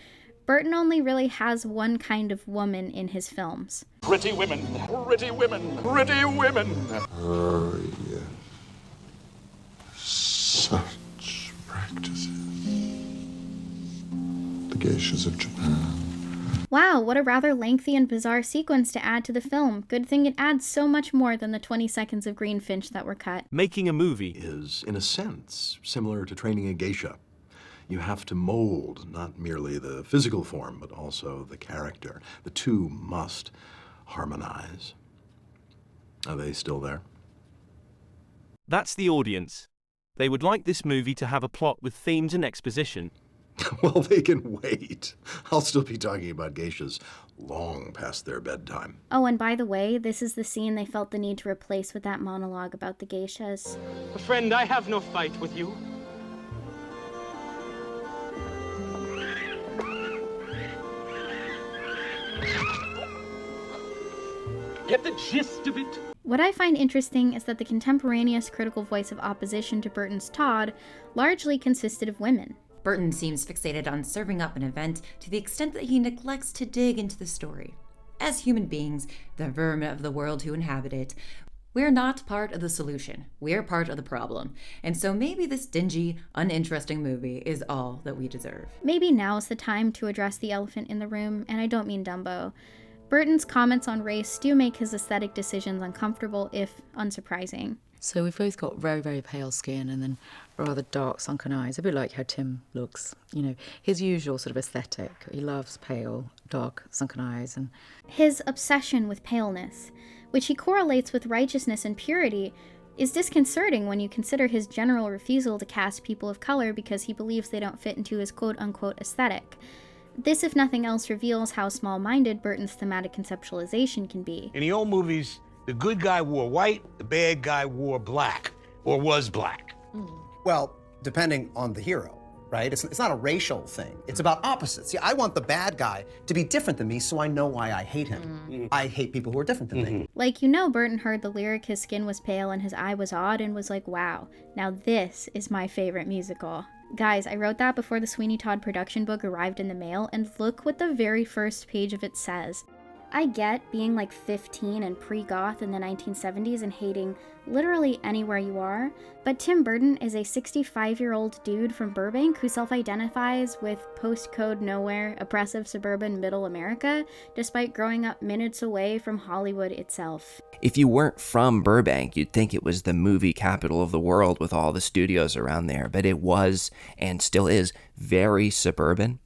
[SPEAKER 1] Burton only really has one kind of woman in his films.
[SPEAKER 24] Pretty women, pretty women, pretty women.
[SPEAKER 16] Oh, yes. Such practices. The geishas of Japan.
[SPEAKER 1] Wow, what a rather lengthy and bizarre sequence to add to the film. Good thing it adds so much more than the 20 seconds of Greenfinch that were cut.
[SPEAKER 18] Making a movie is, in a sense, similar to training a geisha. You have to mold not merely the physical form, but also the character. The two must harmonize. Are they still there?
[SPEAKER 20] That's the audience. They would like this movie to have a plot with themes and exposition.
[SPEAKER 18] Well, they can wait. I'll still be talking about geishas long past their bedtime.
[SPEAKER 1] Oh, and by the way, this is the scene they felt the need to replace with that monologue about the geishas.
[SPEAKER 2] Friend, I have no fight with you. Get the gist of it?
[SPEAKER 1] What I find interesting is that the contemporaneous critical voice of opposition to Burton's Todd largely consisted of women.
[SPEAKER 15] Burton seems fixated on serving up an event to the extent that he neglects to dig into the story. As human beings, the vermin of the world who inhabit it, we're not part of the solution. We're part of the problem. And so maybe this dingy, uninteresting movie is all that we deserve.
[SPEAKER 1] Maybe now's the time to address the elephant in the room, and I don't mean Dumbo. Burton's comments on race do make his aesthetic decisions uncomfortable, if unsurprising.
[SPEAKER 26] So we've both got very, very pale skin and then rather dark sunken eyes, a bit like how Tim looks. You know, his usual sort of aesthetic. He loves pale, dark, sunken eyes. And
[SPEAKER 1] his obsession with paleness, which he correlates with righteousness and purity, is disconcerting when you consider his general refusal to cast people of color because he believes they don't fit into his quote-unquote aesthetic. This, if nothing else, reveals how small-minded Burton's thematic conceptualization can be.
[SPEAKER 12] In the old movies, the good guy wore white, the bad guy wore black, or was black.
[SPEAKER 21] Well, depending on the hero, right? It's not a racial thing. It's about opposites. See, I want the bad guy to be different than me so I know why I hate him. I hate people who are different than me.
[SPEAKER 1] Like, you know, Burton heard the lyric, his skin was pale and his eye was odd, and was like, wow, now this is my favorite musical. Guys, I wrote that before the Sweeney Todd production book arrived in the mail, and look what the very first page of it says. I get being like 15 and pre-goth in the 1970s and hating literally anywhere you are, but Tim Burton is a 65-year-old dude from Burbank who self-identifies with postcode nowhere, oppressive suburban middle America, despite growing up minutes away from Hollywood itself.
[SPEAKER 19] If you weren't from Burbank, you'd think it was the movie capital of the world with all the studios around there, but it was, and still is, very suburban.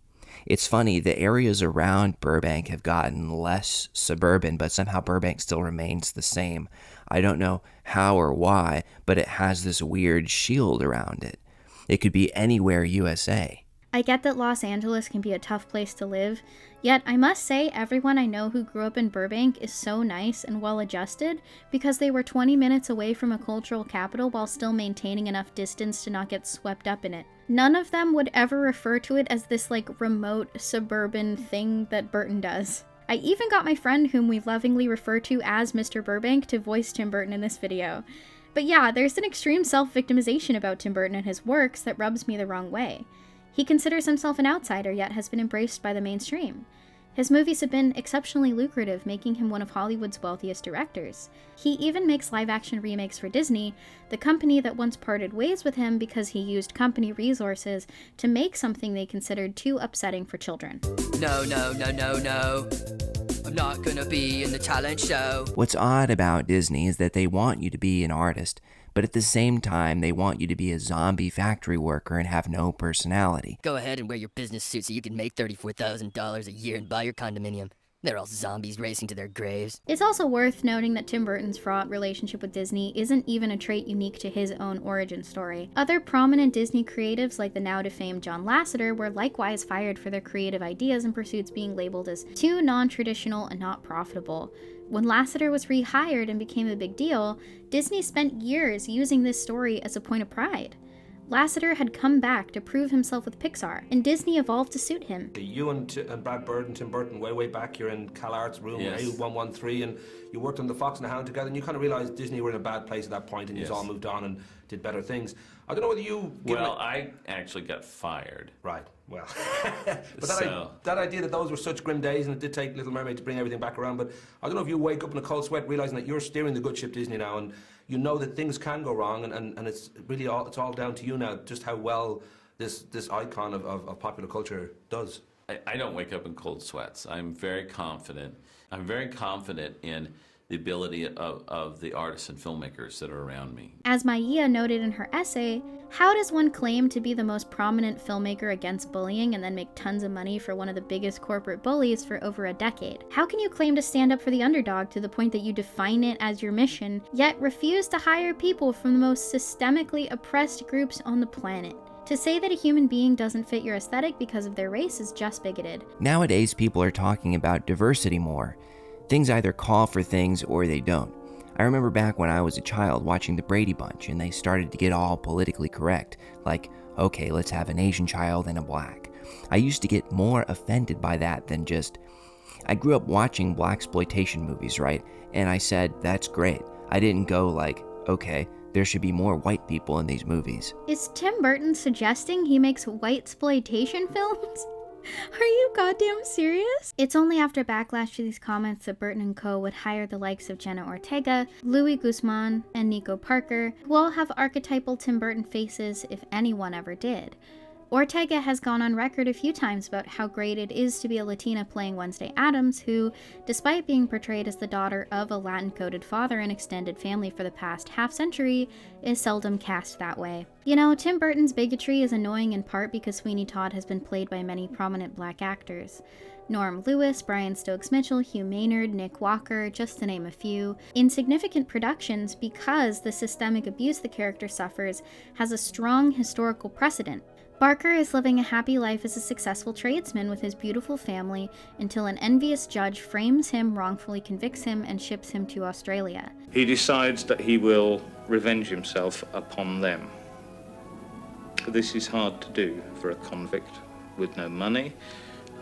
[SPEAKER 19] It's funny, the areas around Burbank have gotten less suburban, but somehow Burbank still remains the same. I don't know how or why, but it has this weird shield around it. It could be anywhere USA.
[SPEAKER 1] I get that Los Angeles can be a tough place to live, yet I must say everyone I know who grew up in Burbank is so nice and well-adjusted because they were 20 minutes away from a cultural capital while still maintaining enough distance to not get swept up in it. None of them would ever refer to it as this like remote suburban thing that Burton does. I even got my friend whom we lovingly refer to as Mr. Burbank to voice Tim Burton in this video. But yeah, there's an extreme self-victimization about Tim Burton and his works that rubs me the wrong way. He considers himself an outsider, yet has been embraced by the mainstream. His movies have been exceptionally lucrative, making him one of Hollywood's wealthiest directors. He even makes live-action remakes for Disney, the company that once parted ways with him because he used company resources to make something they considered too upsetting for children.
[SPEAKER 3] No, no, no, no, no. I'm not gonna be in the talent show.
[SPEAKER 19] What's odd about Disney is that they want you to be an artist, but at the same time, they want you to be a zombie factory worker and have no personality.
[SPEAKER 3] Go ahead and wear your business suit so you can make $34,000 a year and buy your condominium. They're all zombies racing to their graves.
[SPEAKER 1] It's also worth noting that Tim Burton's fraught relationship with Disney isn't even a trait unique to his own origin story. Other prominent Disney creatives like the now defamed John Lasseter were likewise fired for their creative ideas and pursuits being labeled as too non-traditional and not profitable. When Lasseter was rehired and became a big deal, Disney spent years using this story as a point of pride. Lasseter had come back to prove himself with Pixar, and Disney evolved to suit him.
[SPEAKER 5] You and Brad Bird and Tim Burton, way back, you're in CalArts room A113, and you worked on The Fox and the Hound together, and you kind of realized Disney were in a bad place at that point, and you all moved on and did better things. I don't know whether you...
[SPEAKER 11] Well, I actually got fired.
[SPEAKER 5] Right, well. But that idea that those were such grim days, and it did take Little Mermaid to bring everything back around, but I don't know if you wake up in a cold sweat realizing that you're steering the good ship Disney now, and you know that things can go wrong, and it's really it's all down to you now, just how well this icon of popular culture does.
[SPEAKER 11] I don't wake up in cold sweats. I'm very confident. I'm very confident in the ability of the artists and filmmakers that are around me.
[SPEAKER 1] As Maya noted in her essay, how does one claim to be the most prominent filmmaker against bullying and then make tons of money for one of the biggest corporate bullies for over a decade? How can you claim to stand up for the underdog to the point that you define it as your mission, yet refuse to hire people from the most systemically oppressed groups on the planet? To say that a human being doesn't fit your aesthetic because of their race is just bigoted.
[SPEAKER 19] Nowadays, people are talking about diversity more. Things either call for things or they don't. I remember back when I was a child watching the Brady Bunch and they started to get all politically correct, like, okay, let's have an Asian child and a black. I used to get more offended by that than just... I grew up watching blaxploitation movies, right? And I said, that's great. I didn't go like, okay, there should be more white people in these movies.
[SPEAKER 1] Is Tim Burton suggesting he makes whitesploitation films? Are you goddamn serious? It's only after backlash to these comments that Burton and co. would hire the likes of Jenna Ortega, Louis Guzman, and Nico Parker, who all have archetypal Tim Burton faces if anyone ever did. Ortega has gone on record a few times about how great it is to be a Latina playing Wednesday Addams, who, despite being portrayed as the daughter of a Latin-coded father and extended family for the past half-century, is seldom cast that way. You know, Tim Burton's bigotry is annoying in part because Sweeney Todd has been played by many prominent black actors. Norm Lewis, Brian Stokes Mitchell, Hugh Maynard, Nick Walker, just to name a few, in significant productions because the systemic abuse the character suffers has a strong historical precedent. Barker is living a happy life as a successful tradesman with his beautiful family until an envious judge frames him, wrongfully convicts him, and ships him to Australia.
[SPEAKER 17] He decides that he will revenge himself upon them. This is hard to do for a convict with no money,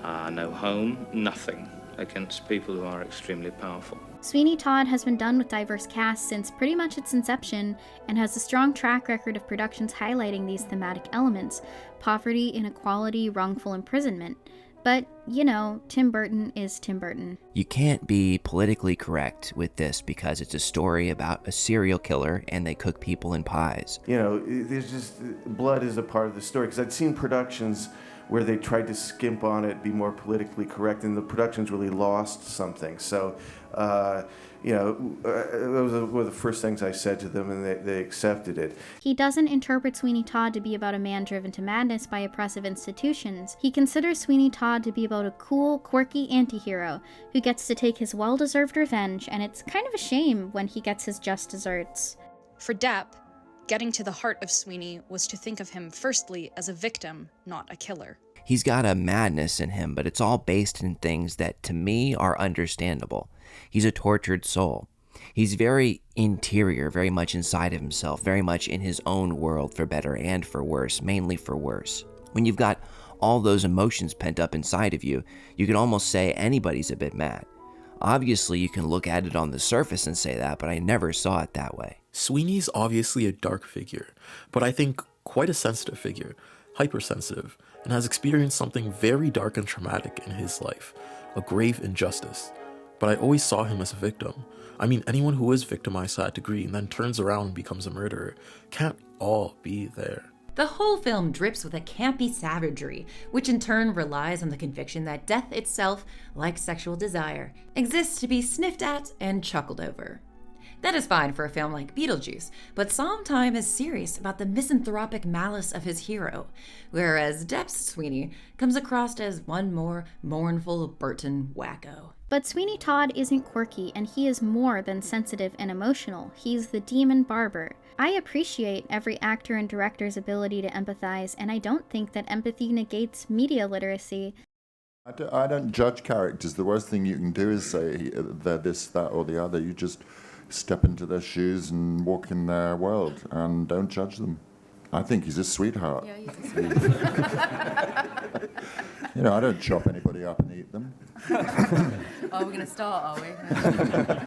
[SPEAKER 17] no home, nothing, against people who are extremely powerful.
[SPEAKER 1] Sweeney Todd has been done with diverse casts since pretty much its inception and has a strong track record of productions highlighting these thematic elements: poverty, inequality, wrongful imprisonment. But, you know, Tim Burton is Tim Burton.
[SPEAKER 19] You can't be politically correct with this because it's a story about a serial killer and they cook people in pies.
[SPEAKER 7] You know, there's just, blood is a part of the story, because I'd seen productions where they tried to skimp on it, be more politically correct, and the productions really lost something. So, you know, it was one of the first things I said to them, and they accepted it.
[SPEAKER 1] He doesn't interpret Sweeney Todd to be about a man driven to madness by oppressive institutions. He considers Sweeney Todd to be about a cool, quirky anti-hero who gets to take his well-deserved revenge, and it's kind of a shame when he gets his just desserts.
[SPEAKER 8] For Depp, getting to the heart of Sweeney was to think of him firstly as a victim, not a killer.
[SPEAKER 19] He's got a madness in him, but it's all based in things that, to me, are understandable. He's a tortured soul. He's very interior, very much inside of himself, very much in his own world, for better and for worse, mainly for worse. When you've got all those emotions pent up inside of you, you can almost say anybody's a bit mad. Obviously, you can look at it on the surface and say that, but I never saw it that way.
[SPEAKER 9] Sweeney's obviously a dark figure, but I think quite a sensitive figure, hypersensitive, and has experienced something very dark and traumatic in his life, a grave injustice. But I always saw him as a victim. I mean, anyone who is victimized to that degree and then turns around and becomes a murderer can't all be there.
[SPEAKER 15] The whole film drips with a campy savagery, which in turn relies on the conviction that death itself, like sexual desire, exists to be sniffed at and chuckled over. That is fine for a film like Beetlejuice, but Sondheim is serious about the misanthropic malice of his hero, whereas Depp's Sweeney comes across as one more mournful Burton wacko.
[SPEAKER 1] But Sweeney Todd isn't quirky, and he is more than sensitive and emotional. He's the demon barber. I appreciate every actor and director's ability to empathize, and I don't think that empathy negates media literacy.
[SPEAKER 16] I don't judge characters. The worst thing you can do is say they're this, that, or the other. You just step into their shoes and walk in their world, and don't judge them. I think he's a sweetheart.
[SPEAKER 10] Yeah, he's a sweetheart.
[SPEAKER 16] You know, I don't chop anybody up and eat them.
[SPEAKER 10] Oh, we're going to start, are we?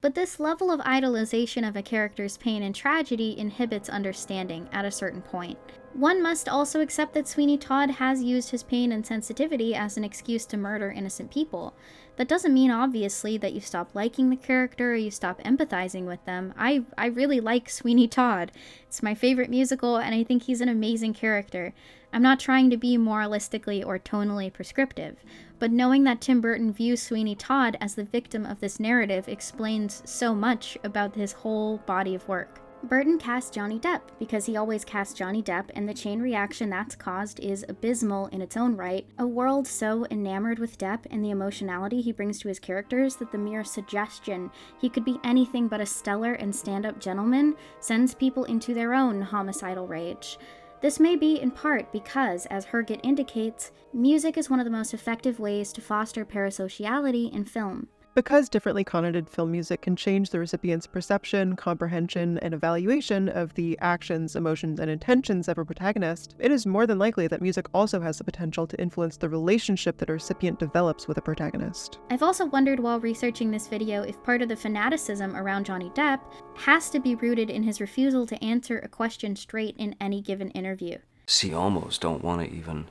[SPEAKER 1] But this level of idolization of a character's pain and tragedy inhibits understanding at a certain point. One must also accept that Sweeney Todd has used his pain and sensitivity as an excuse to murder innocent people. That doesn't mean, obviously, that you stop liking the character or you stop empathizing with them. I really like Sweeney Todd. It's my favorite musical, and I think he's an amazing character. I'm not trying to be moralistically or tonally prescriptive, but knowing that Tim Burton views Sweeney Todd as the victim of this narrative explains so much about his whole body of work. Burton cast Johnny Depp because he always casts Johnny Depp, and the chain reaction that's caused is abysmal in its own right. A world so enamored with Depp and the emotionality he brings to his characters that the mere suggestion he could be anything but a stellar and stand-up gentleman sends people into their own homicidal rage. This may be in part because, as Herget indicates, music is one of the most effective ways to foster parasociality in film.
[SPEAKER 6] Because differently connoted film music can change the recipient's perception, comprehension, and evaluation of the actions, emotions, and intentions of a protagonist, it is more than likely that music also has the potential to influence the relationship that a recipient develops with a protagonist.
[SPEAKER 1] I've also wondered while researching this video if part of the fanaticism around Johnny Depp has to be rooted in his refusal to answer a question straight in any given interview.
[SPEAKER 22] See, almost don't want to even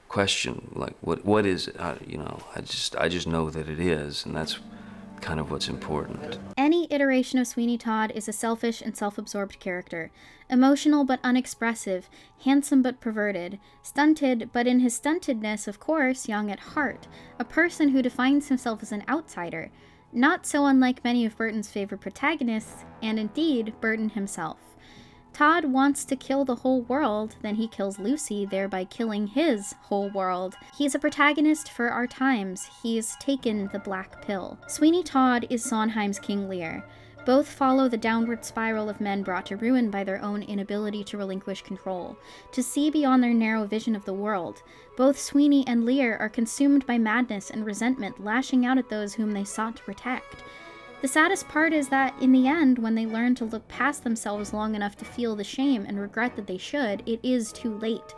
[SPEAKER 22] question, like, what is it? You know, I just know that it is, and that's kind of what's important.
[SPEAKER 1] Any iteration of Sweeney Todd is a selfish and self-absorbed character. Emotional but unexpressive, handsome but perverted, stunted but in his stuntedness, of course, young at heart. A person who defines himself as an outsider. Not so unlike many of Burton's favorite protagonists, and indeed, Burton himself. Todd wants to kill the whole world, then he kills Lucy, thereby killing his whole world. He's a protagonist for our times. He's taken the black pill. Sweeney Todd is Sondheim's King Lear. Both follow the downward spiral of men brought to ruin by their own inability to relinquish control, to see beyond their narrow vision of the world. Both Sweeney and Lear are consumed by madness and resentment, lashing out at those whom they sought to protect. The saddest part is that, in the end, when they learn to look past themselves long enough to feel the shame and regret that they should, it is too late.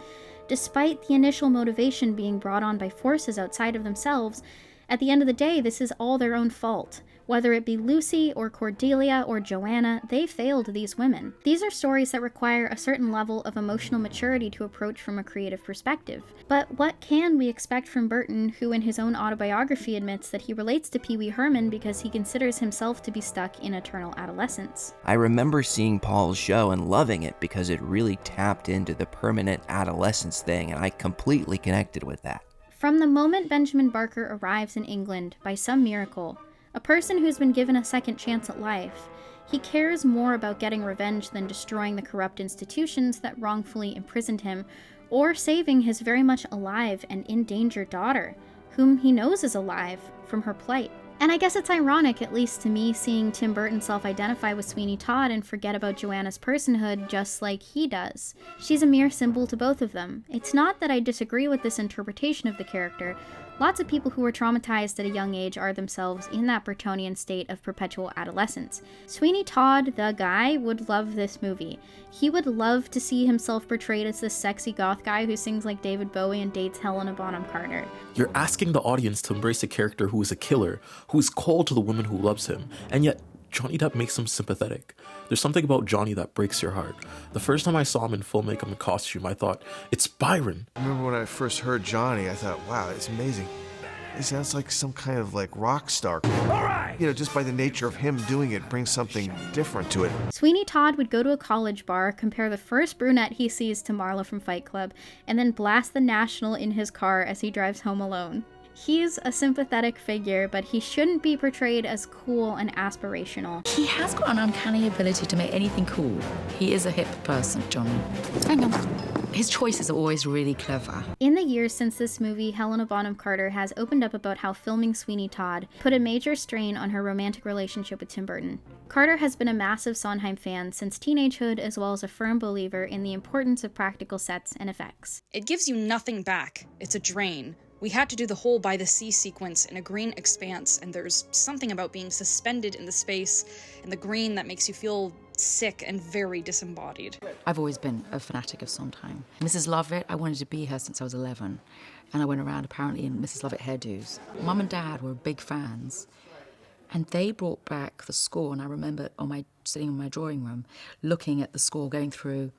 [SPEAKER 1] Despite the initial motivation being brought on by forces outside of themselves, at the end of the day, this is all their own fault. Whether it be Lucy or Cordelia or Joanna, they failed these women. These are stories that require a certain level of emotional maturity to approach from a creative perspective. But what can we expect from Burton, who in his own autobiography admits that he relates to Pee Wee Herman because he considers himself to be stuck in eternal adolescence?
[SPEAKER 19] I remember seeing Paul's show and loving it because it really tapped into the permanent adolescence thing, and I completely connected with that.
[SPEAKER 1] From the moment Benjamin Barker arrives in England, by some miracle, a person who's been given a second chance at life, he cares more about getting revenge than destroying the corrupt institutions that wrongfully imprisoned him, or saving his very much alive and in danger daughter, whom he knows is alive, from her plight. And I guess it's ironic, at least to me, seeing Tim Burton self-identify with Sweeney Todd and forget about Joanna's personhood just like he does. She's a mere symbol to both of them. It's not that I disagree with this interpretation of the character. Lots of people who were traumatized at a young age are themselves in that Burtonian state of perpetual adolescence. Sweeney Todd, the guy, would love this movie. He would love to see himself portrayed as this sexy goth guy who sings like David Bowie and dates Helena Bonham Carter.
[SPEAKER 9] You're asking the audience to embrace a character who is a killer, who is cold to the woman who loves him, and yet Johnny Depp makes him sympathetic. There's something about Johnny that breaks your heart. The first time I saw him in full makeup and costume, I thought, it's Byron.
[SPEAKER 4] I remember when I first heard Johnny, I thought, wow, it's amazing. He sounds like some kind of like rock star. All right! You know, just by the nature of him doing it brings something different to it.
[SPEAKER 1] Sweeney Todd would go to a college bar, compare the first brunette he sees to Marla from Fight Club, and then blast the National in his car as he drives home alone. He's a sympathetic figure, but he shouldn't be portrayed as cool and aspirational.
[SPEAKER 26] He has got an uncanny ability to make anything cool. He is a hip person, Johnny. Hang on. His choices are always really clever.
[SPEAKER 1] In the years since this movie, Helena Bonham Carter has opened up about how filming Sweeney Todd put a major strain on her romantic relationship with Tim Burton. Carter has been a massive Sondheim fan since teenagehood, as well as a firm believer in the importance of practical sets and effects.
[SPEAKER 8] It gives you nothing back. It's a drain. We had to do the whole by the sea sequence in a green expanse, and there's something about being suspended in the space and the green that makes you feel sick and very disembodied.
[SPEAKER 26] I've always been a fanatic of Sondheim. Mrs. Lovett, I wanted to be her since I was 11, and I went around apparently in Mrs. Lovett hairdos. Mum and Dad were big fans, and they brought back the score, and I remember sitting in my drawing room, looking at the score, going through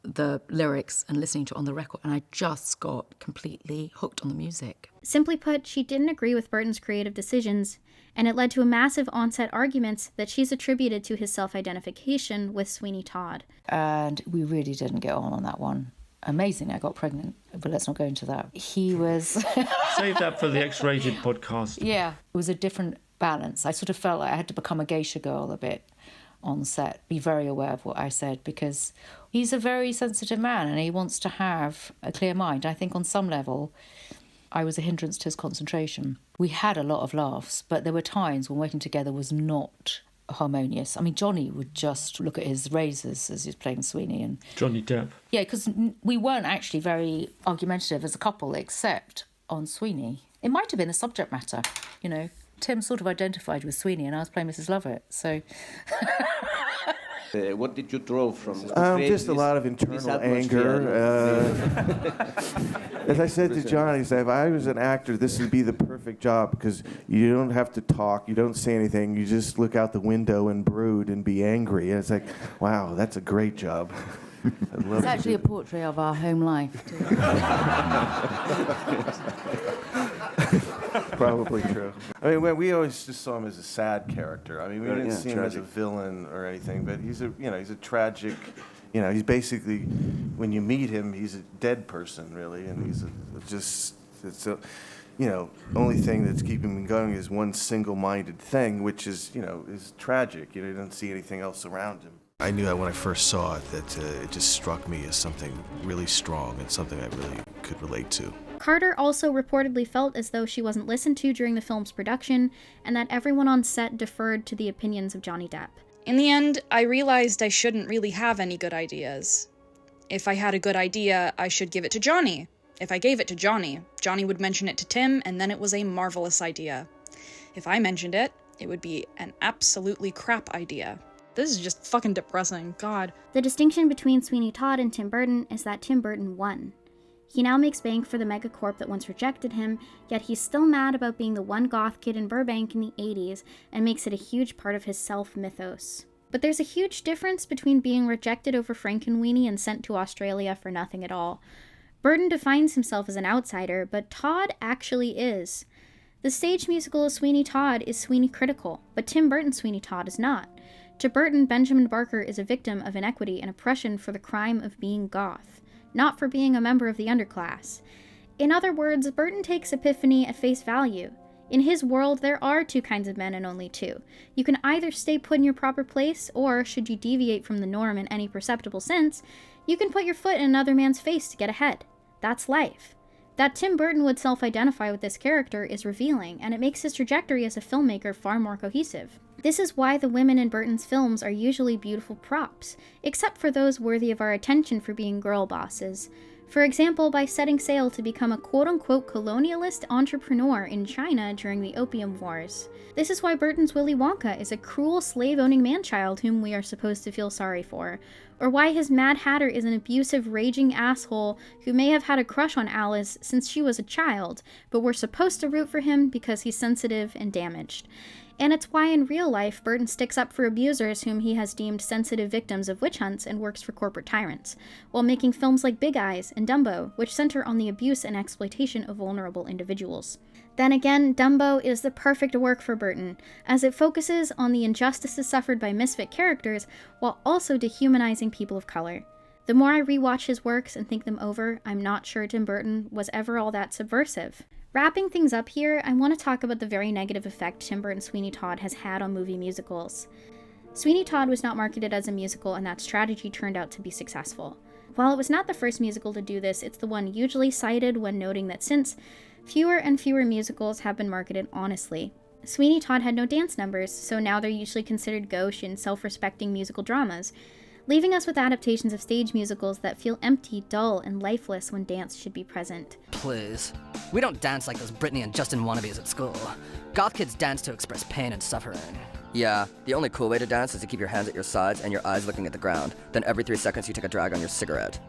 [SPEAKER 26] the lyrics and listening to it on the record, and I just got completely hooked on the music.
[SPEAKER 1] Simply put, she didn't agree with Burton's creative decisions, and it led to a massive on-set arguments that she's attributed to his self-identification with Sweeney Todd.
[SPEAKER 26] And we really didn't get on that one. Amazingly, I got pregnant, but let's not go into that. He was...
[SPEAKER 13] Save that for the X-Rated podcast.
[SPEAKER 26] Yeah, it was a different balance. I sort of felt like I had to become a geisha girl a bit on set, be very aware of what I said, because he's a very sensitive man and he wants to have a clear mind. I think on some level, I was a hindrance to his concentration. We had a lot of laughs, but there were times when working together was not harmonious. I mean, Johnny would just look at his razors as he was playing Sweeney. And
[SPEAKER 13] Johnny Depp.
[SPEAKER 26] Yeah, because we weren't actually very argumentative as a couple, except on Sweeney. It might have been the subject matter, you know. Tim sort of identified with Sweeney and I was playing Mrs. Lovett, so...
[SPEAKER 14] What did you draw from?
[SPEAKER 7] Just a lot of internal anger. As I said to Johnny, if I was an actor, this would be the perfect job because you don't have to talk, you don't say anything, you just look out the window and brood and be angry. And it's like, wow, that's a great job.
[SPEAKER 26] It's actually a portrait of our home life.
[SPEAKER 7] Probably true. I mean, we always just saw him as a sad character. I mean, we didn't see him as a villain or anything, but he's a tragic, he's basically, when you meet him, he's a dead person, really, and he's only thing that's keeping him going is one single-minded thing, which is tragic. You don't see anything else around him.
[SPEAKER 4] I knew that when I first saw it, that it just struck me as something really strong and something I really could relate to.
[SPEAKER 1] Carter also reportedly felt as though she wasn't listened to during the film's production, and that everyone on set deferred to the opinions of Johnny Depp.
[SPEAKER 8] In the end, I realized I shouldn't really have any good ideas. If I had a good idea, I should give it to Johnny. If I gave it to Johnny, Johnny would mention it to Tim, and then it was a marvelous idea. If I mentioned it, it would be an absolutely crap idea. This is just fucking depressing, God.
[SPEAKER 1] The distinction between Sweeney Todd and Tim Burton is that Tim Burton won. He now makes bank for the megacorp that once rejected him, yet he's still mad about being the one goth kid in Burbank in the 80s and makes it a huge part of his self-mythos. But there's a huge difference between being rejected over Frankenweenie and sent to Australia for nothing at all. Burton defines himself as an outsider, but Todd actually is. The stage musical of Sweeney Todd is Sweeney critical, but Tim Burton's Sweeney Todd is not. To Burton, Benjamin Barker is a victim of inequity and oppression for the crime of being goth, not for being a member of the underclass. In other words, Burton takes Epiphany at face value. In his world, there are two kinds of men and only two. You can either stay put in your proper place, or, should you deviate from the norm in any perceptible sense, you can put your foot in another man's face to get ahead. That's life. That Tim Burton would self-identify with this character is revealing, and it makes his trajectory as a filmmaker far more cohesive. This is why the women in Burton's films are usually beautiful props, except for those worthy of our attention for being girl bosses. For example, by setting sail to become a quote-unquote colonialist entrepreneur in China during the Opium Wars. This is why Burton's Willy Wonka is a cruel slave-owning man-child whom we are supposed to feel sorry for, or why his Mad Hatter is an abusive, raging asshole who may have had a crush on Alice since she was a child, but we're supposed to root for him because he's sensitive and damaged. And it's why in real life, Burton sticks up for abusers whom he has deemed sensitive victims of witch hunts and works for corporate tyrants, while making films like Big Eyes and Dumbo, which center on the abuse and exploitation of vulnerable individuals. Then again, Dumbo is the perfect work for Burton, as it focuses on the injustices suffered by misfit characters while also dehumanizing people of color. The more I rewatch his works and think them over, I'm not sure Tim Burton was ever all that subversive. Wrapping things up here, I want to talk about the very negative effect Tim Burton's Sweeney Todd has had on movie musicals. Sweeney Todd was not marketed as a musical, and that strategy turned out to be successful. While it was not the first musical to do this, it's the one usually cited when noting that since fewer and fewer musicals have been marketed honestly. Sweeney Todd had no dance numbers, so now they're usually considered gauche and self-respecting musical dramas, leaving us with adaptations of stage musicals that feel empty, dull, and lifeless when dance should be present.
[SPEAKER 3] Please. We don't dance like those Britney and Justin wannabes at school. Goth kids dance to express pain and suffering.
[SPEAKER 14] Yeah, the only cool way to dance is to keep your hands at your sides and your eyes looking at the ground. Then every 3 seconds you take a drag on your cigarette.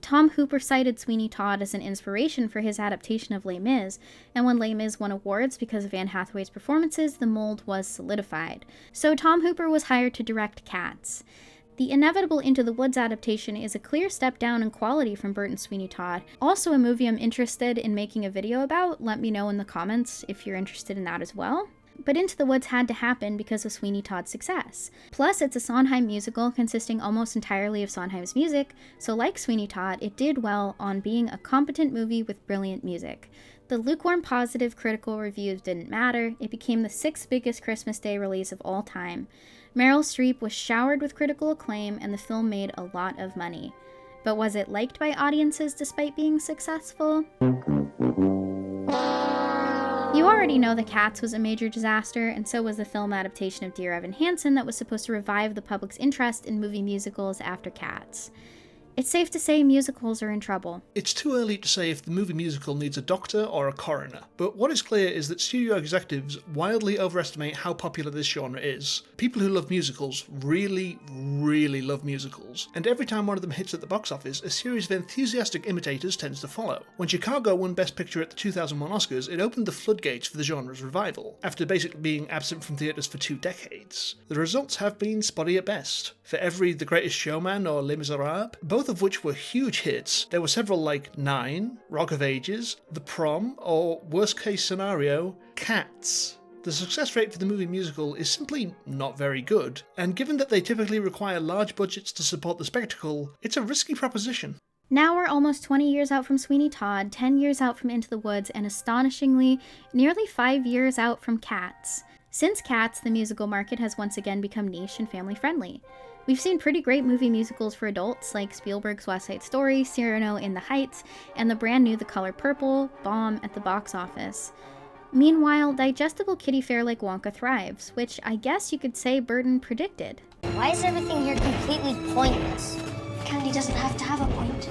[SPEAKER 1] Tom Hooper cited Sweeney Todd as an inspiration for his adaptation of Les Mis, and when Les Mis won awards because of Anne Hathaway's performances, the mold was solidified. So Tom Hooper was hired to direct Cats. The inevitable Into the Woods adaptation is a clear step down in quality from Burton's Sweeney Todd. Also a movie I'm interested in making a video about. Let me know in the comments if you're interested in that as well. But Into the Woods had to happen because of Sweeney Todd's success. Plus, it's a Sondheim musical consisting almost entirely of Sondheim's music, so like Sweeney Todd, it did well on being a competent movie with brilliant music. The lukewarm positive critical reviews didn't matter. It became the 6th biggest Christmas Day release of all time. Meryl Streep was showered with critical acclaim, and the film made a lot of money. But was it liked by audiences despite being successful? You already know that Cats was a major disaster, and so was the film adaptation of Dear Evan Hansen that was supposed to revive the public's interest in movie musicals after Cats. It's safe to say musicals are in trouble.
[SPEAKER 18] It's too early to say if the movie musical needs a doctor or a coroner, but what is clear is that studio executives wildly overestimate how popular this genre is. People who love musicals really, really love musicals, and every time one of them hits at the box office, a series of enthusiastic imitators tends to follow. When Chicago won Best Picture at the 2001 Oscars, it opened the floodgates for the genre's revival, after basically being absent from theatres for 2 decades. The results have been spotty at best. For every The Greatest Showman or Les Miserables, both of which were huge hits, there were several like Nine, Rock of Ages, The Prom, or worst case scenario, Cats. The success rate for the movie musical is simply not very good, and given that they typically require large budgets to support the spectacle, it's a risky proposition.
[SPEAKER 1] Now we're almost 20 years out from Sweeney Todd, 10 years out from Into the Woods, and astonishingly, nearly 5 years out from Cats. Since Cats, the musical market has once again become niche and family-friendly. We've seen pretty great movie musicals for adults like Spielberg's West Side Story, Cyrano in the Heights, and the brand new The Color Purple bomb at the box office. Meanwhile, digestible kiddie fare like Wonka thrives, which I guess you could say Burton predicted.
[SPEAKER 20] Why is everything here completely pointless? Candy doesn't have to have a point.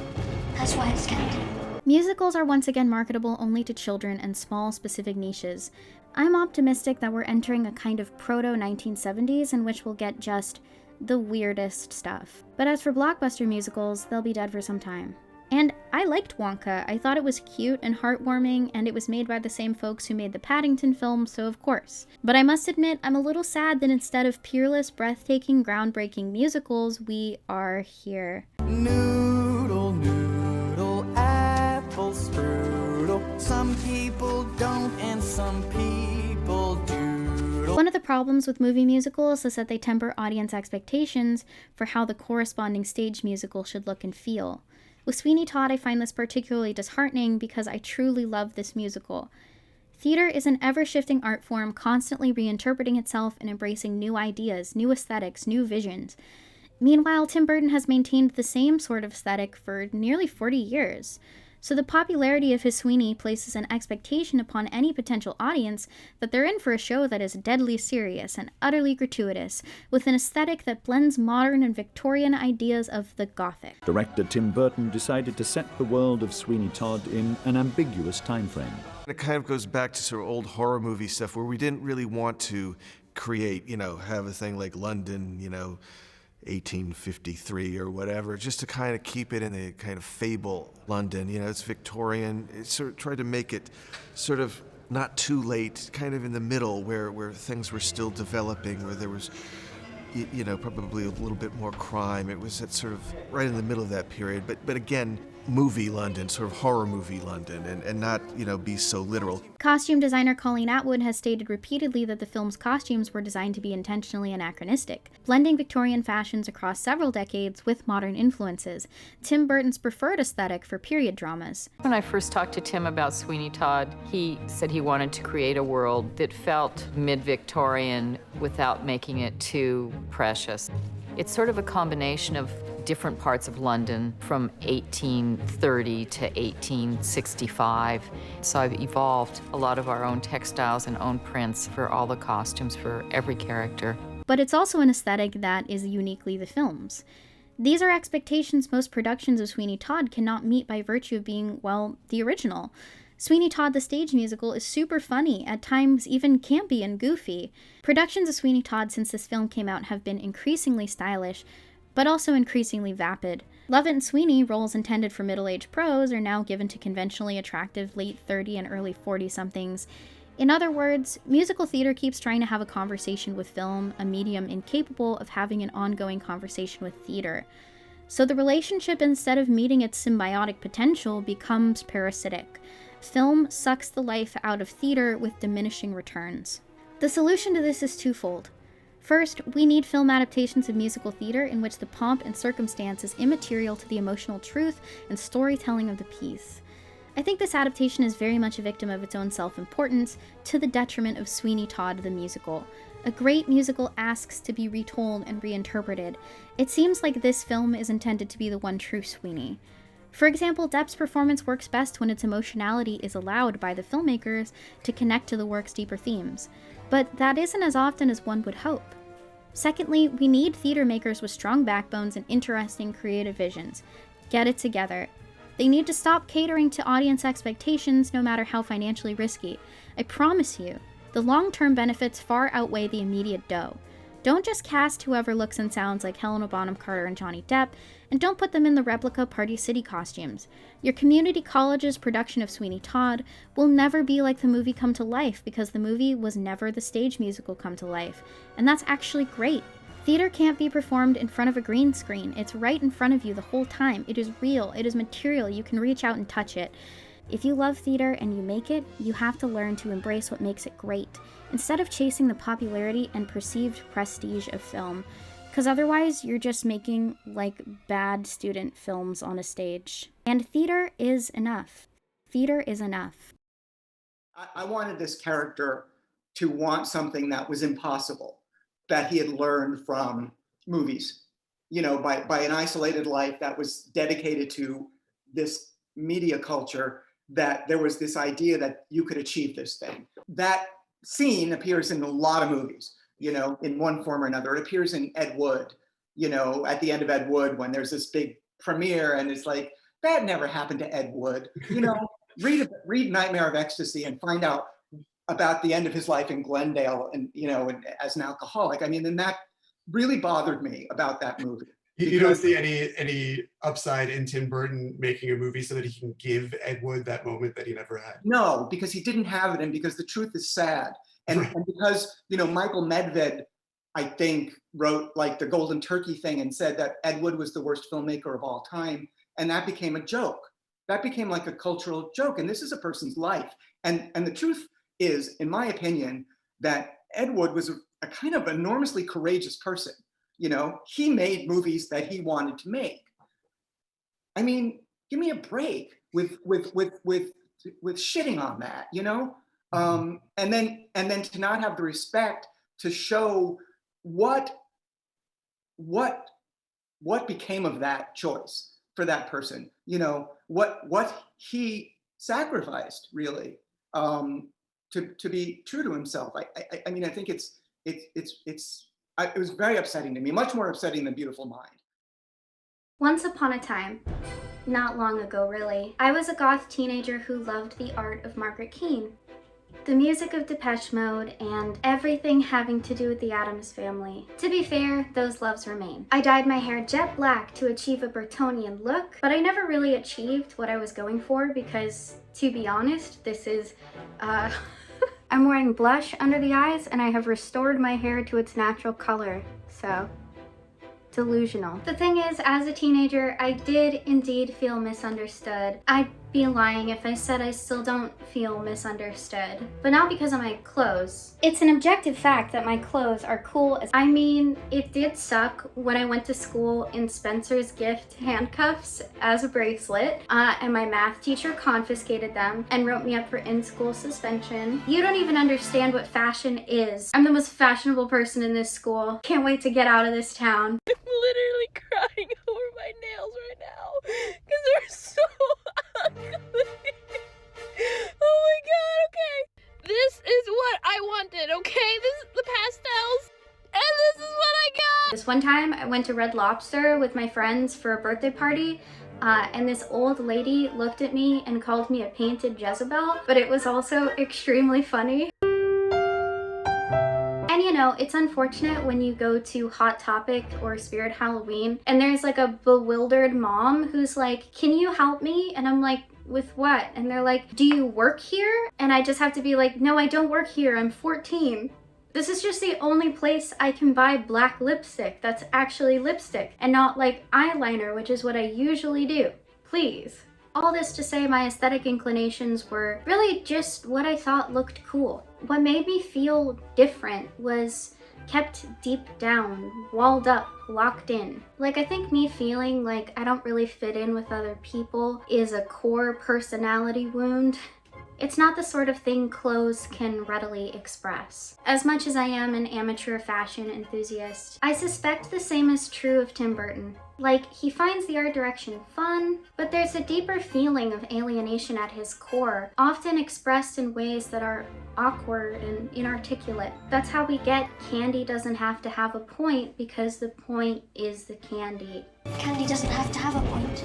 [SPEAKER 20] That's why it's candy.
[SPEAKER 1] Musicals are once again marketable only to children and small specific niches. I'm optimistic that we're entering a kind of proto-1970s in which we'll get just the weirdest stuff. But as for blockbuster musicals, they'll be dead for some time. And I liked Wonka. I thought it was cute and heartwarming, and it was made by the same folks who made the Paddington films, so of course. But I must admit, I'm a little sad that instead of peerless, breathtaking, groundbreaking musicals, we are here.
[SPEAKER 2] Noodle, noodle, apple strudel. Some people don't and some people doodle.
[SPEAKER 1] One of the problems with movie musicals is that they temper audience expectations for how the corresponding stage musical should look and feel. With Sweeney Todd, I find this particularly disheartening because I truly love this musical. Theater is an ever-shifting art form, constantly reinterpreting itself and embracing new ideas, new aesthetics, new visions. Meanwhile, Tim Burton has maintained the same sort of aesthetic for nearly 40 years. So the popularity of his Sweeney places an expectation upon any potential audience that they're in for a show that is deadly serious and utterly gratuitous, with an aesthetic that blends modern and Victorian ideas of the Gothic.
[SPEAKER 12] Director Tim Burton decided to set the world of Sweeney Todd in an ambiguous time frame.
[SPEAKER 4] It kind of goes back to sort of old horror movie stuff where we didn't really want to create, have a thing like London, 1853 or whatever, just to kind of keep it in a kind of fable London. It's Victorian. It sort of tried to make it sort of not too late, kind of in the middle where things were still developing, where there was, probably a little bit more crime. It was at sort of right in the middle of that period. But again, movie London, sort of horror movie London, and not, be so literal.
[SPEAKER 1] Costume designer Colleen Atwood has stated repeatedly that the film's costumes were designed to be intentionally anachronistic, blending Victorian fashions across several decades with modern influences, Tim Burton's preferred aesthetic for period dramas.
[SPEAKER 21] When I first talked to Tim about Sweeney Todd, he said he wanted to create a world that felt mid-Victorian without making it too precious. It's sort of a combination of different parts of London from 1830 to 1865. So I've evolved a lot of our own textiles and own prints for all the costumes for every character.
[SPEAKER 1] But it's also an aesthetic that is uniquely the film's. These are expectations most productions of Sweeney Todd cannot meet by virtue of being, the original. Sweeney Todd the stage musical is super funny, at times even campy and goofy. Productions of Sweeney Todd since this film came out have been increasingly stylish, but also increasingly vapid. Lovett and Sweeney, roles intended for middle-aged pros, are now given to conventionally attractive late 30 and early 40-somethings. In other words, musical theater keeps trying to have a conversation with film, a medium incapable of having an ongoing conversation with theater. So the relationship, instead of meeting its symbiotic potential, becomes parasitic. Film sucks the life out of theater with diminishing returns. The solution to this is twofold. First, we need film adaptations of musical theater in which the pomp and circumstance is immaterial to the emotional truth and storytelling of the piece. I think this adaptation is very much a victim of its own self-importance, to the detriment of Sweeney Todd the musical. A great musical asks to be retold and reinterpreted. It seems like this film is intended to be the one true Sweeney. For example, Depp's performance works best when its emotionality is allowed by the filmmakers to connect to the work's deeper themes. But that isn't as often as one would hope. Secondly, we need theater makers with strong backbones and interesting creative visions. Get it together. They need to stop catering to audience expectations, no matter how financially risky. I promise you, the long-term benefits far outweigh the immediate dough. Don't just cast whoever looks and sounds like Helena Bonham Carter and Johnny Depp, and don't put them in the replica Party City costumes. Your community college's production of Sweeney Todd will never be like the movie come to life, because the movie was never the stage musical come to life, and that's actually great. Theater can't be performed in front of a green screen. It's right in front of you the whole time. It is real. It is material. You can reach out and touch it. If you love theater and you make it, you have to learn to embrace what makes it great, instead of chasing the popularity and perceived prestige of film. Because otherwise, you're just making, bad student films on a stage. And theater is enough. Theater is enough.
[SPEAKER 23] I wanted this character to want something that was impossible, that he had learned from movies. By an isolated life that was dedicated to this media culture, that there was this idea that you could achieve this thing. That scene appears in a lot of movies, in one form or another. It appears in Ed Wood, at the end of Ed Wood, when there's this big premiere and it's like, that never happened to Ed Wood. Read Nightmare of Ecstasy and find out about the end of his life in Glendale and, as an alcoholic. I mean, in that really bothered me about that movie.
[SPEAKER 5] You don't see any upside in Tim Burton making a movie so that he can give Ed Wood that moment that he never had?
[SPEAKER 23] No, because he didn't have it, and because the truth is sad. And because, Michael Medved, I think, wrote like the Golden Turkey thing and said that Ed Wood was the worst filmmaker of all time. And that became a joke. That became like a cultural joke. And this is a person's life. And the truth is, in my opinion, that Ed Wood was a kind of enormously courageous person. He made movies that he wanted to make. I mean, give me a break with shitting on that, and then to not have the respect to show what became of that choice for that person, what he sacrificed really to be true to himself. I mean, I think it was very upsetting to me, much more upsetting than Beautiful Mind.
[SPEAKER 1] Once upon a time, not long ago really, I was a goth teenager who loved the art of Margaret Keane, the music of Depeche Mode, and everything having to do with the Addams Family. To be fair, those loves remain. I dyed my hair jet black to achieve a Burtonian look, but I never really achieved what I was going for because, to be honest, this is, I'm wearing blush under the eyes and I have restored my hair to its natural color, so delusional. The thing is, as a teenager, I did indeed feel misunderstood. I'd be lying if I said I still don't feel misunderstood, but not because of my clothes. It's an objective fact that my clothes are cool as— I mean, it did suck when I went to school in Spencer's gift handcuffs as a bracelet, and my math teacher confiscated them and wrote me up for in-school suspension. You don't even understand what fashion is. I'm the most fashionable person in this school. Can't wait to get out of this town.
[SPEAKER 11] I'm literally crying over my nails right now because they're so ugly. Oh my god, okay. This is what I wanted, okay? This is the pastels, and this is what I got.
[SPEAKER 1] This one time, I went to Red Lobster with my friends for a birthday party, and this old lady looked at me and called me a painted Jezebel, but it was also extremely funny. And it's unfortunate when you go to Hot Topic or Spirit Halloween and there's like a bewildered mom who's like, "Can you help me?" And I'm like, "With what?" And they're like, "Do you work here?" And I just have to be like, "No, I don't work here. I'm 14. This is just the only place I can buy black lipstick that's actually lipstick and not like eyeliner, which is what I usually do. Please." All this to say my aesthetic inclinations were really just what I thought looked cool. What made me feel different was kept deep down, walled up, locked in. Like, I think me feeling like I don't really fit in with other people is a core personality wound. It's not the sort of thing clothes can readily express. As much as I am an amateur fashion enthusiast, I suspect the same is true of Tim Burton. Like, he finds the art direction fun, but there's a deeper feeling of alienation at his core, often expressed in ways that are awkward and inarticulate. That's how we get candy doesn't have to have a point, because the point is the candy.
[SPEAKER 20] Candy doesn't have to have a point.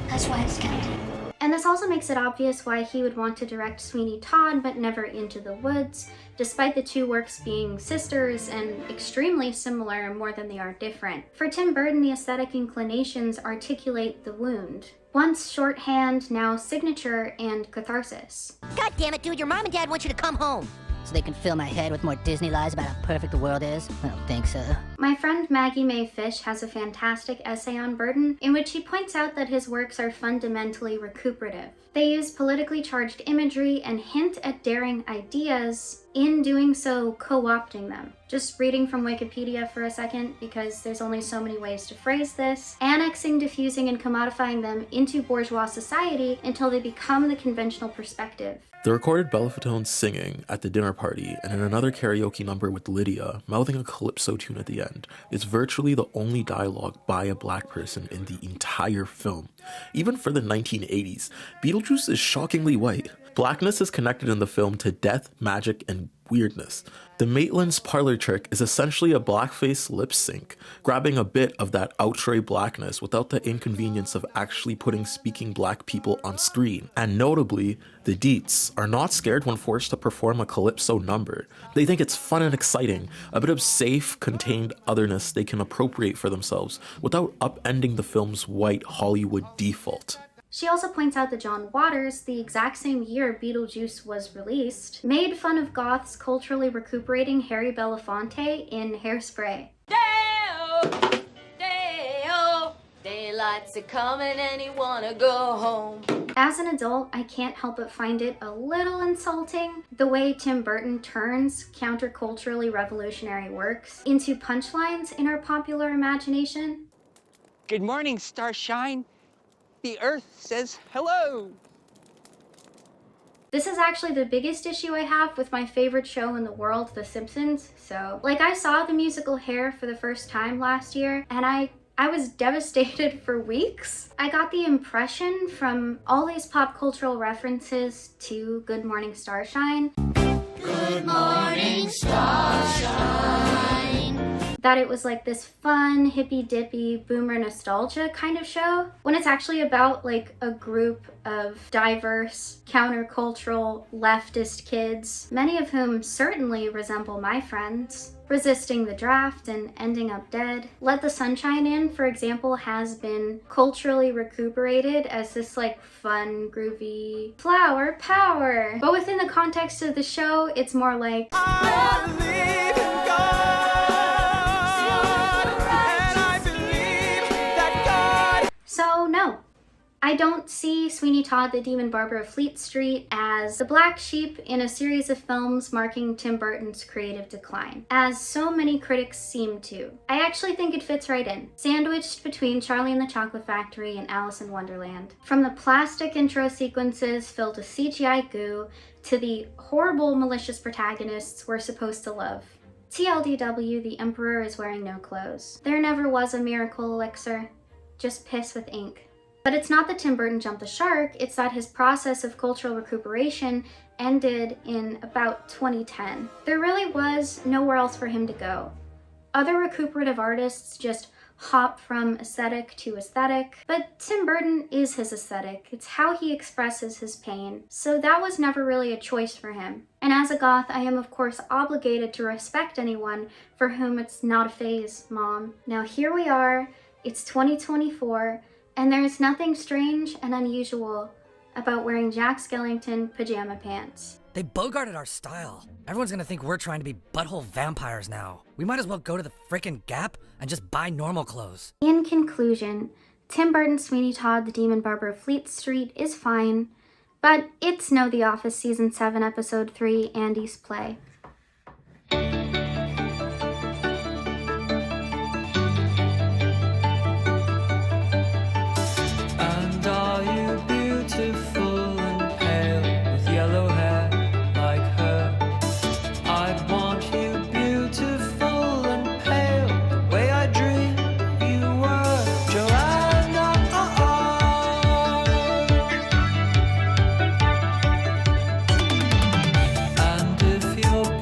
[SPEAKER 20] That's why it's candy.
[SPEAKER 1] And this also makes it obvious why he would want to direct Sweeney Todd but never Into the Woods, despite the two works being sisters and extremely similar more than they are different. For Tim Burton, the aesthetic inclinations articulate the wound. Once shorthand, now signature and catharsis.
[SPEAKER 15] God damn it, dude, your mom and dad want you to come home.
[SPEAKER 17] So they can fill my head with more Disney lies about how perfect the world is? I don't think so.
[SPEAKER 1] My friend Maggie Mae Fish has a fantastic essay on Burton in which she points out that his works are fundamentally recuperative. They use politically charged imagery and hint at daring ideas, in doing so co-opting them. Just reading from Wikipedia for a second, because there's only so many ways to phrase this. Annexing, diffusing, and commodifying them into bourgeois society until they become the conventional perspective.
[SPEAKER 9] The recorded Bellafitone singing at the dinner party and in another karaoke number with Lydia mouthing a calypso tune at the end is virtually the only dialogue by a black person in the entire film. Even for the 1980s, Beetlejuice is shockingly white. Blackness is connected in the film to death, magic, and weirdness. The Maitland's parlor trick is essentially a blackface lip sync, grabbing a bit of that outre blackness without the inconvenience of actually putting speaking black people on screen. And notably, the Deets are not scared when forced to perform a calypso number. They think it's fun and exciting, a bit of safe, contained otherness they can appropriate for themselves without upending the film's white Hollywood default.
[SPEAKER 1] She also points out that John Waters, the exact same year Beetlejuice was released, made fun of goths culturally recuperating Harry Belafonte in Hairspray.
[SPEAKER 6] Day-o, day-o, daylight's a-coming and you wanna go home.
[SPEAKER 1] As an adult, I can't help but find it a little insulting the way Tim Burton turns counterculturally revolutionary works into punchlines in our popular imagination.
[SPEAKER 10] Good morning, Starshine. The Earth says hello.
[SPEAKER 1] This is actually the biggest issue I have with my favorite show in the world, The Simpsons. So, I saw the musical Hair for the first time last year, and I was devastated for weeks. I got the impression from all these pop cultural references to Good Morning Starshine.
[SPEAKER 6] Good morning, Starshine.
[SPEAKER 1] That it was like this fun, hippy-dippy, boomer nostalgia kind of show, when it's actually about a group of diverse, countercultural, leftist kids, many of whom certainly resemble my friends, resisting the draft and ending up dead. Let the Sunshine In, for example, has been culturally recuperated as this fun, groovy flower power. But within the context of the show, it's more like, I believe in God. So no, I don't see Sweeney Todd, the Demon Barber of Fleet Street, as the black sheep in a series of films marking Tim Burton's creative decline, as so many critics seem to. I actually think it fits right in, sandwiched between Charlie and the Chocolate Factory and Alice in Wonderland. From the plastic intro sequences filled with CGI goo to the horrible, malicious protagonists we're supposed to love. TLDW, the Emperor is wearing no clothes. There never was a miracle elixir. Just piss with ink. But it's not that Tim Burton jumped the shark, it's that his process of cultural recuperation ended in about 2010. There really was nowhere else for him to go. Other recuperative artists just hop from aesthetic to aesthetic, but Tim Burton is his aesthetic. It's how he expresses his pain. So that was never really a choice for him. And as a goth, I am of course obligated to respect anyone for whom it's not a phase, Mom. Now here we are. It's 2024, and there's nothing strange and unusual about wearing Jack Skellington pajama pants.
[SPEAKER 16] They bogarted our style. Everyone's gonna think we're trying to be butthole vampires now. We might as well go to the frickin' Gap and just buy normal clothes.
[SPEAKER 1] In conclusion, Tim Burton's Sweeney Todd, the Demon Barber of Fleet Street is fine, but it's no The Office Season 7, Episode 3, Andy's Play.
[SPEAKER 2] Beautiful and pale with yellow hair like her. I want you beautiful and pale the way I dreamed you were, Joanna. And if you're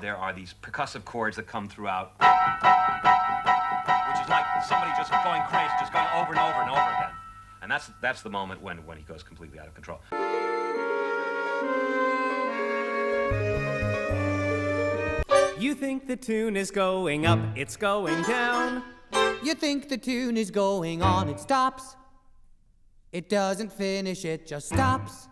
[SPEAKER 13] there are these percussive chords that come throughout, which is like somebody just going crazy, just going over and over and over again. And that's the moment when he goes completely out of control.
[SPEAKER 2] You think the tune is going up, it's going down.
[SPEAKER 19] You think the tune is going on, it stops. It doesn't finish, it just stops.